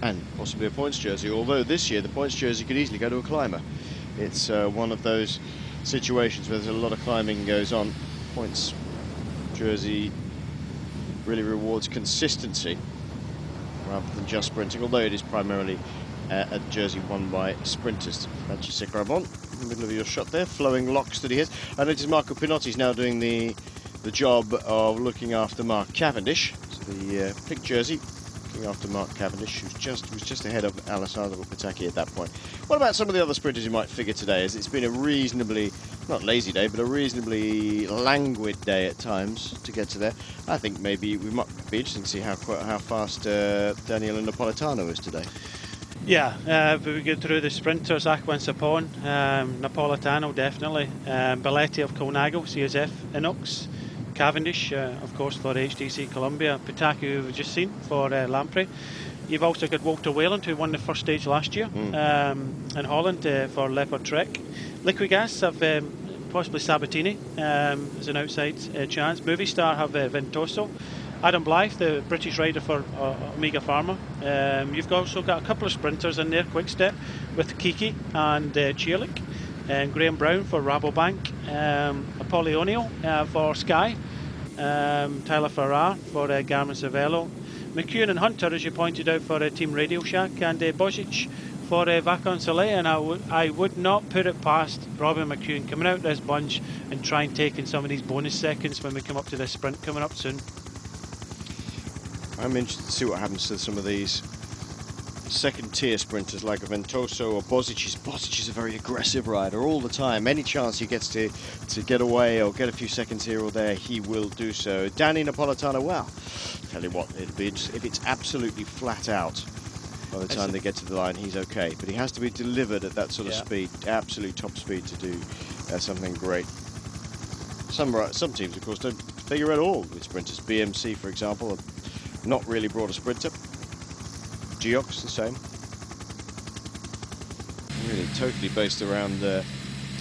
And possibly a points jersey, although this year the points jersey could easily go to a climber. It's one of those situations where there's a lot of climbing goes on. Points jersey really rewards consistency rather than just sprinting, although it is primarily a jersey won by sprinters. Fascia Valley in the middle of your shot there, flowing locks that he has. I notice Marco Pinotti's now doing the job of looking after Mark Cavendish. So the pink jersey looking after Mark Cavendish, who was just ahead of Alessandro Petacchi at that point. What about some of the other sprinters you might figure today? As it's been a reasonably, not lazy day, but a reasonably languid day at times to get to there. I think maybe we might be interesting to see how fast Daniele Napolitano is today. Yeah, if we go through the sprinters, Aquan Sapon, Napolitano definitely, Belletti of Colnago, CSF, Inox, Cavendish, of course, for HTC Columbia, Petacchi, who we've just seen, for Lampre. You've also got Walter Wayland, who won the first stage last year in Holland for Leopard Trek. Liquigas have possibly Sabatini as an outside chance. Movistar have Ventoso. Adam Blythe, the British rider for Omega Pharma. You've also got a couple of sprinters in there, Quick Step, with Kiki and Chierlik. And Graham Brown for Rabobank. Apollonio for Sky. Tyler Farrar for Garmin Cervelo. McEwen and Hunter, as you pointed out, for Team Radio Shack. And Bozic for Vacon Soleil. And I would not put it past Robin McEwen coming out of this bunch and try and take in some of these bonus seconds when we come up to this sprint coming up soon. I'm interested to see what happens to some of these second tier sprinters like Ventoso or Bozic. Bozic is a very aggressive rider all the time. Any chance he gets to get away or get a few seconds here or there, he will do so. Danny Napolitano, well, tell you what, it'll be if it's absolutely flat out by the time they get to the line, he's okay. But he has to be delivered at that sort of speed, absolute top speed, to do something great. Some teams, of course, don't figure at all with sprinters. BMC, for example, not really brought a sprinter. Geox the same. Really totally based around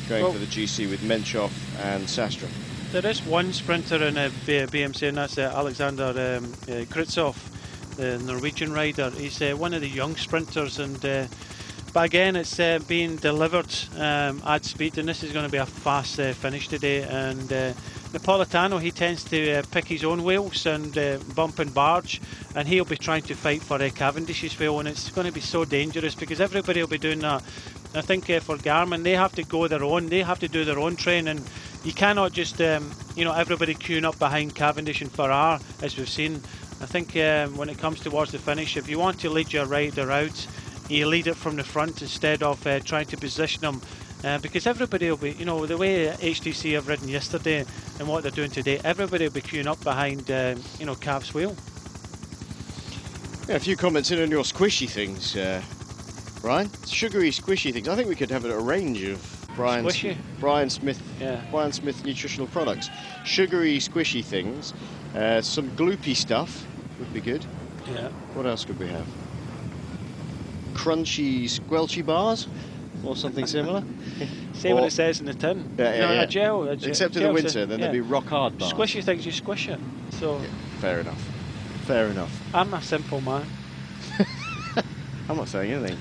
going for the GC with Menchov and Sastra. There is one sprinter in BMC, and that's Alexander Kritsov, the Norwegian rider. He's one of the young sprinters, and but again, it's being delivered at speed, and this is going to be a fast finish today. And Napolitano, he tends to pick his own wheels and bump and barge, and he'll be trying to fight for Cavendish's wheel, and it's going to be so dangerous because everybody will be doing that. I think for Garmin, they have to go their own, they have to do their own training. You cannot just, everybody queuing up behind Cavendish and Farrar, as we've seen. I think when it comes towards the finish, if you want to lead your rider out, you lead it from the front instead of trying to position them. Because everybody will be, the way HTC have ridden yesterday and what they're doing today, everybody will be queuing up behind, Cav's wheel. Yeah, a few comments in on your squishy things, Brian. Sugary, squishy things. I think we could have a range of Brian Smith nutritional products. Sugary, squishy things. Some gloopy stuff would be good. Yeah. What else could we have? Crunchy, squelchy bars? Or something similar. See what it says in the tin. A gel. Except in the winter, then there'd be rock hard bars. Squishy things, you squish it. So fair enough. Fair enough. I'm a simple man. I'm not saying anything.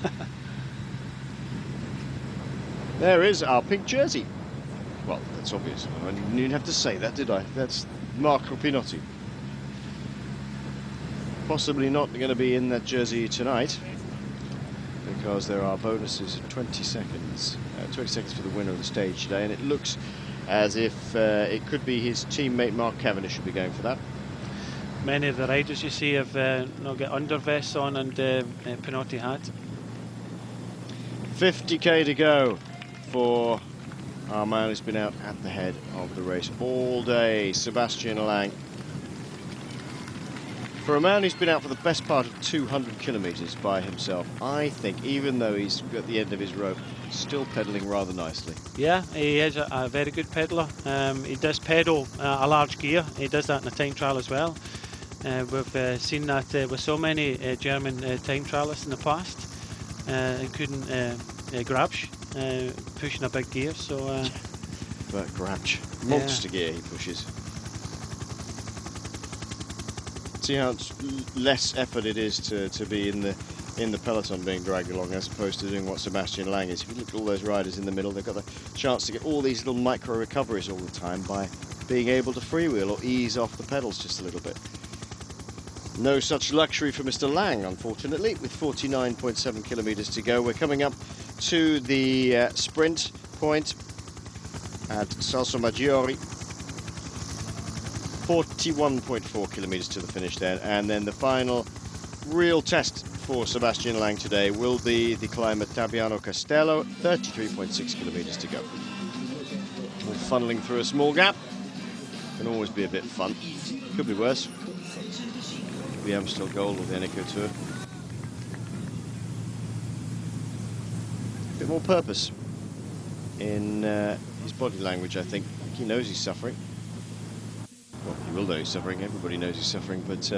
There is our pink jersey. Well, that's obvious. I didn't even have to say that, did I? That's Marco Pinotti. Possibly not going to be in that jersey tonight, because there are bonuses of 20 seconds. 20 seconds for the winner of the stage today, and it looks as if it could be his teammate Mark Cavendish should be going for that. Many of the riders you see have got under vests on and Pinotti hat. 50k to go for our man who's been out at the head of the race all day, Sebastian Lang. For a man who's been out for the best part of 200 kilometres by himself, I think, even though he's at the end of his rope, still pedalling rather nicely. Yeah, he is a very good pedaler. He does pedal a large gear. He does that in a time trial as well. We've seen that with so many German time trialists in the past, including Grabsch, pushing a big gear. So, but Grabsch, monster gear he pushes. See how less effort it is to be in the peloton being dragged along as opposed to doing what Sebastian Lang is. If you look at all those riders in the middle, they've got the chance to get all these little micro recoveries all the time by being able to freewheel or ease off the pedals just a little bit. No such luxury for Mr. Lang, unfortunately, with 49.7 kilometers to go. We're coming up to the sprint point at Salsomaggiore. 41.4 kilometers to the finish there, and then the final real test for Sebastian Lang today will be the climb at Tabiano Castello, 33.6 kilometers to go. We're funneling through a small gap. Can always be a bit fun. Could be worse. The Amstel Gold or the Eneco Tour. A bit more purpose in his body language, I think. He knows he's suffering. Well, he will know he's suffering. Everybody knows he's suffering, but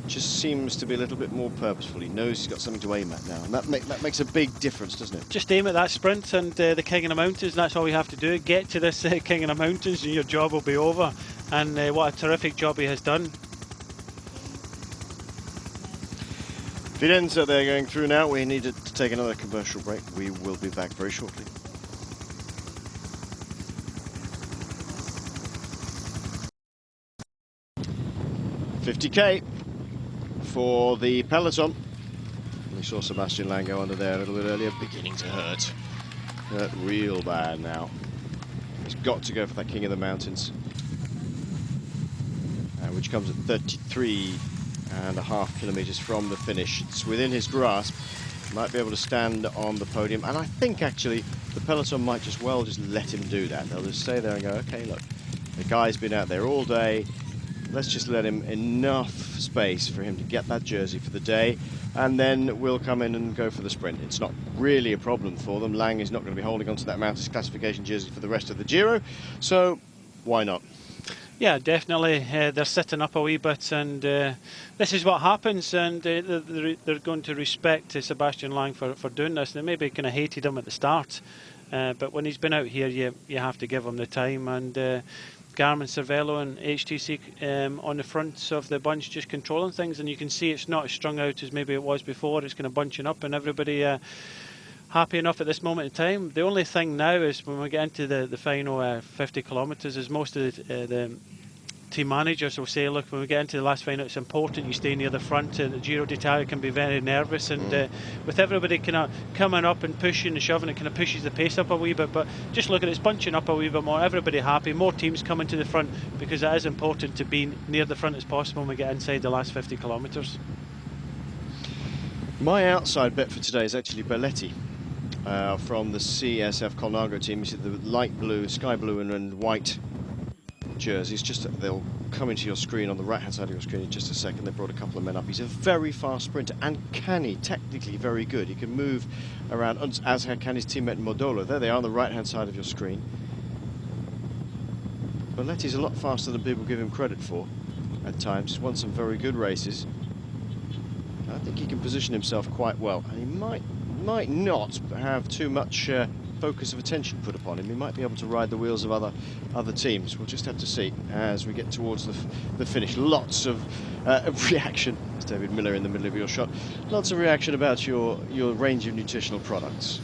just seems to be a little bit more purposeful. He knows he's got something to aim at now, and that makes a big difference, doesn't it? Just aim at that sprint and the King of the Mountains. That's all you have to do. Get to this King of the Mountains, and your job will be over. And what a terrific job he has done. Fidenza, they're going through now. We needed to take another commercial break. We will be back very shortly. $50K for the peloton. We saw Sebastian Lang go under there a little bit earlier, beginning to hurt. Hurt real bad now. He's got to go for that King of the Mountains, which comes at 33.5 kilometers from the finish. It's within his grasp. Might be able to stand on the podium, and I think actually the peloton might just let him do that. They'll just stay there and go, okay, look, the guy's been out there all day. Let's just let him enough space for him to get that jersey for the day, and then we'll come in and go for the sprint. It's not really a problem for them. Lang is not going to be holding onto that mountains classification jersey for the rest of the Giro, so why not? Yeah, definitely. They're sitting up a wee bit, and this is what happens, and they're going to respect Sebastian Lang for doing this. They maybe kind of hated him at the start, but when he's been out here, you have to give him the time, and Garmin, Cervelo and HTC on the fronts of the bunch just controlling things, and you can see it's not as strung out as maybe it was before. It's kind of bunching up, and everybody happy enough at this moment in time. The only thing now is when we get into the final 50 kilometres is most of the team managers will say, look, when we get into the last final, it's important you stay near the front. The Giro d'Italia can be very nervous, and with everybody kind of coming up and pushing and shoving, it kind of pushes the pace up a wee bit. But just look at it, it's bunching up a wee bit more. Everybody happy, more teams coming to the front, because it is important to be near the front as possible when we get inside the last 50 kilometres. My outside bet for today is actually Belletti. From the CSF Colnago team. You see the light blue, sky blue and white jerseys. They'll come into your screen on the right hand side of your screen in just a second. They brought a couple of men up. He's a very fast sprinter and canny, technically very good. He can move around, as can his teammate Modolo. There they are on the right hand side of your screen. Belletti's a lot faster than people give him credit for at times. He's won some very good races. I think he can position himself quite well, and he might not have too much focus of attention put upon him. He might be able to ride the wheels of other teams. We'll just have to see as we get towards the finish. Lots of reaction. It's David Miller in the middle of your shot. Lots of reaction about your range of nutritional products.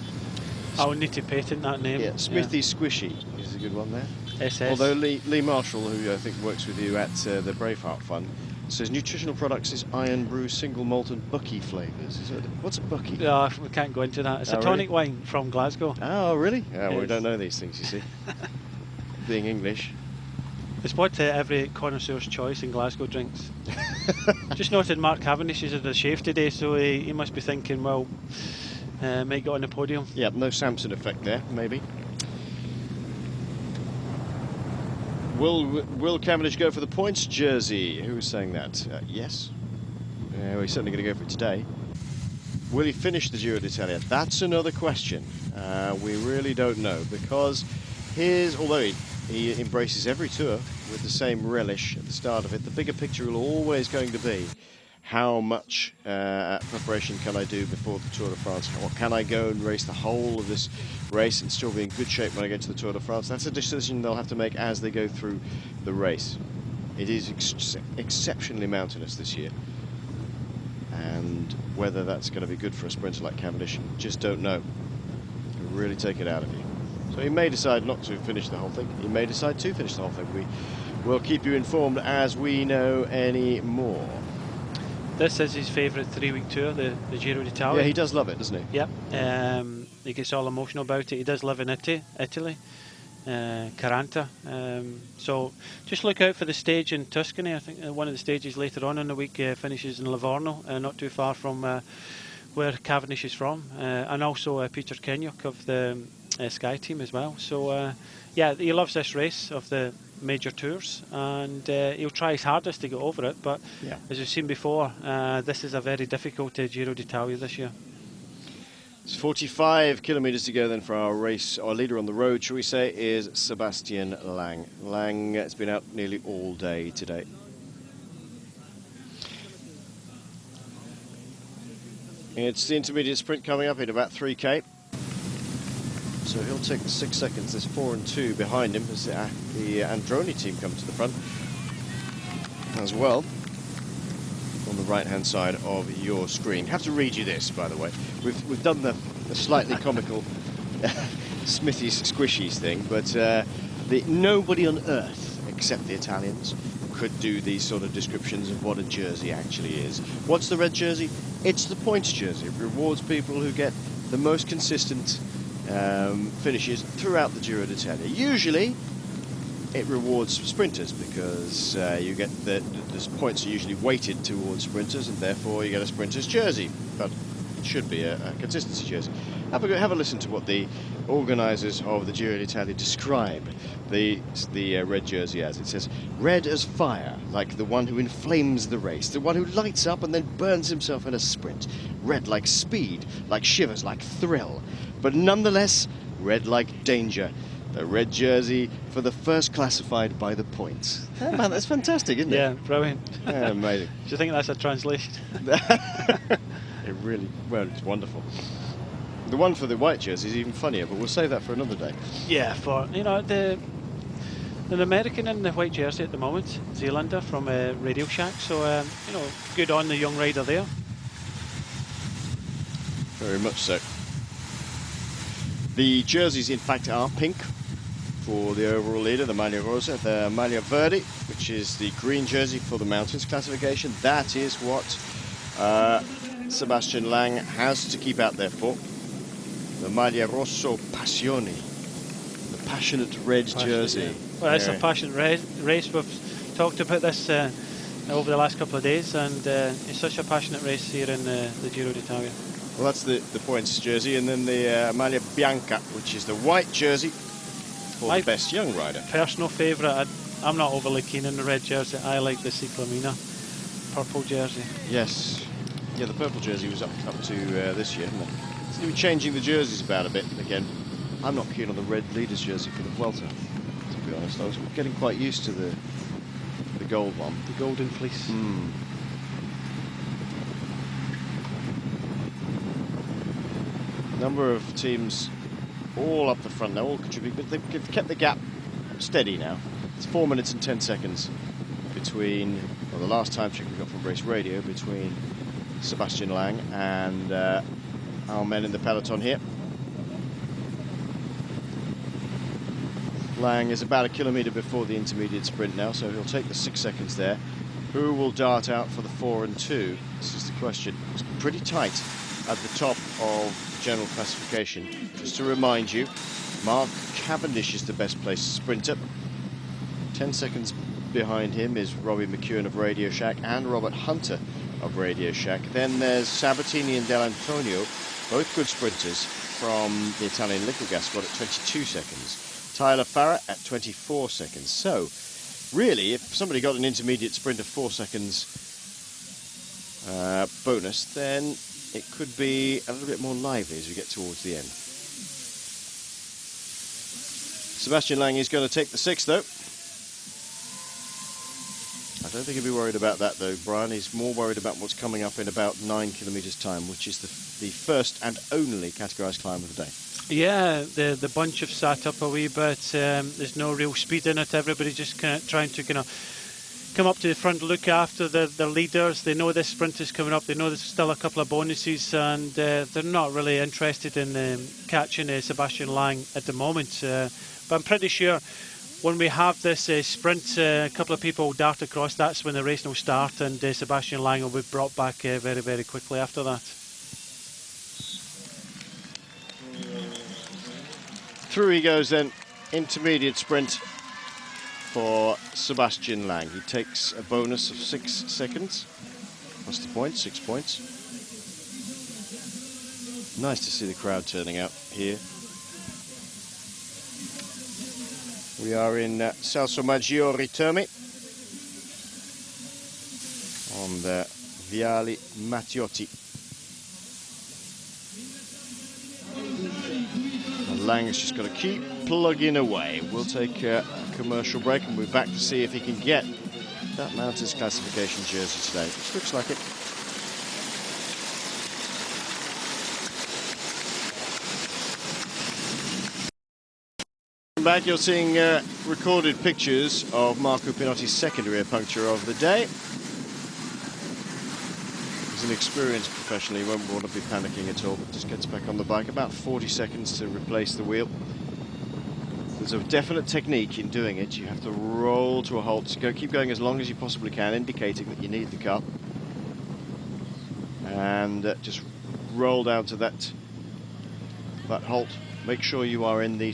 I'll need to patent that name. Yeah, Smithy Squishy is a good one there. SS. Although Lee Marshall, who I think works with you at the Braveheart Fund, says nutritional products is Iron Brew single malt and Bucky flavours. What's a Bucky? Yeah, we can't go into that. It's a tonic wine from Glasgow. Oh, really? Yeah, well, we don't know these things, you see. Being English. It's what every connoisseur's choice in Glasgow drinks. Just noted Mark Cavendish is at a shave today, so he must be thinking, well, might get on the podium. Yeah, no Samson effect there, maybe. Will Cavendish go for the points jersey? Who was saying that? Yes. Well, he's certainly going to go for it today. Will he finish the Giro d'Italia? That's another question. We really don't know, because although he he embraces every tour with the same relish at the start of it. The bigger picture will always going to be how much preparation can I do before the Tour de France? Can I go and race the whole of this race and still be in good shape when I get to the Tour de France? That's a decision they'll have to make as they go through the race. It is exceptionally mountainous this year, and whether that's going to be good for a sprinter like Cavendish, just don't know. It'll really take it out of you. So he may decide not to finish the whole thing. He may decide to finish the whole thing. We will keep you informed as we know any more. This is his favourite 3-week tour, the Giro d'Italia. Yeah, he does love it, doesn't he? Yep. He gets all emotional about it. He does live in Italy, Caranta. So just look out for the stage in Tuscany. I think one of the stages later on in the week finishes in Livorno, not too far from where Cavendish is from, and also Peter Kenyuk of the Sky team as well. So yeah, he loves this race of the major tours, and he'll try his hardest to get over it, but yeah, as we've seen before, this is a very difficult Giro d'Italia this year. It's 45 kilometres to go then for our race. Our leader on the road, shall we say, is Sebastian Lang. Lang has been out nearly all day today. It's the intermediate sprint coming up in about 3k. So he'll take the 6 seconds. There's 4 and 2 behind him as the Androni team come to the front as well. On the right-hand side of your screen. Have to read you this, by the way. We've done the slightly comical Smithy's Squishies thing, but nobody on earth, except the Italians, could do these sort of descriptions of what a jersey actually is. What's the red jersey? It's the points jersey. It rewards people who get the most consistent finishes throughout the Giro d'Italia. Usually it rewards sprinters because you get the points are usually weighted towards sprinters, and therefore you get a sprinter's jersey, but it should be a consistency jersey. Have a listen to what the organisers of the Giro d'Italia describe the red jersey as. It says, red as fire, like the one who inflames the race, the one who lights up and then burns himself in a sprint. Red like speed, like shivers, like thrill, but nonetheless red like danger. The red jersey for the first classified by the points. Oh, man, that's fantastic, isn't it? Yeah, brilliant. Yeah, amazing. Do you think that's a translation? It really, well, it's wonderful. The one for the white jersey is even funnier, but we'll save that for another day. Yeah, for, you know, the American in the white jersey at the moment, Zealander from Radio Shack, so, you know, good on the young rider there. Very much so. The jerseys, in fact, are pink for the overall leader, the Maglia Rosa. The Maglia Verde, which is the green jersey for the mountains classification, that is what Sebastian Lang has to keep out there for. The Maglia Rosso Passione, the passionate red jersey. Well, it's a passionate race. We've talked about this over the last couple of days, and it's such a passionate race here in the Giro d'Italia. Well, that's the points jersey, and then the Maglia Bianca, which is the white jersey for the best young rider. Personal favourite, I'm not overly keen on the red jersey. I like the Ciclamina purple jersey. Yes. Yeah, the purple jersey was up to this year, isn't it? It's even changing the jerseys about a bit. Again, I'm not keen on the red leaders jersey for the Vuelta, to be honest. I was getting quite used to the gold one. The golden fleece. Number of teams all up the front now, all contribute, but they've kept the gap steady now. It's 4 minutes and 10 seconds between, well, the last time check we got from Race Radio, between Sebastian Lang and our men in the peloton here. Lang is about a kilometre before the intermediate sprint now, so he'll take the 6 seconds there. Who will dart out for the 4 and 2? This is the question. It's pretty tight at the top of the general classification. Just to remind you, Mark Cavendish is the best placed sprinter. 10 seconds behind him is Robbie McEwen of Radio Shack and Robert Hunter of Radio Shack. Then there's Sabatini and Del Antonio, both good sprinters from the Italian Liquigas squad at 22 seconds. Tyler Farrar at 24 seconds. So, really, if somebody got an intermediate sprint of 4 seconds bonus, then it could be a little bit more lively as we get towards the end. Sebastian Lang is going to take the 6th, though. I don't think he'll be worried about that, though, Brian. He's more worried about what's coming up in about 9 kilometres' time, which is the first and only categorised climb of the day. Yeah, the bunch have sat up a wee bit. There's no real speed in it. Everybody's just kind of trying to come up to the front, look after the leaders. They know this sprint is coming up. They know there's still a couple of bonuses, and they're not really interested in catching Sebastian Lang at the moment. But I'm pretty sure when we have this sprint, a couple of people will dart across. That's when the race will start, and Sebastian Lang will be brought back very, very quickly after that. Through he goes then, intermediate sprint for Sebastian Lang. He takes a bonus of 6 seconds. What's the point? 6 points. Nice to see the crowd turning out here. We are in Salsomaggiore Terme on the Viale Mattiotti. And Lang's just got to keep plugging away. We'll take a commercial break and we'll be back to see if he can get that mountains classification jersey today. Which looks like it. Back, you're seeing recorded pictures of Marco Pinotti's second rear puncture of the day. He's an experienced professional, he won't want to be panicking at all, but just gets back on the bike. About 40 seconds to replace the wheel. There's a definite technique in doing it. You have to roll to a halt, so keep going as long as you possibly can, indicating that you need the car. And just roll down to that halt. Make sure you are in the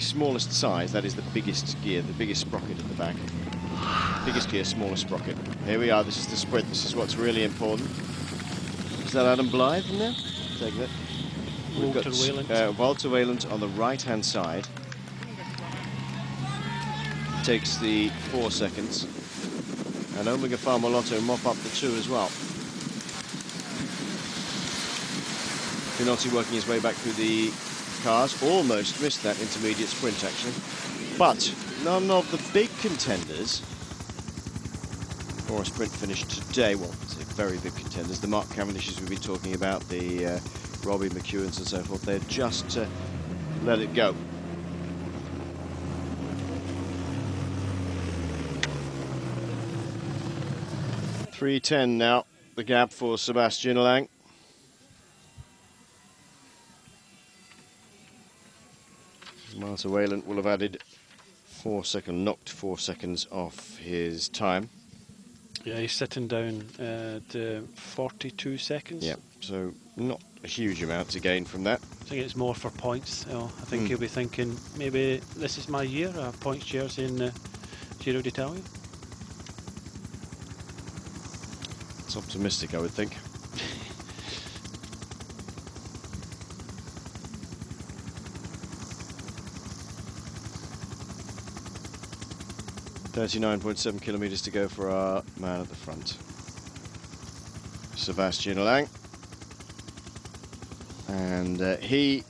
smallest size, that is the biggest gear, the biggest sprocket at the back. Biggest gear, smallest sprocket. Here we are, this is the sprint, this is what's really important. Is that Adam Blythe in there? Take that. We've got Walter Wayland on the right-hand side. Takes the 4 seconds. And Omega Farmalotto mop up the 2 as well. Pinotti working his way back through the cars, almost missed that intermediate sprint actually, but none of the big contenders for a sprint finish today, well, it's very big contenders, the Mark Cavendishes we've been talking about, the Robbie McEwens and so forth, they've just let it go. .310 now, the gap for Sebastian Lang. Martin Wayland will have added 4 seconds, knocked 4 seconds off his time. Yeah, he's sitting down at 42 seconds. Yeah, so not a huge amount to gain from that. I think it's more for points. I think he'll be thinking, maybe this is my year, a points jersey in Giro d'Italia. It's optimistic, I would think. 39.7 kilometres to go for our man at the front, Sebastian Lang, and he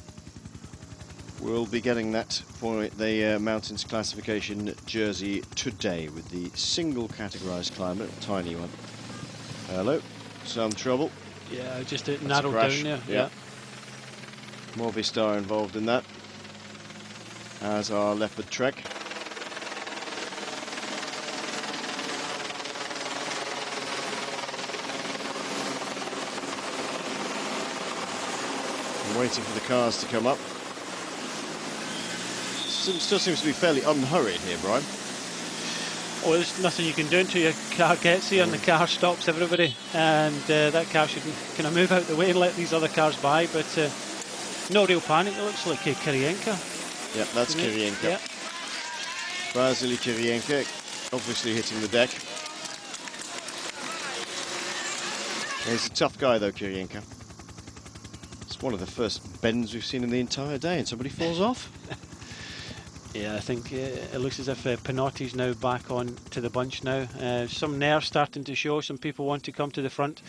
will be getting that for the mountains classification jersey today with the single categorised climber, tiny one. Hello, some trouble. Yeah, just it narrowed down there. Yeah. Movistar involved in that, as our Leopard Trek. Waiting for the cars to come up. Still seems to be fairly unhurried here, Brian. Oh, there's nothing you can do until your car gets here and the car stops everybody, and that car should kind of move out the way and let these other cars by, but no real panic. It looks like Kirienka. Yeah, that's Kirienka. Yeah. Vasily Kirienka obviously hitting the deck. He's a tough guy though, Kirienka. It's one of the first bends we've seen in the entire day, and somebody falls off. Yeah, I think it looks as if Pinotti's now back on to the bunch now. Some nerves starting to show. Some people want to come to the front.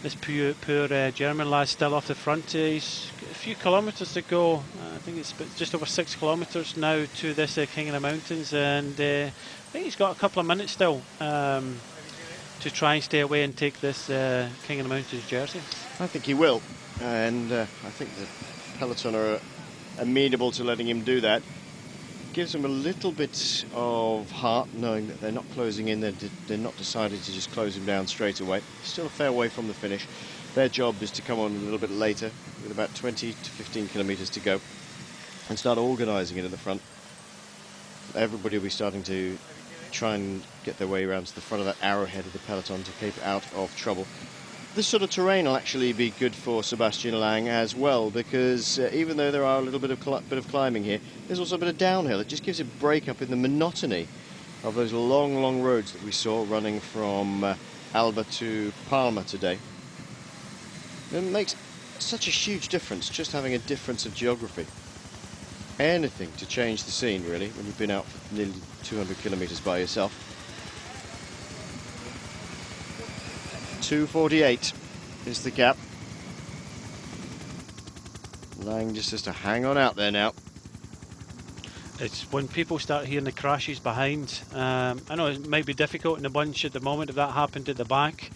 this poor German lad still off the front. He's got a few kilometres to go. I think it's just over 6 kilometres now to this King of the Mountains, and I think he's got a couple of minutes still to try and stay away and take this King of the Mountains jersey. I think he will, and I think the Peloton are amenable to letting him do that. Gives him a little bit of heart knowing that they're not closing in, they're not decided to just close him down straight away. Still a fair way from the finish. Their job is to come on a little bit later with about 20 to 15 kilometres to go and start organising it at the front. Everybody will be starting to try and get their way around to the front of that arrowhead of the Peloton to keep out of trouble. This sort of terrain will actually be good for Sebastian Lang as well, because even though there are a little bit of climbing here, there's also a bit of downhill. It just gives a break up in the monotony of those long roads that we saw running from Alba to Palma today. It makes such a huge difference just having a difference of geography. Anything to change the scene, really, when you've been out for nearly 200 kilometres by yourself. 2:48 is the gap. Lang just has to hang on out there now. It's when people start hearing the crashes behind. I know it might be difficult in the bunch at the moment if that happened at the back.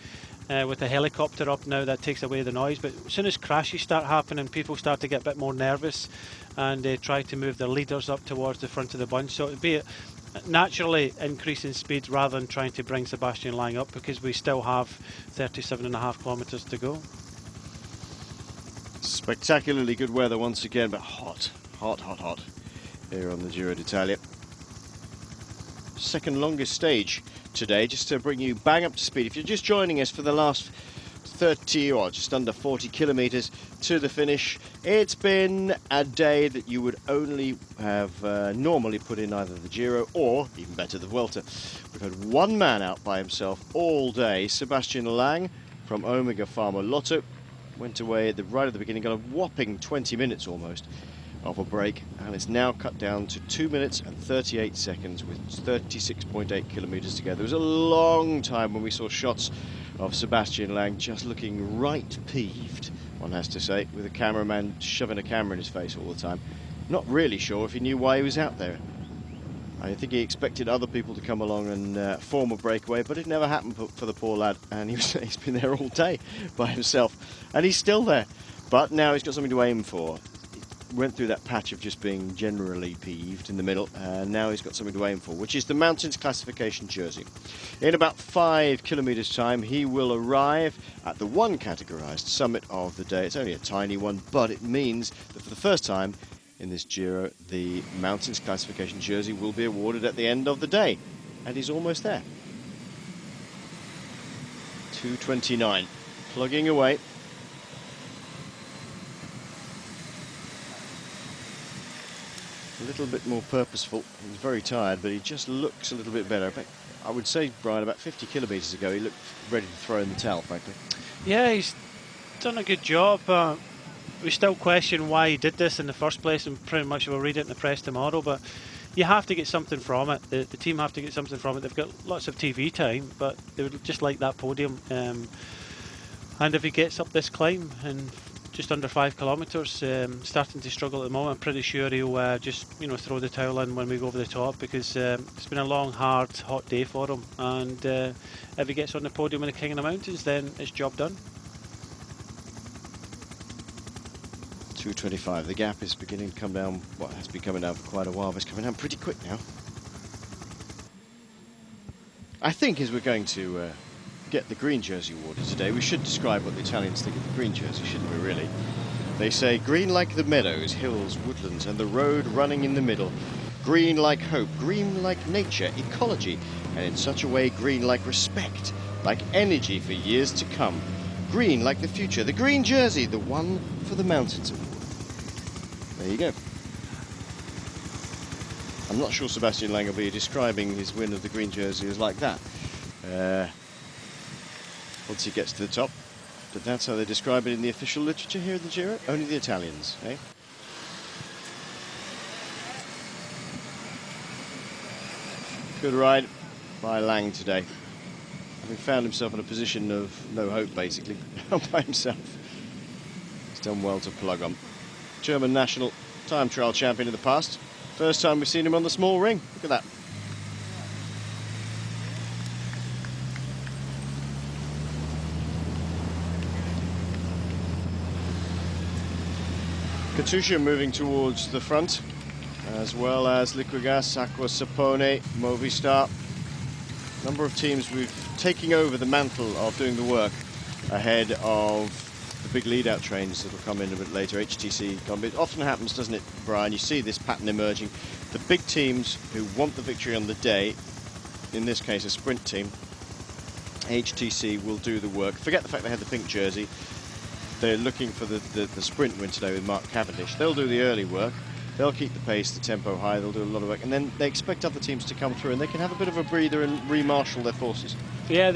With the helicopter up now, that takes away the noise, but as soon as crashes start happening, people start to get a bit more nervous and try to move their leaders up towards the front of the bunch. So it'd be naturally increasing speed rather than trying to bring Sebastian Lang up, because we still have 37.5 kilometres to go. Spectacularly good weather once again, but hot here on the Giro d'Italia. Second longest stage today, just to bring you bang up to speed. If you're just joining us for the last 30 or just under 40 kilometres to the finish, it's been a day that you would only have normally put in either the Giro or, even better, the Vuelta. We've had one man out by himself all day. Sebastian Lang from Omega Pharma Lotto went away right at the beginning, got a whopping 20 minutes almost of a break, and it's now cut down to 2 minutes and 38 seconds with 36.8 kilometres to go. There was a long time when we saw shots of Sebastian Lang just looking right peeved, one has to say, with a cameraman shoving a camera in his face all the time. Not really sure if he knew why he was out there. I think he expected other people to come along and form a breakaway, but it never happened for the poor lad, and he's been there all day by himself, and he's still there. But now he's got something to aim for. Went through that patch of just being generally peeved in the middle, and now he's got something to aim for, which is the Mountains Classification jersey. In about 5 kilometres time, he will arrive at the one categorized summit of the day. It's only a tiny one, but it means that for the first time in this Giro, the Mountains Classification jersey will be awarded at the end of the day, and he's almost there. 2:29, plugging away. A little bit more purposeful. He's very tired, but he just looks a little bit better. In fact, I would say, Brian, about 50 kilometres ago, he looked ready to throw in the towel, frankly. Yeah, he's done a good job. We still question why he did this in the first place, and pretty much we'll read it in the press tomorrow, but you have to get something from it. The team have to get something from it. They've got lots of TV time, but they would just like that podium. And if he gets up this climb and just under 5 kilometres, starting to struggle at the moment, I'm pretty sure he'll just throw the towel in when we go over the top, because it's been a long, hard, hot day for him, and if he gets on the podium in the King of the Mountains, then it's job done. 2:25. The gap is beginning to come down. Well, it has been coming down for quite a while, but it's coming down pretty quick now. I think as we're going to get the green jersey awarded today, we should describe what the Italians think of the green jersey, shouldn't we, really? They say, green like the meadows, hills, woodlands, and the road running in the middle. Green like hope, green like nature, ecology, and in such a way green like respect, like energy for years to come. Green like the future, the green jersey, the one for the mountains award. There you go. I'm not sure Sebastian Lang will be describing his win of the green jersey as like that. Once he gets to the top. But that's how they describe it in the official literature here at the Giro. Only the Italians, eh? Good ride by Lang today. He found himself in a position of no hope, basically, by himself. He's done well to plug on. German national time trial champion in the past. First time we've seen him on the small ring. Look at that. Katusha moving towards the front, as well as Liquigas, Aqua Sapone, Movistar. Number of teams we've taken over the mantle of doing the work ahead of the big lead-out trains that will come in a bit later. HTC, it often happens, doesn't it, Brian? You see this pattern emerging. The big teams who want the victory on the day, in this case a sprint team, HTC will do the work. Forget the fact they had the pink jersey. They're looking for the sprint win today with Mark Cavendish. They'll do the early work. They'll keep the pace, the tempo high. They'll do a lot of work. And then they expect other teams to come through and they can have a bit of a breather and remarshal their forces. Yeah,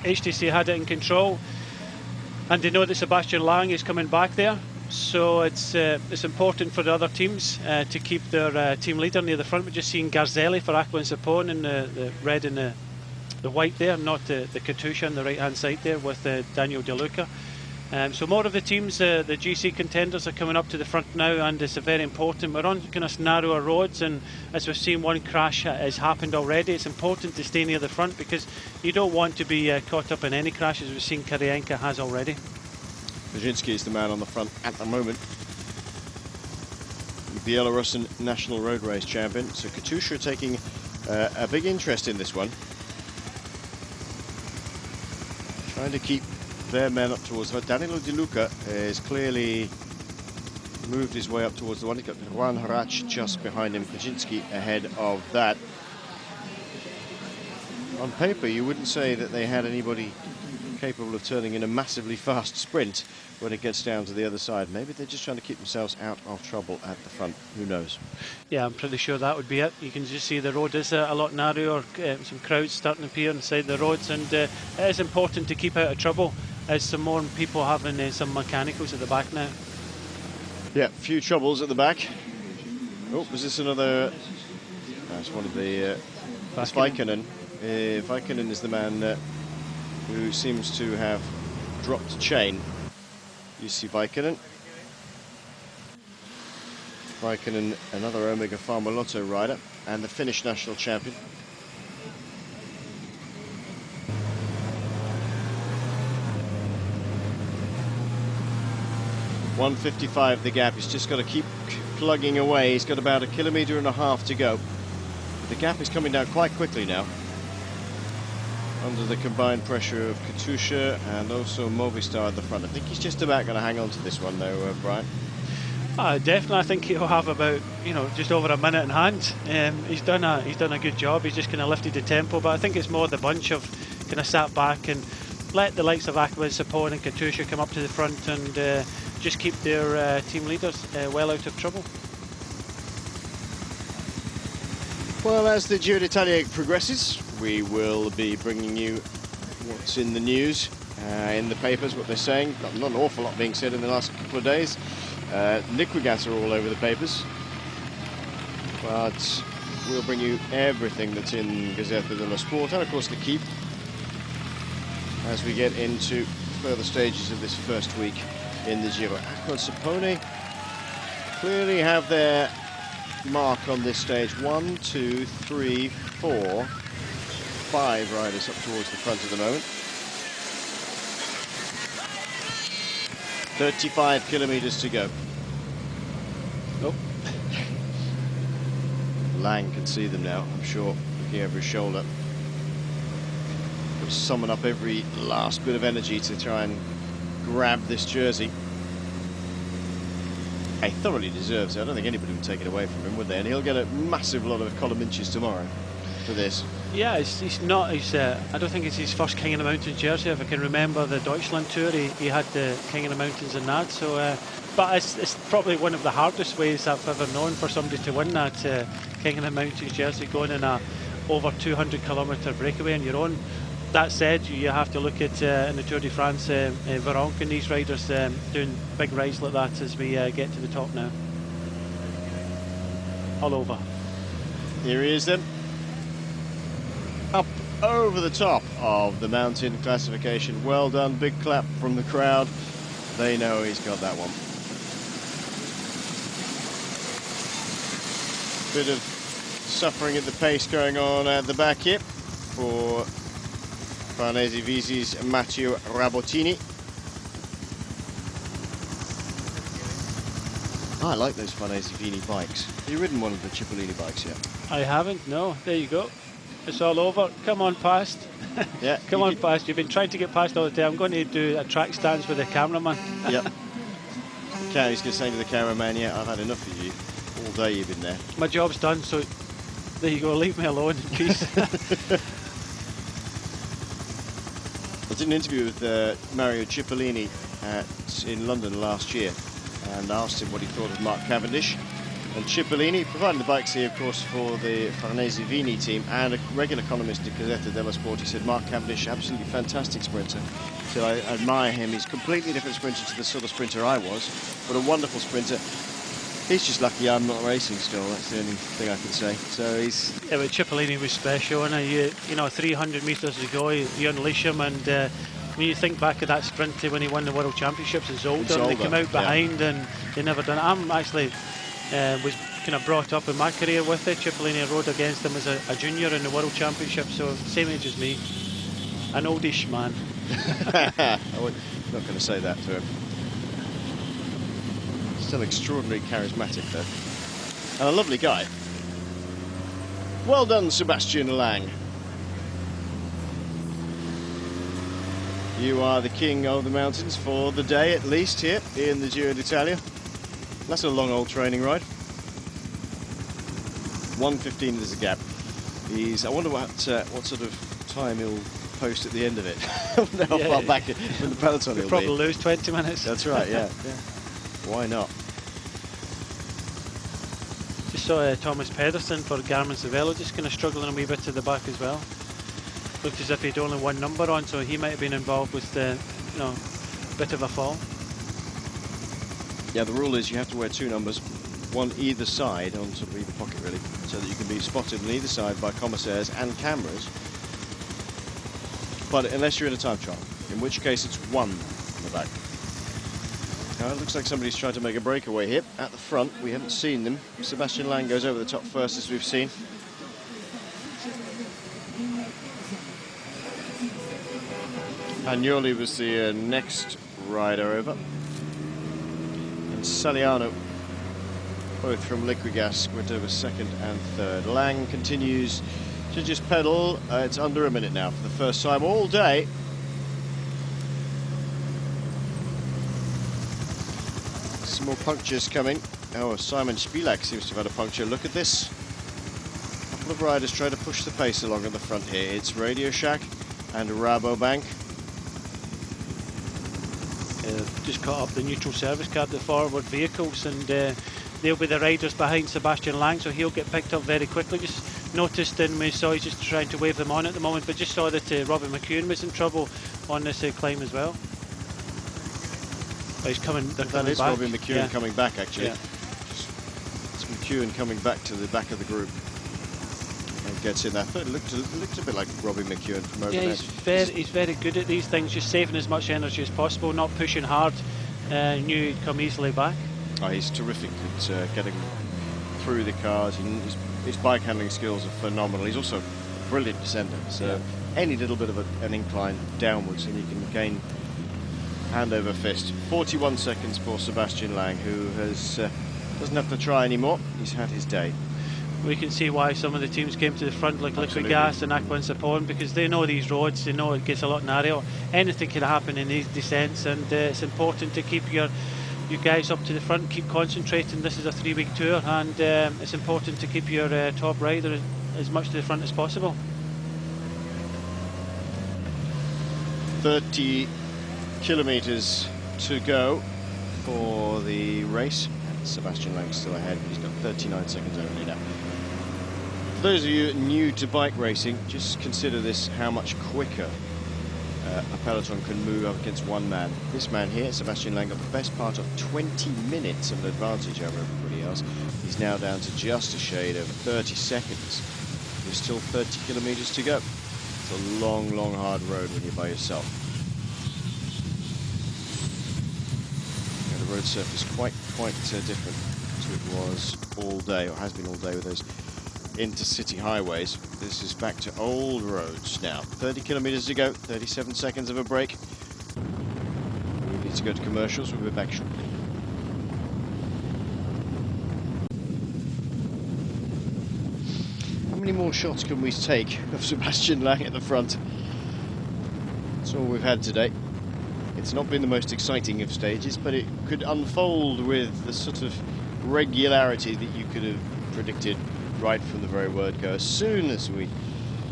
HTC had it in control. And they know that Sebastian Lang is coming back there. So it's important for the other teams to keep their team leader near the front. We're just seeing Garzelli for Aqua and Sapone in the red and the white there, not the Katusha on the right-hand side there with Daniel De Luca. So more of the teams, the GC contenders, are coming up to the front now, and it's very important. We're on kind of narrower roads, and as we've seen, one crash has happened already. It's important to stay near the front because you don't want to be caught up in any crashes. We've seen Karienka has already. Brzezinski is the man on the front at the moment. The Belarusian national road race champion. So Katusha taking a big interest in this one. Trying to keep their men up towards her. Danilo De Luca is clearly moved his way up towards the one. He's got Juan Harach just behind him. Brzezinski ahead of that. On paper, you wouldn't say that they had anybody capable of turning in a massively fast sprint when it gets down to the other side. Maybe they're just trying to keep themselves out of trouble at the front. Who knows? Yeah, I'm pretty sure that would be it. You can just see the road is a lot narrower. Some crowds starting to appear inside the roads, and it is important to keep out of trouble as some more people having some mechanicals at the back now. Yeah, few troubles at the back. Oh, was this another? That's one of the Vikinen. Vikinen is the man who seems to have dropped a chain. You see Vikinen. Vikinen, another Omega Pharma Lotto rider, and the Finnish national champion. .155 the gap. He's just got to keep plugging away. He's got about 1.5 kilometers to go. The gap is coming down quite quickly now, under the combined pressure of Katusha and also Movistar at the front. I think he's just about going to hang on to this one though, Brian. Definitely, I think he'll have about just over a minute in hand. He's done a good job. He's just kind of lifted the tempo, but I think it's more the bunch of kind of sat back and let the likes of Aqua, Sapone and Katusha come up to the front and just keep their team leaders well out of trouble. Well, as the Giro d'Italia progresses, we will be bringing you what's in the news, in the papers, what they're saying. Not an awful lot being said in the last couple of days. Liquigas are all over the papers. But we'll bring you everything that's in Gazzetta dello Sport, and of course the Keep, as we get into further stages of this first week in the Giro. Aqua and Sapone clearly have their mark on this stage. 1, 2, 3, 4, 5 riders up towards the front at the moment. 35 kilometers to go. Nope. Lang can see them now, I'm sure, looking over his shoulder. But summon up every last bit of energy to try and grab this jersey. He thoroughly deserves it. I don't think anybody would take it away from him, would they? And he'll get a massive lot of column inches tomorrow for this. Yeah, he's not. I don't think it's his first King of the Mountains jersey. If I can remember the Deutschland Tour, he had the King of the Mountains in that. So, but it's probably one of the hardest ways I've ever known for somebody to win that King of the Mountains jersey, going in a over 200-kilometre breakaway on your own. That said, you have to look at in the Tour de France, Veronk and these riders doing big rides like that as we get to the top now. All over. Here he is then. Up over the top of the mountain classification. Well done, big clap from the crowd. They know he's got that one. Bit of suffering at the pace going on at the back here for Farnese Visi's Matteo Rabottini. I like those Farnese Vini bikes. Have you ridden one of the Cipollini bikes yet? I haven't, no. There you go. It's all over. Come on past. Yeah. Come on past. You've been trying to get past all the time. I'm going to do a track stance with the cameraman. Yep. He's going to say to the cameraman, yeah, I've had enough of you. All day you've been there. My job's done, so there you go. Leave me alone in peace. I did an interview with Mario Cipollini in London last year and asked him what he thought of Mark Cavendish. And Cipollini, providing the bikes here, of course, for the Farnese Vini team, and a regular columnist at Gazzetta dello Sport, he said Mark Cavendish, absolutely fantastic sprinter. So I admire him. He's a completely different sprinter to the sort of sprinter I was, but a wonderful sprinter. He's just lucky I'm not racing still. That's the only thing I can say. So he's... Yeah, but Cipollini was special, and you know, 300 metres ago, you unleash him, and when you think back of that sprint when he won the World Championships in Zolder, and they came out behind and they never done it. I'm actually was kind of brought up in my career with it. Cipollini rode against him as a junior in the World Championship, so same age as me. An oldish man. I'm not going to say that to him. Still extraordinarily charismatic though. And a lovely guy. Well done, Sebastian Lang. You are the king of the mountains for the day, at least, here in the Giro d'Italia. That's a long old training ride. 1:15 is the gap. I wonder what sort of time he'll post at the end of it. How far back in the peloton he'll probably be. lose 20 minutes. That's right, yeah. Why not? Just saw Thomas Pedersen for Garmin Cervelo just kind of struggling a wee bit to the back as well. Looked as if he'd only one number on, so he might have been involved with a bit of a fall. Yeah, the rule is you have to wear 2 numbers, one either side on sort of either pocket really, so that you can be spotted on either side by commissaires and cameras. But unless you're in a time trial, in which case it's 1 on the back. Now it looks like somebody's trying to make a breakaway here at the front. We haven't seen them. Sebastian Lang goes over the top first, as we've seen. Agnoli was the next rider over. And Saliano, both from Liquigas, went over second and third. Lang continues to just pedal. It's under a minute now for the first time all day. Some more punctures coming. Oh, Simon Spilak seems to have had a puncture. Look at this. A couple of riders try to push the pace along at the front here. It's Radio Shack and Rabobank. Just caught up the neutral service car, the forward vehicles, and they'll be the riders behind Sebastian Lang, so he'll get picked up very quickly. Just noticed, and we saw he's just trying to wave them on at the moment, but just saw that Robbie McEwen was in trouble on this climb as well. He's coming. They're coming back. Robbie McEwen coming back, actually. Yeah. It's McEwen coming back to the back of the group. And gets in there. I thought it looked a bit like Robbie McEwen from over there. He's very good at these things, just saving as much energy as possible, not pushing hard. Knew he'd come easily back. Oh, he's terrific at getting through the cars. His bike handling skills are phenomenal. He's also a brilliant descender. So any little bit of an incline downwards and he can gain hand over fist. 41 seconds for Sebastian Lang, who doesn't have to try anymore. He's had his day. We can see why some of the teams came to the front, like Liquigas and Aqua and Sapon, because they know these roads, they know it gets a lot narrow. Anything can happen in these descents, and it's important to keep you guys up to the front, keep concentrating. This is a 3-week tour, and it's important to keep your top rider as much to the front as possible. 30 kilometers to go for the race. Sebastian Lang's still ahead, but he's got 39 seconds only now. For those of you new to bike racing, just consider this, how much quicker a peloton can move up against one man. This man here, Sebastian Lang, got the best part of 20 minutes of an advantage over everybody else. He's now down to just a shade over 30 seconds. There's still 30 kilometers to go. It's a long, long, hard road when you're by yourself. And the road surface quite different to it was all day, or has been all day with those intercity highways. This is back to old roads now. 30 kilometers to go, 37 seconds of a break. We need to go to commercials. We'll be back shortly. How many more shots can we take of Sebastian Lang at the front? That's all we've had today. It's not been the most exciting of stages, but it could unfold with the sort of regularity that you could have predicted right from the very word go. As soon as we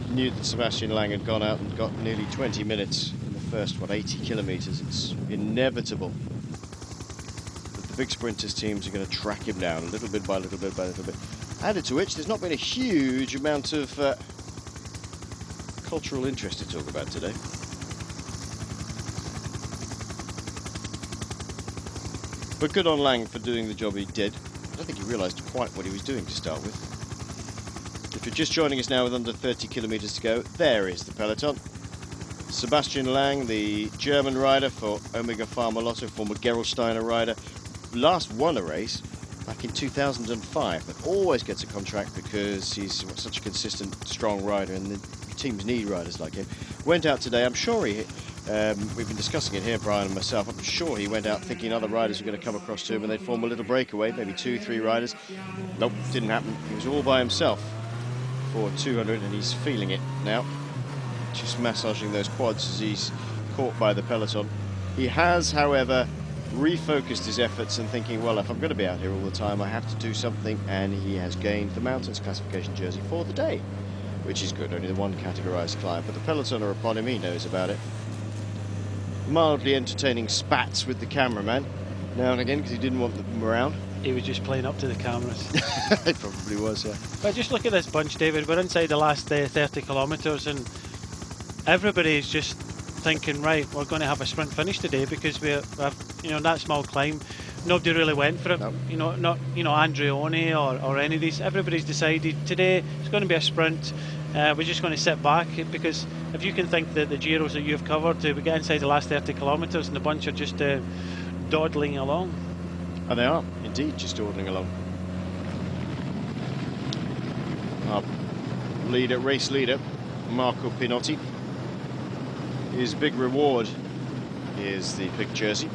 knew that Sebastian Lang had gone out and got nearly 20 minutes in the first, 80 kilometers, it's inevitable that the big sprinters teams are going to track him down little bit by little bit by little bit. Added to which, there's not been a huge amount of cultural interest to talk about today. But good on Lang for doing the job he did. I don't think he realised quite what he was doing to start with. If you're just joining us now with under 30 kilometres to go, there is the peloton. Sebastian Lang, the German rider for Omega Pharma Lotto, former Gerolsteiner rider, last won a race back in 2005, but always gets a contract because he's such a consistent, strong rider, and the teams need riders like him. Went out today, I'm sure he... we've been discussing it here, Brian and myself. I'm sure he went out thinking other riders were going to come across to him and they'd form a little breakaway, maybe 2-3 riders. Nope, didn't happen. He was all by himself for 200, and he's feeling it now. Just massaging those quads as he's caught by the peloton. He has, however, refocused his efforts and thinking, well, if I'm going to be out here all the time, I have to do something, and he has gained the mountains classification jersey for the day, which is good. Only the one categorized climb, but the peloton are upon him. He knows about it. Mildly entertaining spats with the cameraman now and again because he didn't want them around. He was just playing up to the cameras. He probably was, yeah. But just look at this bunch, David. We're inside the last 30 kilometres, and everybody's just thinking, right, we're going to have a sprint finish today because we have, that small climb. Nobody really went for it. No. Not Andreoni or any of these. Everybody's decided today it's going to be a sprint. We're just going to sit back, because if you can think that the Giros that you've covered, we get inside the last 30 kilometres and the bunch are just dawdling along. And they are, indeed, just dawdling along. Our race leader, Marco Pinotti. His big reward is the pink jersey.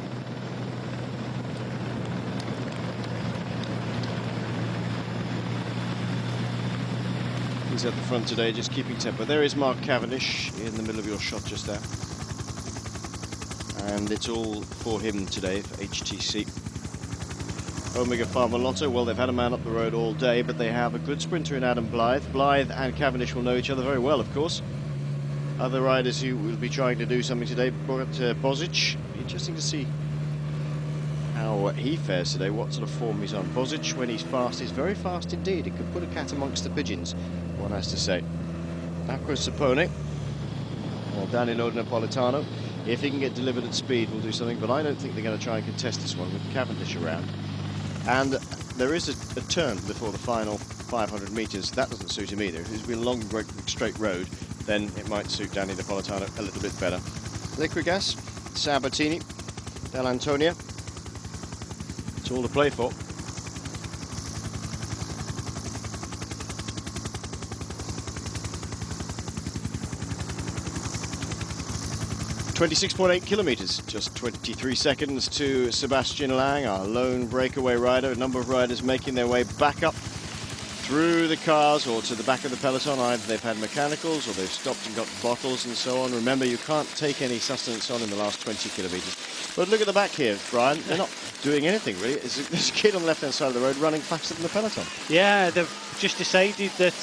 He's at the front today, just keeping tempo. There is Mark Cavendish in the middle of your shot just there. And it's all for him today, for HTC. Omega Pharma Lotto, well, they've had a man up the road all day, but they have a good sprinter in Adam Blythe. Blythe and Cavendish will know each other very well, of course. Other riders who will be trying to do something today, Bozic. Interesting to see how he fares today, what sort of form he's on. Bozic, when he's fast, is very fast indeed. It could put a cat amongst the pigeons, one has to say. Acqua Sapone, or Danilo Napolitano, if he can get delivered at speed, will do something, but I don't think they're going to try and contest this one with Cavendish around. And there is a turn before the final 500 metres. That doesn't suit him either. If it's been a long, straight road, then it might suit Danny Napolitano a little bit better. Liquigas, Sabatini, Dell'Antonia. It's all to play for. .8 kilometres, just 23 seconds to Sebastian Lang, our lone breakaway rider. A number of riders making their way back up through the cars or to the back of the peloton. Either they've had mechanicals or they've stopped and got bottles and so on. Remember, you can't take any sustenance on in the last 20 kilometres. But look at the back here, Brian. They're not doing anything, really. There's a kid on the left-hand side of the road running faster than the peloton. Yeah, they've just decided that,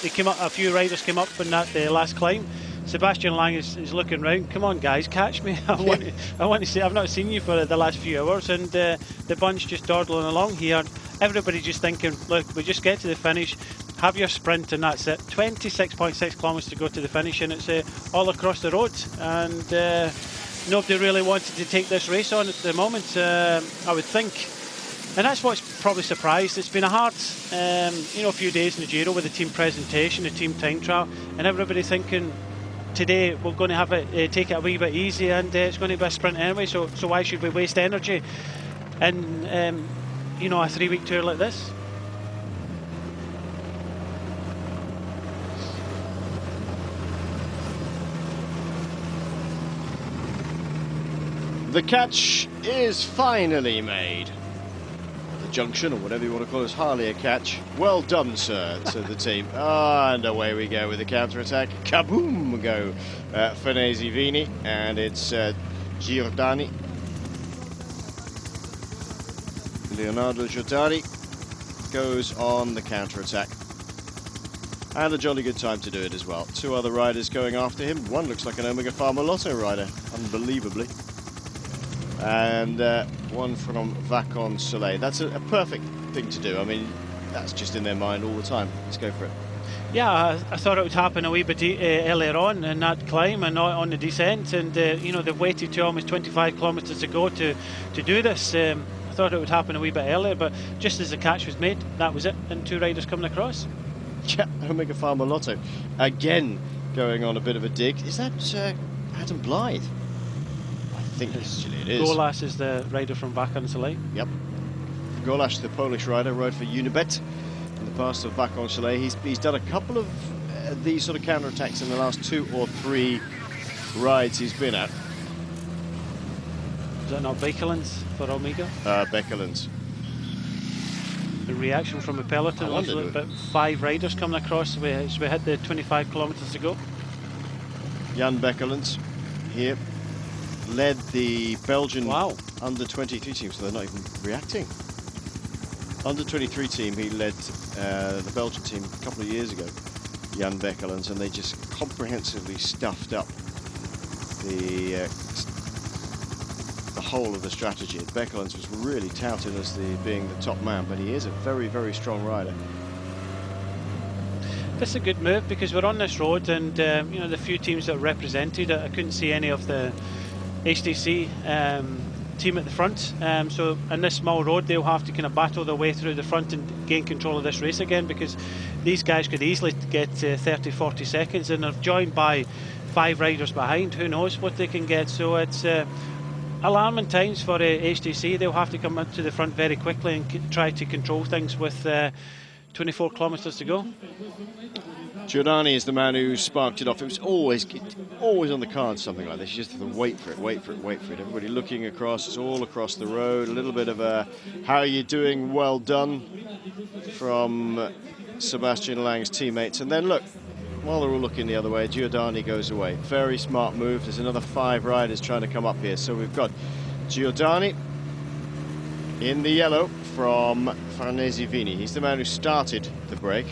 they came up. A few riders came up in that last climb. Sebastian Lang is looking round. Come on, guys, catch me. I want to see. I've not seen you for the last few hours, and the bunch just dawdling along here. Everybody just thinking, look, we just get to the finish, have your sprint, and that's it. 26.6 kilometres to go to the finish, and it's all across the road. And nobody really wanted to take this race on at the moment. I would think And that's what's probably surprised. It's been a hard, a few days in the Giro with the team presentation, the team time trial, and everybody thinking today we're going to have it, take it a wee bit easy, and it's going to be a sprint anyway. So why should we waste energy in, a 3-week tour like this? The catch is finally made. The junction, or whatever you want to call it, is hardly a catch. Well done, sir, to the team. And away we go with the counter-attack. Kaboom go Farnese Vini, and it's Giordani. Leonardo Giordani goes on the counter-attack. And a jolly good time to do it as well. 2 other riders going after him. One looks like an Omega Pharma Lotto rider, unbelievably. And one from Vacon Soleil. That's a perfect thing to do. I mean, that's just in their mind all the time. Let's go for it. Yeah, I thought it would happen a wee bit earlier on in that climb and on the descent. And, they've waited to almost 25 kilometres to go to do this. I thought it would happen a wee bit earlier, but just as the catch was made, that was it. And 2 riders coming across. Yeah, Omega Pharma Lotto. Again, going on a bit of a dig. Is that Adam Blythe? I think actually it is. Golas is the rider from Vacon Soleil. Yep. Golas, the Polish rider, rode for Unibet in the past of Vacon Soleil. He's done a couple of these sort of counter-attacks in the last 2 or 3 rides he's been at. Is that not Bekelens for Omega? Bekelens. The reaction from the Peloton was about 5 riders coming across. We hit the 25 kilometres to go. Jan Bekelens here led the Belgian under-23 team, so they're not even reacting. Under-23 team, he led the Belgian team a couple of years ago, Jan Bekelens, and they just comprehensively stuffed up the whole of the strategy. Bekelens was really touted as being the top man, but he is a very, very strong rider. This is a good move because we're on this road, and the few teams that are represented, I couldn't see any of the HTC team at the front, so in this small road they'll have to kind of battle their way through the front and gain control of this race again, because these guys could easily get 30-40 seconds, and they're joined by 5 riders behind. Who knows what they can get? So it's alarming times for HTC. They'll have to come into the front very quickly and try to control things with 24 kilometres to go. Giordani is the man who sparked it off. It was always on the cards, something like this. You just have to wait for it, wait for it, wait for it. Everybody looking across, it's all across the road. A little bit of a, how are you doing, well done, from Sebastian Lang's teammates. And then look, while they're all looking the other way, Giordani goes away. Very smart move. There's another 5 riders trying to come up here. So we've got Giordani in the yellow from Farnese Vini. He's the man who started the break.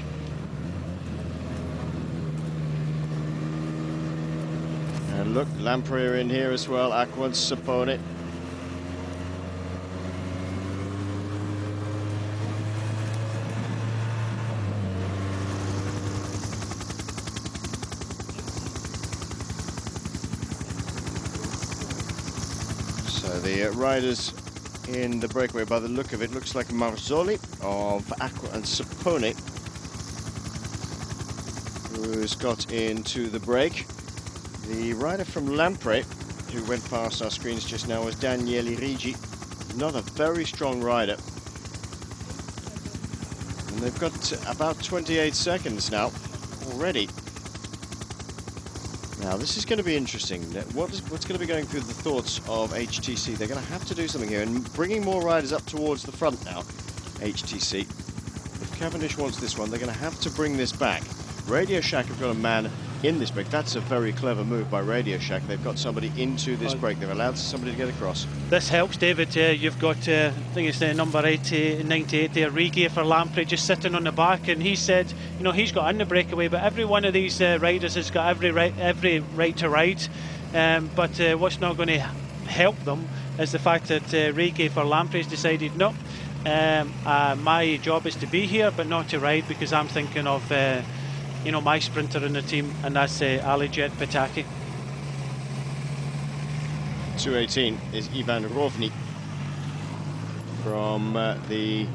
And look, Lamprea in here as well, Aquan Sapone. So the riders in the breakaway, by the look of it, looks like Marzoli of Aqua and Sapone, who's got into the break. The rider from Lampre, who went past our screens just now, was Daniele Rigi, another very strong rider. And they've got about 28 seconds now already. Now this is going to be interesting. What's going to be going through the thoughts of HTC? They're going to have to do something here, and bringing more riders up towards the front now, HTC. If Cavendish wants this one, they're going to have to bring this back. Radio Shack have got a man in this break. That's a very clever move by Radio Shack. They've got somebody into this break. They've allowed somebody to get across. This helps, David. You've got, I think it's the number 98 there, Rigi for Lampre, just sitting on the back, and he said, he's got in the breakaway, but every one of these riders has got every right to ride. But what's not going to help them is the fact that Rigi for Lampre has decided, no, my job is to be here, but not to ride, because I'm thinking of my sprinter in the team, and that's Alijet Pataki. 218 is Ivan Rovni. from the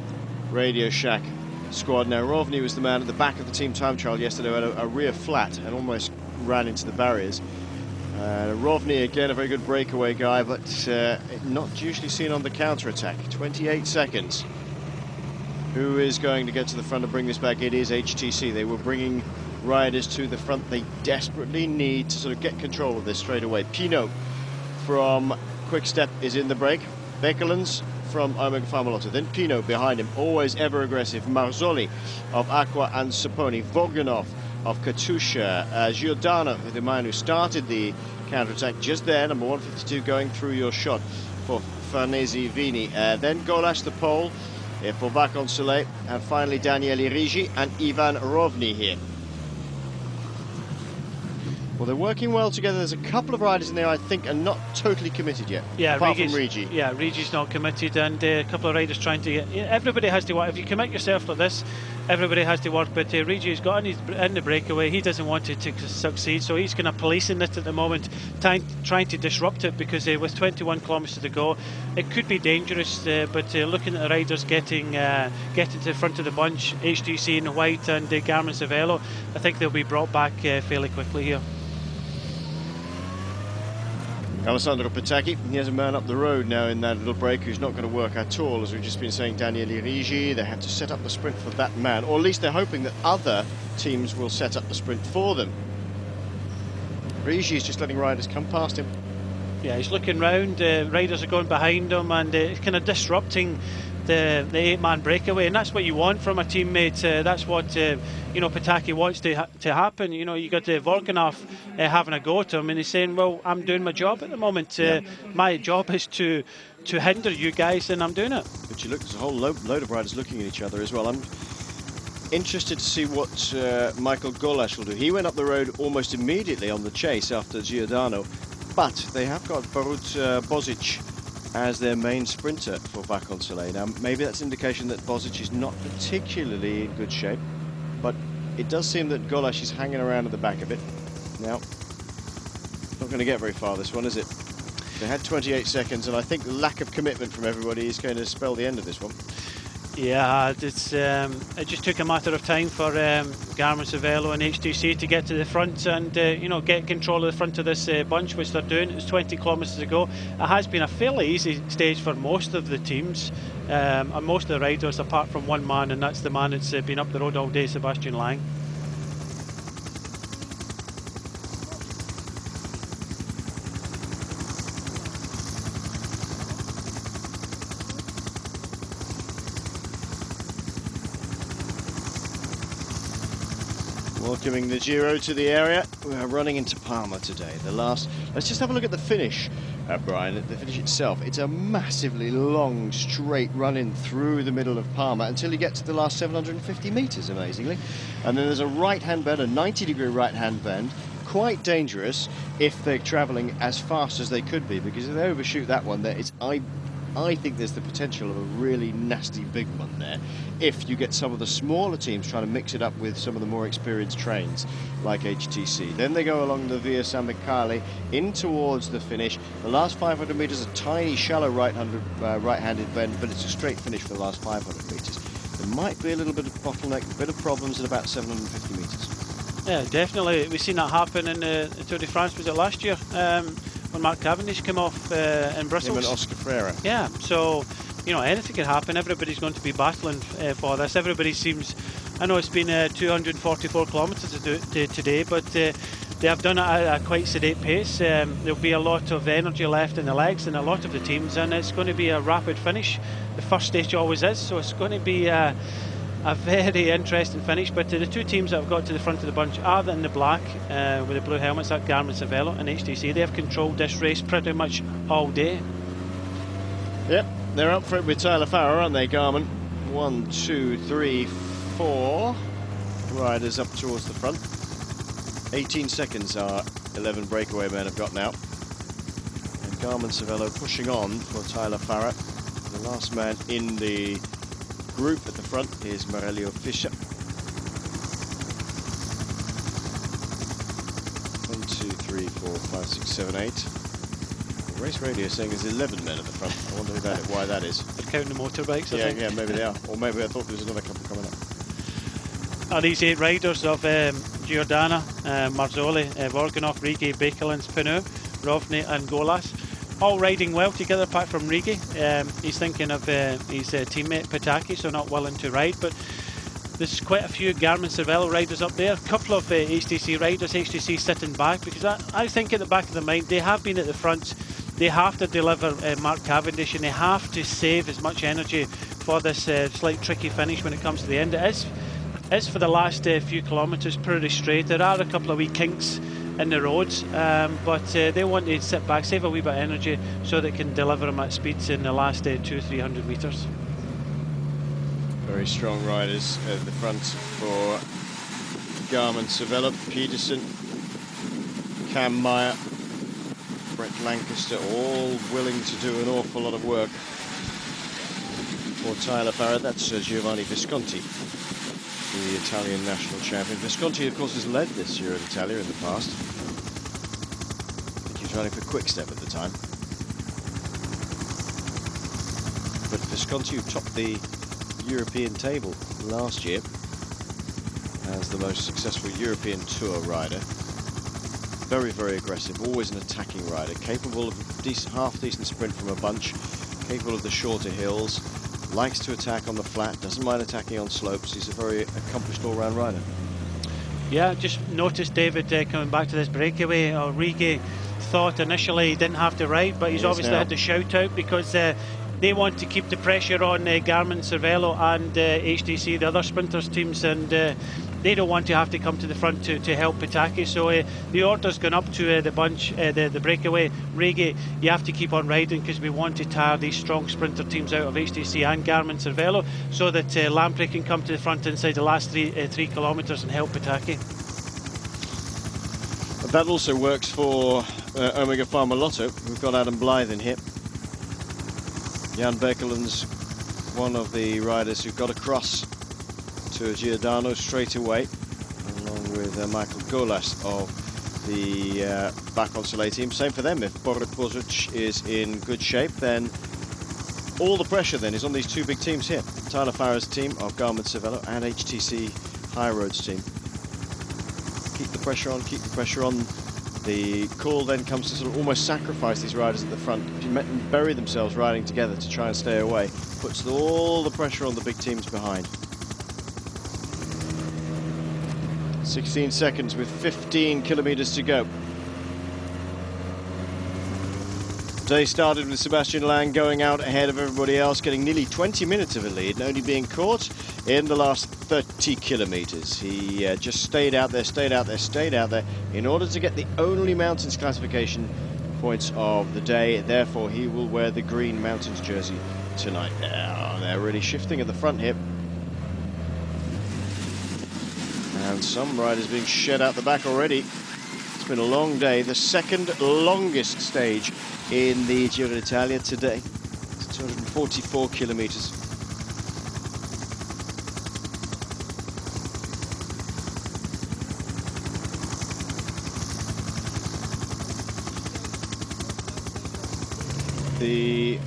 Radio Shack squad. Now, Rovny was the man at the back of the team time trial yesterday, had a rear flat and almost ran into the barriers. Rovny, again, a very good breakaway guy, but not usually seen on the counter-attack. 28 seconds. Who is going to get to the front and bring this back? It is HTC. They were bringing riders to the front. They desperately need to sort of get control of this straight away. Pino from Quick Step is in the break. Bekelens from Omega Pharma-Lotto. Then Pino behind him, always ever aggressive. Marzoli of Aqua and Saponi. Voganov of Katusha. Giordano, the man who started the counter-attack just there, number 152, going through your shot for Farnese Vini. Then Golash, the pole for Vacon Soleil. And finally Daniele Rigi and Ivan Rovny here. Well, they're working well together. There's a couple of riders in there I think are not totally committed yet. Yeah, apart from Rigi. Yeah, Rigi's not committed, and a couple of riders trying to get. Everybody has to work. If you commit yourself like this, everybody has to work. But Rigi's got in the breakaway. He doesn't want it to succeed, so he's kind of policing it at the moment, trying to disrupt it, because with 21 kilometres to go, it could be dangerous. But looking at the riders getting to the front of the bunch, HTC in white and Garmin Cervelo, I think they'll be brought back fairly quickly here. Alessandro Patacchi, he has a man up the road now in that little break who's not going to work at all. As we've just been saying, Daniele Rigi, they had to set up the sprint for that man, or at least they're hoping that other teams will set up the sprint for them. Rigi is just letting riders come past him. Yeah, he's looking round, riders are going behind him, and it's kind of disrupting the 8-man breakaway, and that's what you want from a teammate. That's what Patacchi wants to happen. You got Volkanov having a go to him, and he's saying, well, I'm doing my job at the moment. My job is to hinder you guys, and I'm doing it. But you look, there's a whole load of riders looking at each other as well. I'm interested to see what Michael Golash will do. He went up the road almost immediately on the chase after Giordano, but they have got Borut Bozic as their main sprinter for Vacon Soleil. Now, maybe that's an indication that Bozic is not particularly in good shape, but it does seem that Golash is hanging around at the back of it. Now, not going to get very far, this one, is it? They had 28 seconds, and I think the lack of commitment from everybody is going to spell the end of this one. Yeah, it just took a matter of time for Garmin Cervelo and HTC to get to the front and get control of the front of this bunch, which they're doing. It's 20 kilometres to go. It has been a fairly easy stage for most of the teams and most of the riders, apart from one man, and that's the man that's been up the road all day, Sebastian Lang. Welcoming the Giro to the area. We're running into Parma today. Let's just have a look at the finish, Brian, at the finish itself. It's a massively long, straight run-in through the middle of Parma until you get to the last 750 metres, amazingly. And then there's a right-hand bend, a 90-degree right-hand bend, quite dangerous if they're travelling as fast as they could be, because if they overshoot that one, I think there's the potential of a really nasty big one there if you get some of the smaller teams trying to mix it up with some of the more experienced trains like HTC. Then they go along the Via San Michele in towards the finish. The last 500 metres, a tiny shallow right-handed bend, but it's a straight finish for the last 500 metres. There might be a little bit of bottleneck, a bit of problems at about 750 metres. Yeah, definitely. We've seen that happen in the Tour de France, was it last year? When Mark Cavendish came off in Brussels. Him and Oscar Freire. Yeah, so, anything can happen. Everybody's going to be battling for this. Everybody seems, I know it's been 244 kilometres to do today, but they have done it at a quite sedate pace. There'll be a lot of energy left in the legs in a lot of the teams, and it's going to be a rapid finish. The first stage always is, so it's going to be a very interesting finish. But the two teams that have got to the front of the bunch are in the black with the blue helmets, that Garmin Cervelo and HTC. They have controlled this race pretty much all day. Yep, they're up for it with Tyler Farrer, aren't they, Garmin? 1, 2, 3, 4 riders up towards the front. 18 seconds our 11 breakaway men have got now. And Garmin Cervelo pushing on for Tyler Farrer. The last man in the group at the front is Morelio Fischer. 1, 2, 3, 4, 5, 6, 7, 8. Race radio saying there's 11 men at the front. I wonder why that is. They're counting the motorbikes, I think. Yeah, maybe they are. Or maybe I thought there was another couple coming up. Are these 8 riders of Giordana, Marzoli, Vorganov, Rigi, Bakelins, Pinu, Rovni and Golas, all riding well together apart from Rigi. He's thinking of his teammate Pataki, so not willing to ride, but there's quite a few Garmin Cervelo riders up there, a couple of HTC riders, HTC sitting back, because I think at the back of the mind they have been at the front, they have to deliver Mark Cavendish, and they have to save as much energy for this slight tricky finish when it comes to the end. It is for the last few kilometres pretty straight. There are a couple of wee kinks in the roads, but they want to sit back, save a wee bit of energy so they can deliver them at speeds in the last 200-300 metres. Very strong riders at the front for Garmin Cervelo. Peterson, Cam Meyer, Brett Lancaster, all willing to do an awful lot of work for Tyler Farrell. That's Giovanni Visconti, the Italian national champion. Visconti, of course, has led this Giro d'Italia in the past. I think he was running for Quick-Step at the time. But Visconti, who topped the European table last year as the most successful European Tour rider. Very, very aggressive, always an attacking rider, capable of a half-decent sprint from a bunch, capable of the shorter hills, likes to attack on the flat, doesn't mind attacking on slopes. He's a very accomplished all-round rider. Yeah, just noticed David coming back to this breakaway. Rigi thought initially he didn't have to ride, but he's obviously had to shout out because they want to keep the pressure on Garmin Cervelo and HTC, the other sprinters teams, and they don't want to have to come to the front to help Pataki. So the order's gone up to the bunch, the breakaway. Rigi, you have to keep on riding because we want to tire these strong sprinter teams out of HTC and Garmin Cervelo so that Lamprey can come to the front inside the last 3 kilometres and help Pataki. That also works for Omega Pharma Lotto. We've got Adam Blythe in here. Jan Bekelen's one of the riders who got across to Giordano straight away, along with Michael Golas of the Back on Soleil team. Same for them. If Borut Bozuc is in good shape, then all the pressure then is on these two big teams here. Tyler Farrell's team of Garmin Cervelo and HTC-Highroad's team. Keep the pressure on, keep the pressure on. The call then comes to sort of almost sacrifice these riders at the front, bury themselves riding together to try and stay away. Puts all the pressure on the big teams behind. 16 seconds with 15 kilometers to go. Day started with Sebastian Lang going out ahead of everybody else, getting nearly 20 minutes of a lead and only being caught in the last 30 kilometers. He just stayed out there, stayed out there, stayed out there in order to get the only mountains classification points of the day. Therefore, he will wear the green mountains jersey tonight. They're really shifting at the front here. And some riders being shed out the back already. It's been a long day, the second longest stage in the Giro d'Italia today. It's 244 kilometers. The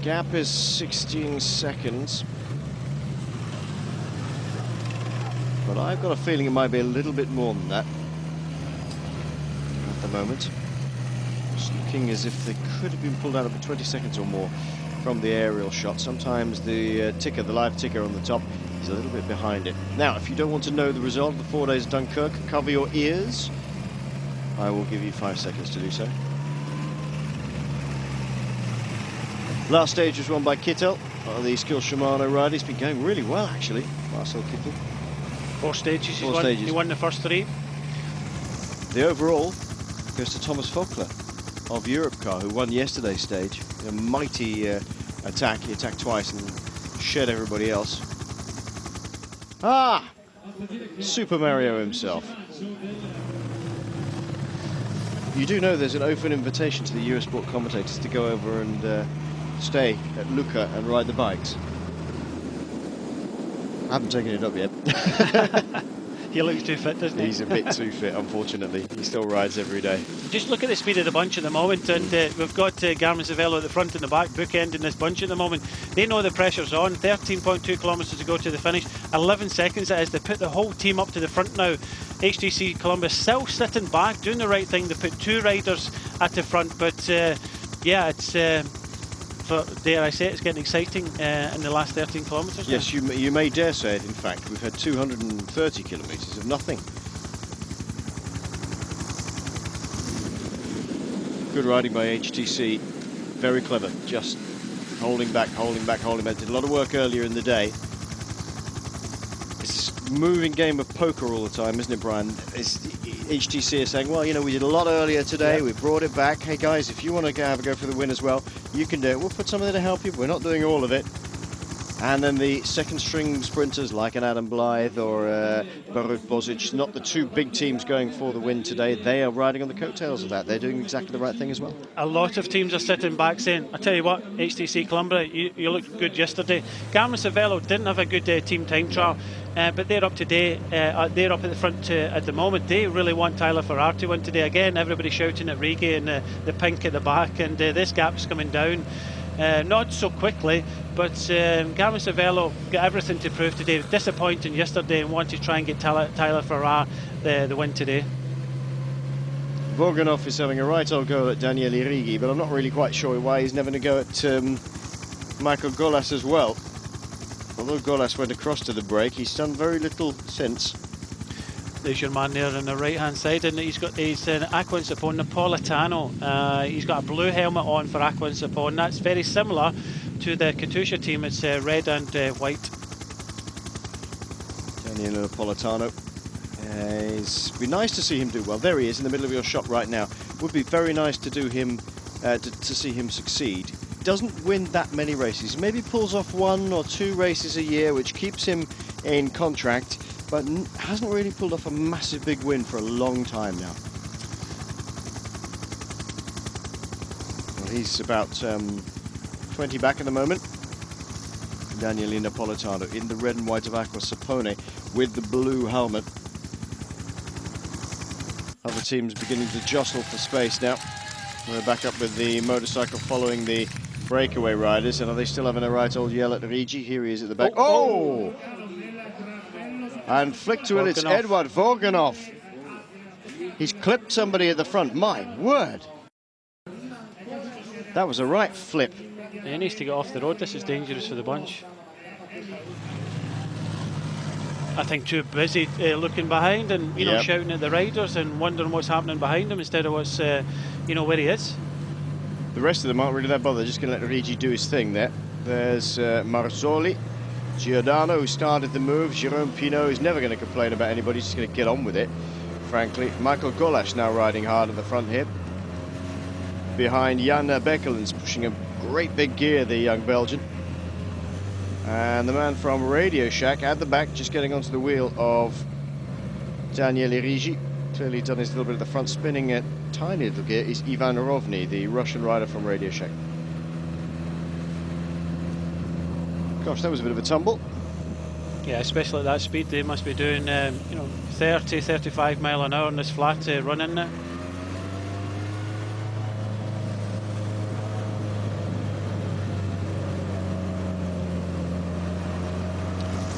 gap is 16 seconds. But I've got a feeling it might be a little bit more than that at the moment. It's looking as if they could have been pulled out of 20 seconds or more from the aerial shot. Sometimes the ticker, the live ticker on the top, is a little bit behind it. Now, if you don't want to know the result of the 4 days of Dunkirk, cover your ears. I will give you 5 seconds to do so. Last stage was won by Kittel, the Skill Shimano rider. He's been going really well, actually, Marcel Kittel. 4 stages. Four stages. He won the first 3. The overall goes to Thomas Vogler of Europcar, who won yesterday's stage. A mighty attack. He attacked twice and shed everybody else. Super Mario himself. You do know there's an open invitation to the Eurosport commentators to go over and stay at Lucca and ride the bikes. I haven't taken it up yet. He looks too fit, doesn't he? He's a bit too fit, unfortunately. He still rides every day. Just look at the speed of the bunch at the moment, and we've got Garmin Cervelo at the front and the back, bookending this bunch at the moment. They know the pressure's on. 13.2 kilometres to go to the finish. 11 seconds it is. They put the whole team up to the front now. HTC Columbus still sitting back, doing the right thing. They put 2 riders at the front, but yeah, it's dare I say, it's getting exciting in the last 13 kilometres. Yes, you may dare say it. In fact, we've had 230 kilometres of nothing. Good riding by HTC. Very clever. Just holding back, holding back, holding back. Did a lot of work earlier in the day. It's a moving game of poker all the time, isn't it, Brian? HTC is saying, well, you know, we did a lot earlier today. We brought it back. Hey, guys, if you want to have a go for the win as well, you can do it. We'll put something there to help you. We're not doing all of it. And then the second string sprinters like an Adam Blythe or Borut Bozic, not the 2 big teams going for the win today. They are riding on the coattails of that. They're doing exactly the right thing as well. A lot of teams are sitting back saying, I tell you what, HTC Columbia, you looked good yesterday. Garmin Cervelo didn't have a good team time trial, but they're up today. They're up at the front at the moment. They really want Tyler Farrar to win today. Again, everybody shouting at Rigi and the pink at the back, and this gap's coming down. Not so quickly, but Garmin Cervelo got everything to prove today. Disappointing yesterday and want to try and get Tyler Farrar the win today. Voganov is having a right old go at Daniele Rigi, but I'm not really quite sure why he's never going to go at Michael Golas as well. Although Golas went across to the break, he's done very little since. There's your man there on the right hand side, and he's got his Aqua and Sapone Napolitano. He's got a blue helmet on for Aqua and Sapone. That's very similar to the Katusha team. It's red and white. Daniele Napolitano. It's be nice to see him do well. There he is in the middle of your shot right now. Would be very nice to do him to see him succeed. Doesn't win that many races. Maybe pulls off 1 or 2 races a year, which keeps him in contract, but hasn't really pulled off a massive big win for a long time now. Well, he's about 20 back at the moment. Daniele Napolitano in the red and white of Aqua Sapone with the blue helmet. Other teams beginning to jostle for space now. We're back up with the motorcycle following the breakaway riders, and are they still having a right old yell at Rigi? Here he is at the back. Oh! And flick to it, it's Edward Voganov. He's clipped somebody at the front. My word. That was a right flip. He needs to get off the road. This is dangerous for the bunch. I think too busy looking behind and you know, shouting at the riders and wondering what's happening behind him instead of what's you know, where he is. The rest of them aren't really that bothered. They're just going to let Rigi do his thing there. There's Marzoli, Giordano, who started the move. Jerome Pinot is never going to complain about anybody. He's just going to get on with it, frankly. Michael Golas now riding hard at the front here. Behind Jan Bekkelen's pushing a great big gear, the young Belgian. And the man from Radio Shack at the back, just getting onto the wheel of Daniele Rigi. Clearly done his little bit at the front, spinning a tiny little gear, is Ivan Rovny, the Russian rider from Radio Shack. Gosh, that was a bit of a tumble. Yeah, especially at that speed, they must be doing, you know, 30, 35 mile an hour on this flat running now.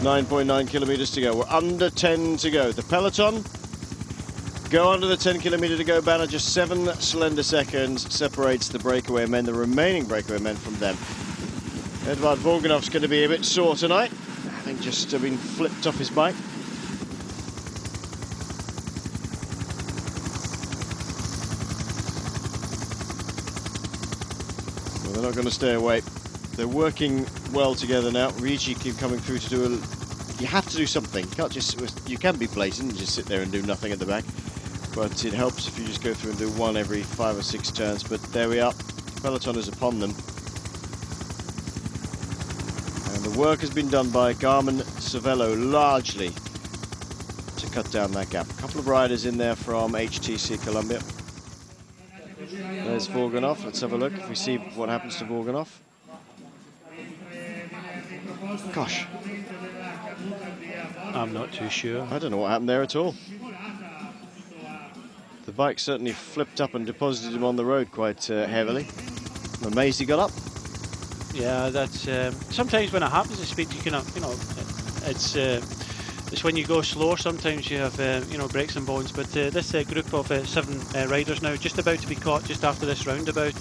9.9 kilometers to go. We're under 10 to go. The Peloton go under the 10 kilometer to go banner. Just 7 slender seconds separates the breakaway men, the remaining breakaway men, from them. Edvard Voganov's going to be a bit sore tonight, having just been flipped off his bike. Well, they're not going to stay away. They're working well together now. Rigi keep coming through to do a... You have to do something. You can't just... You can be blatant and just sit there and do nothing at the back. But it helps if you just go through and do one every 5 or 6 turns. But there we are. Peloton is upon them. And the work has been done by Garmin Cervelo largely to cut down that gap. A couple of riders in there from HTC Columbia. There's Voganov. Let's have a look if we see what happens to Voganov. Gosh, I'm not too sure. I don't know what happened there at all. The bike certainly flipped up and deposited him on the road quite heavily. I'm amazed he got up. Yeah, that's sometimes when it happens at speed, you can, you know, it's when you go slower. Sometimes you have, you know, breaks and bones. But this group of 7 riders now just about to be caught just after this roundabout.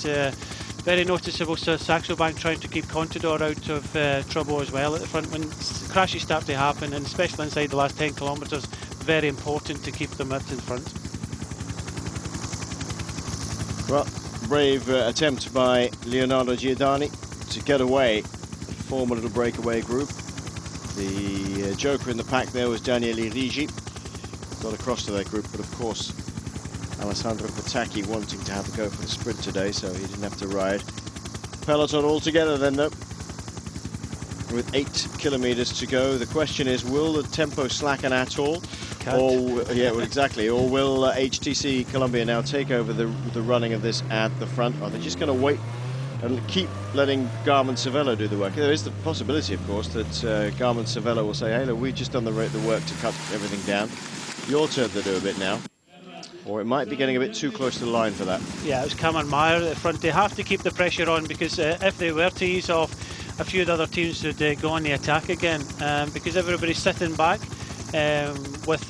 Very noticeable. So Saxo Bank trying to keep Contador out of trouble as well at the front when crashes start to happen, and especially inside the last 10 kilometres. Very important to keep them up in front. Well, brave attempt by Leonardo Giordani to get away, form a little breakaway group. The joker in the pack there was Daniele Rigi. Got across to that group, but of course Alessandro Patacchi wanting to have a go for the sprint today, so he didn't have to ride. Peloton all together then though, with 8 kilometers to go. The question is, will the tempo slacken at all? Or, yeah, well, exactly. Or will HTC Colombia now take over the running of this at the front? Are they just going to wait and keep letting Garmin-Cervelo do the work? There is the possibility, of course, that Garmin-Cervelo will say, hey, look, we've just done the work to cut everything down. Your turn to do a bit now. Or it might be getting a bit too close to the line for that. Yeah, it was Cameron Meyer at the front. They have to keep the pressure on, because if they were to ease off, a few of the other teams would go on the attack again, because everybody's sitting back with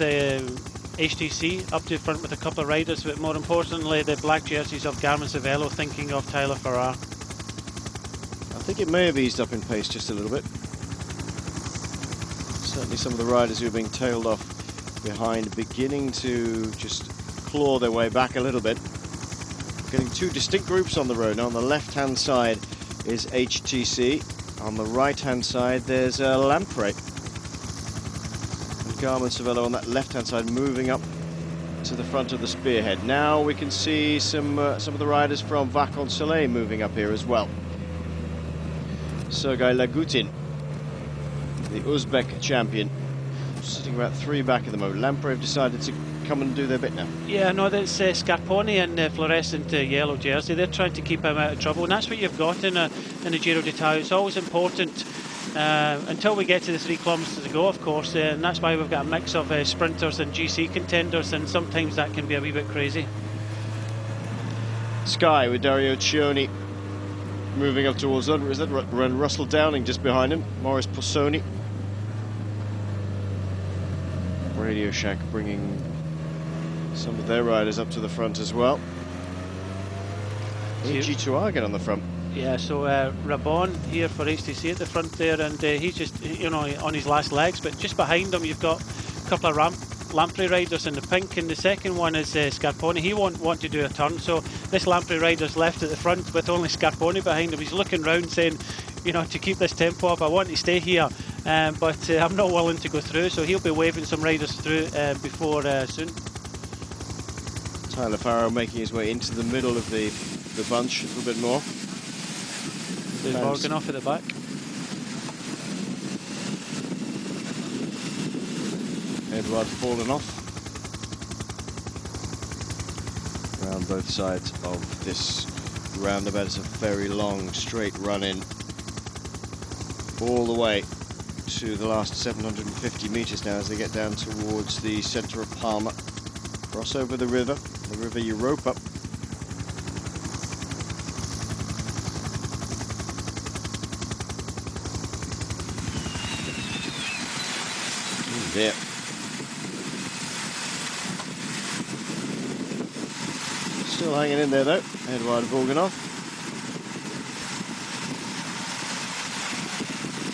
HTC up to front with a couple of riders, but more importantly the black jerseys of Garmin-Cervelo thinking of Tyler Farrar. I think it may have eased up in pace just a little bit. Certainly some of the riders who are being tailed off behind beginning to just claw their way back a little bit. Getting 2 distinct groups on the road. Now on the left-hand side is HTC. On the right-hand side there's Lampre. And Garmin-Cervelo on that left-hand side moving up to the front of the spearhead. Now we can see some of the riders from Vacansoleil moving up here as well. Sergei Lagutin, the Uzbek champion, sitting about 3 back at the moment. Lampre have decided to come and do their bit now. Yeah, no, that's Scarponi in fluorescent yellow jersey. They're trying to keep him out of trouble, and that's what you've got in the Giro d'Italia. It's always important until we get to the 3 kilometres to go, of course, and that's why we've got a mix of sprinters and GC contenders, and sometimes that can be a wee bit crazy. Sky with Dario Cioni moving up towards them. Is that Russell Downing just behind him? Maurice Possoni. Radio Shack bringing some of their riders up to the front as well. G2R on the front. Yeah, so Rabon here for HTC at the front there, and he's just, you know, on his last legs, but just behind him you've got a couple of Lampre riders in the pink, and the second one is Scarponi. He won't want to do a turn, so this Lampre rider's left at the front with only Scarponi behind him. He's looking round saying, you know, to keep this tempo up, I want to stay here, but I'm not willing to go through, so he'll be waving some riders through before soon. Tyler Farrar making his way into the middle of the bunch a little bit more. There's Morgan off at the back. Edward fallen off. Around both sides of this roundabout. It's a very long straight run in all the way to the last 750 meters now as they get down towards the center of Parma. Cross over the river Europa. There. Still hanging in there though, Eduard Vorganov.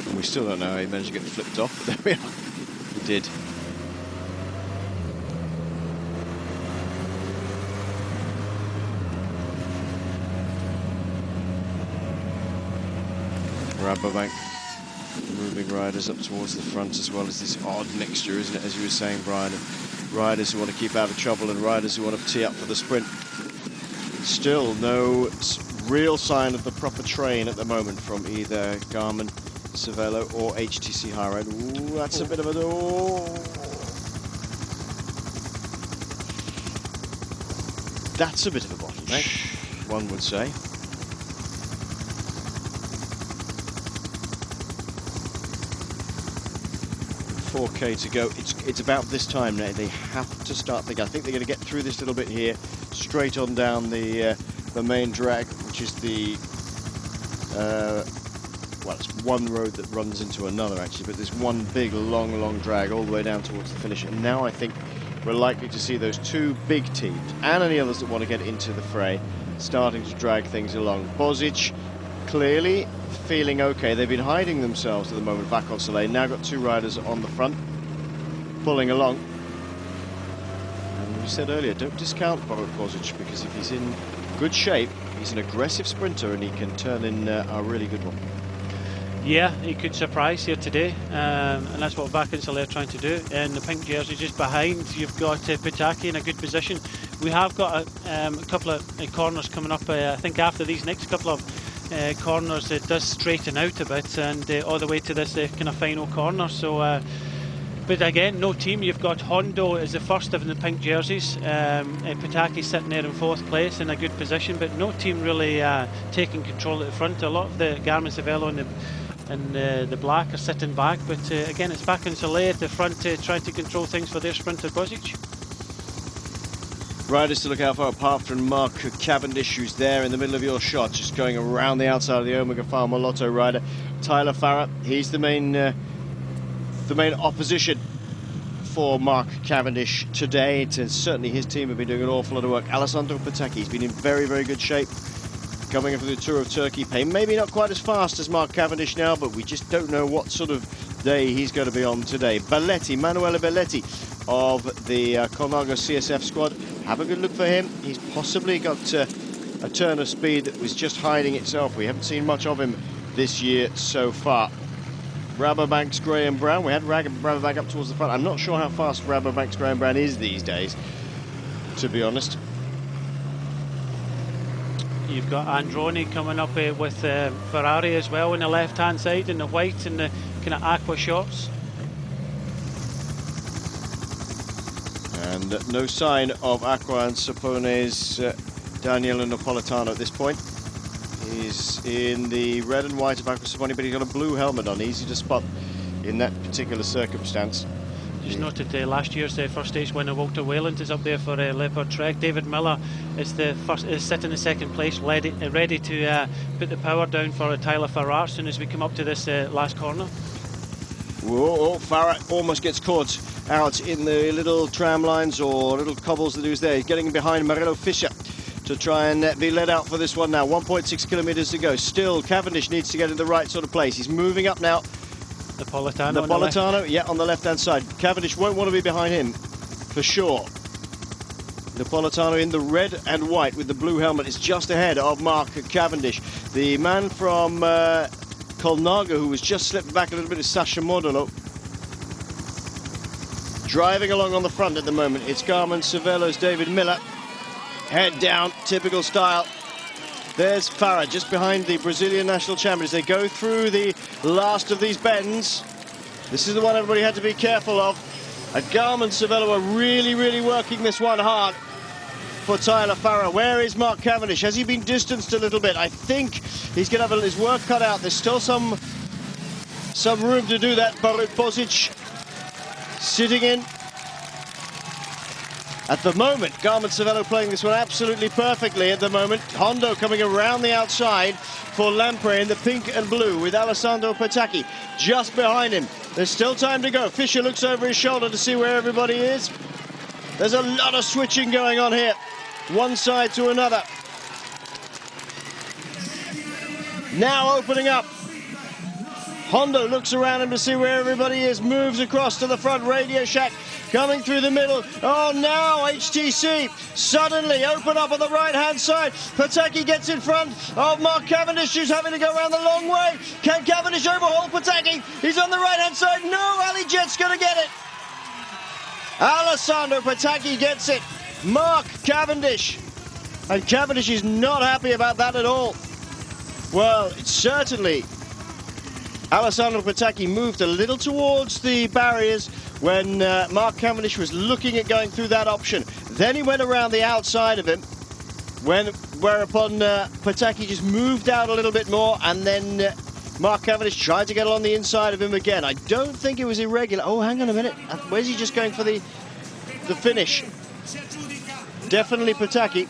And we still don't know how he managed to get flipped off, but there we are. He did. Rabobank moving riders up towards the front, as well as this odd mixture, isn't it, as you were saying, Brian, of riders who want to keep out of trouble and riders who want to tee up for the sprint. Still no real sign of the proper train at the moment from either Garmin-Cervelo or HTC-Highroad. Ooh, that's a bit of a... Oh. That's a bit of a bottleneck, one would say. 4K to go. It's about this time now. They have to start thinking. I think they're going to get through this little bit here, straight on down the main drag, which is the well, it's one road that runs into another actually, but there's one big long drag all the way down towards the finish. And now I think we're likely to see those two big teams and any others that want to get into the fray starting to drag things along. Bozic clearly feeling okay. They've been hiding themselves at the moment back on Soleil. Now got two riders on the front pulling along. And we said earlier, don't discount Bozic, because if he's in good shape, he's an aggressive sprinter and he can turn in a really good one. Yeah, he could surprise here today, and that's what Vacansoleil are trying to do. In the pink jersey just behind, you've got Pataki in a good position. We have got a couple of corners coming up. I think after these next couple of corners, it does straighten out a bit, and all the way to this kind of final corner. So, but again, no team. You've got Hondo as the first of the pink jerseys. Pataki sitting there in fourth place in a good position, but no team really taking control at the front. A lot of the Garmin Cervelo and the black are sitting back, but again, it's Vacansoleil at the front trying to control things for their sprinter Bozic. Riders to look out for, apart from Mark Cavendish, who's there in the middle of your shot, just going around the outside of the Omega Pharma Lotto rider. Tyler Farah, he's the main opposition for Mark Cavendish today. Certainly his team have been doing an awful lot of work. Alessandro Pataki, he's been in very good shape coming into the Tour of Turkey. Maybe not quite as fast as Mark Cavendish now, but we just don't know what sort of day he's going to be on today. Belletti, Manuele Belletti of the Colnago CSF squad. Have a good look for him. He's possibly got a turn of speed that was just hiding itself. We haven't seen much of him this year so far. Rabobank's Graham Brown. We had Rabobank up towards the front. I'm not sure how fast Rabobank's Graham Brown is these days, to be honest. You've got Androni coming up with Ferrari as well on the left-hand side in the white and the kind of aqua shorts. And no sign of Aqua and Sapone's Daniele Napolitano at this point. He's in the red and white of Aqua Sapone, but he's got a blue helmet on. Easy to spot in that particular circumstance. Just noted last year's first stage winner Walter Wayland is up there for Leopard Trek. David Miller is sitting in second place, ready to put the power down for Tyler Farrar as soon as we come up to this last corner. Whoa, Farrar almost gets caught out in the little tram lines or little cobbles that he was there. He's getting behind Marello Fischer to try and be led out for this one now. 1.6 kilometers to go. Still, Cavendish needs to get in the right sort of place. He's moving up now. Napolitano, yeah, on the left-hand side. Cavendish won't want to be behind him, for sure. Napolitano in the red and white with the blue helmet is just ahead of Mark Cavendish. The man from Colnago, who was just slipped back a little bit, is Sasha Modolo. Driving along on the front at the moment, it's Garmin Cervelo's David Miller. Head down, typical style. There's Farah just behind the Brazilian national champion as they go through the last of these bends. This is the one everybody had to be careful of. And Garmin Cervelo are really working this one hard for Tyler Farah. Where is Mark Cavendish? Has he been distanced a little bit? I think he's going to have his work cut out. There's still some room to do that. Bozic sitting in. At the moment, Garmin Cervelo playing this one absolutely perfectly at the moment. Hondo coming around the outside for Lampre in the pink and blue with Alessandro Pataki just behind him. There's still time to go. Fischer looks over his shoulder to see where everybody is. There's a lot of switching going on here, one side to another. Now opening up. Hondo looks around him to see where everybody is, moves across to the front. Radio Shack coming through the middle. Oh, now HTC suddenly open up on the right-hand side. Pataki gets in front of Mark Cavendish, who's having to go around the long way. Can Cavendish overhaul Pataki? He's on the right-hand side. No, Ali Jet's going to get it. Alessandro Pataki gets it. Mark Cavendish. And Cavendish is not happy about that at all. Well, it's certainly... Alessandro Pataki moved a little towards the barriers when Mark Cavendish was looking at going through that option. Then he went around the outside of him, whereupon Pataki just moved out a little bit more, and then Mark Cavendish tried to get along the inside of him again. I don't think it was irregular. Oh, hang on a minute. Where's he just going for the finish? Definitely Pataki,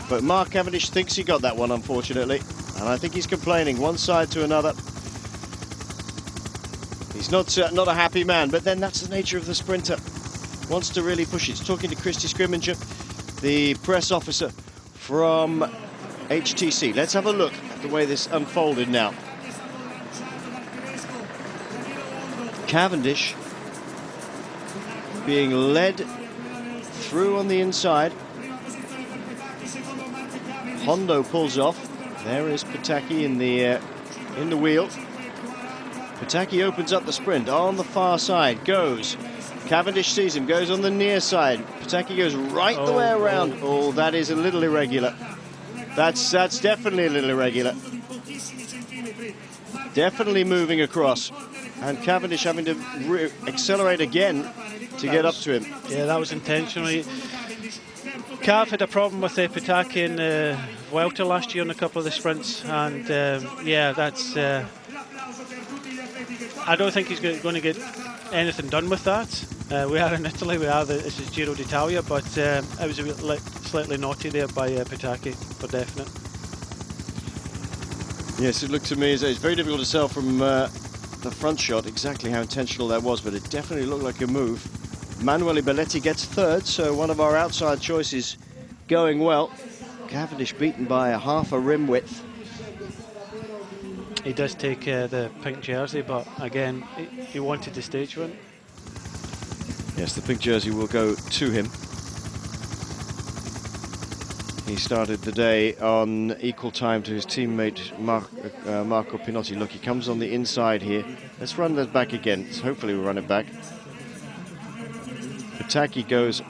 but Mark Cavendish thinks he got that one, unfortunately. And I think he's complaining one side to another. He's not a happy man, but then that's the nature of the sprinter. Wants to really push it. He's talking to Christy Scrimminger, the press officer from HTC. Let's have a look at the way this unfolded now. Cavendish being led through on the inside. Hondo pulls off. There is Pataki in the wheel. Pataki opens up the sprint on the far side. Goes. Cavendish sees him. Goes on the near side. Pataki goes right the way around. Oh, that is a little irregular. That's definitely a little irregular. Definitely moving across. And Cavendish having to accelerate again to get up to him. Yeah, that was intentional. Cav had a problem with Pataki in Vuelta last year on a couple of the sprints, and yeah, that's. I don't think he's going to get anything done with that. We are in Italy. This is Giro d'Italia, but it was a bit slightly naughty there by Pataki for definite. Yes, it looked to me as it's very difficult to tell from the front shot exactly how intentional that was, but it definitely looked like a move. Manuele Belletti gets third, so one of our outside choices going well. Cavendish beaten by a half a rim width. He does take the pink jersey, but again, he wanted the stage win. Yes, the pink jersey will go to him. He started the day on equal time to his teammate Marco Pinotti. Look, he comes on the inside here. Let's run that back again. So hopefully we'll run it back. Pataki goes...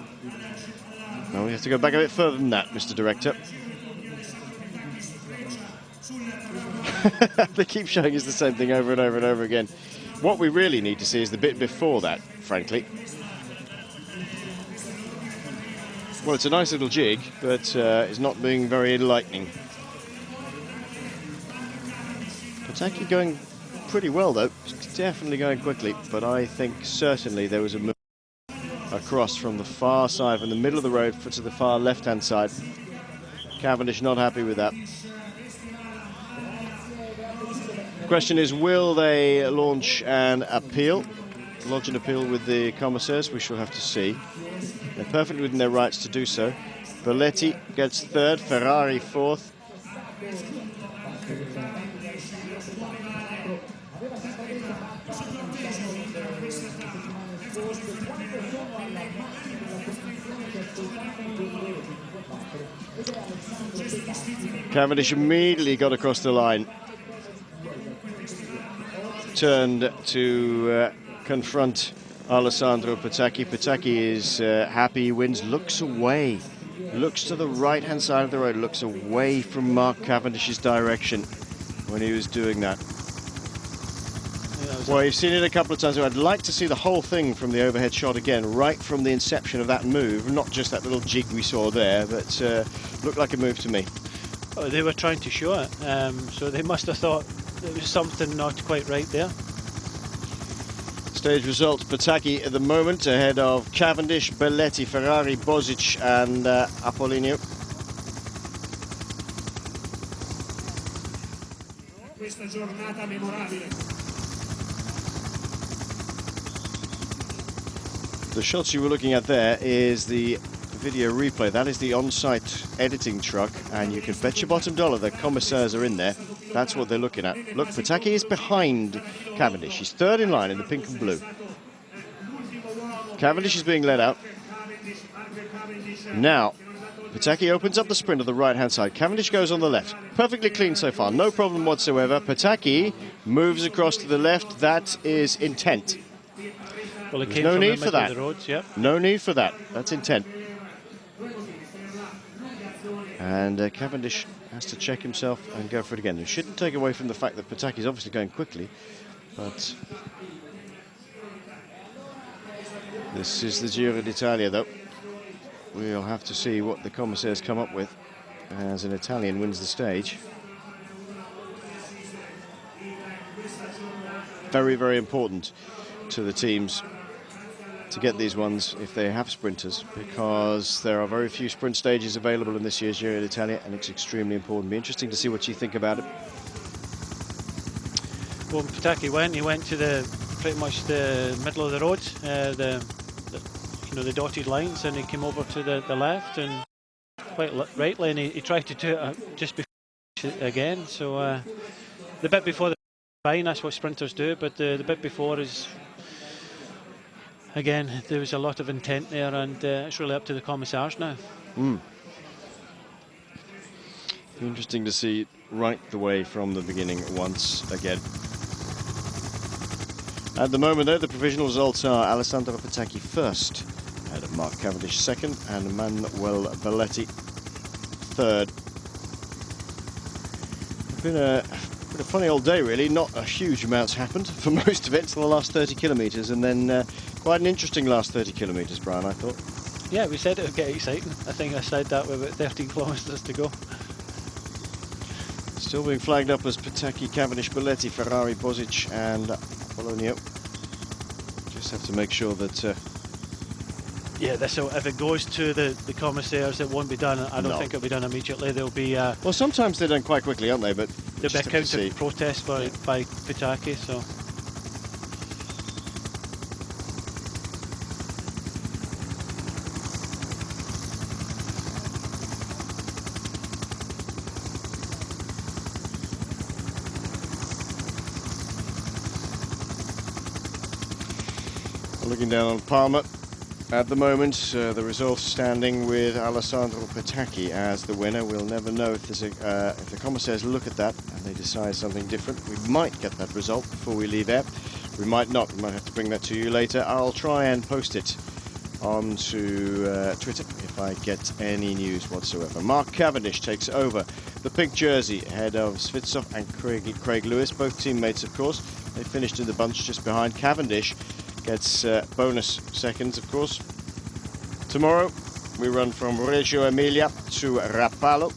No, we have to go back a bit further than that, Mr. Director. They keep showing us the same thing over and over and over again. What we really need to see is the bit before that, frankly. Well, it's a nice little jig, but it's not being very enlightening. Pataki going pretty well, though. It's definitely going quickly, but I think certainly there was a move across from the far side, from the middle of the road to the far left-hand side. Cavendish not happy with that. Question is, will they launch an appeal? Lodge an appeal with the commissaires? We shall have to see. They're perfectly within their rights to do so. Belletti gets third, Ferrari fourth. Cavendish immediately got across the line. Turned to confront Alessandro Pataki. Pataki is happy, he wins, looks away. Looks to the right-hand side of the road, looks away from Mark Cavendish's direction when he was doing that. Well, you've seen it a couple of times. I'd like to see the whole thing from the overhead shot again, right from the inception of that move. Not just that little jig we saw there, but looked like a move to me. Oh, they were trying to show it, so they must have thought there was something not quite right there. Stage results, Pataki at the moment ahead of Cavendish, Belletti, Ferrari, Bozic and Apollinio. The shots you were looking at there is the video replay. That is the on-site editing truck, and you can bet your bottom dollar the commissaires are in there. That's what they're looking at. Look, Pataki is behind Cavendish. He's third in line in the pink and blue. Cavendish is being led out. Now, Pataki opens up the sprint on the right-hand side. Cavendish goes on the left. Perfectly clean so far, no problem whatsoever. Pataki moves across to the left. That is intent. Well, There's no need for that. Roads, yep. No need for that. That's intent. And Cavendish has to check himself and go for it again. It shouldn't take away from the fact that Pataki is obviously going quickly, but this is the Giro d'Italia, though. We'll have to see what the commissaires come up with as an Italian wins the stage. very, very important to the teams to get these ones if they have sprinters, because there are very few sprint stages available in this year's Giro d'Italia, and it's extremely important. Be interesting to see what you think about it. Well, Pataki he went to pretty much the middle of the road, the dotted lines, and he came over to the left, and quite rightly, and he tried to do it just before again. So the bit before the fine, that's what sprinters do, but the bit before is, again, there was a lot of intent there, and it's really up to the commissars now. Interesting to see right the way from the beginning once again. At the moment, though, the provisional results are Alessandro Pataki first, ahead of Mark Cavendish second, and Manuel Belletti third. It's been a funny old day, really. Not a huge amount's happened for most of it until the last 30 kilometres, and then quite an interesting last 30 kilometres, Brian, I thought. Yeah, we said it would get exciting. I think I said that with about 13 kilometres to go. Still being flagged up as Pataki, Cavendish, Belletti, Ferrari, Bozic and Polonio. Just have to make sure that... yeah, if it goes to the commissaires, it won't be done. I don't think it'll be done immediately. There'll be... well, sometimes they're done quite quickly, aren't they? But there'll be a counter protest by Pataki, so... Looking down on Palmer at the moment, the result standing with Alessandro Pataki as the winner. We'll never know if the commissaires look at that and they decide something different. We might get that result before we leave air. We might not. We might have to bring that to you later. I'll try and post it onto Twitter if I get any news whatsoever. Mark Cavendish takes over the pink jersey ahead of Svitsov and Craig Lewis, both teammates, of course. They finished in the bunch just behind. Cavendish gets bonus seconds, of course. Tomorrow we run from Reggio Emilia to Rapallo.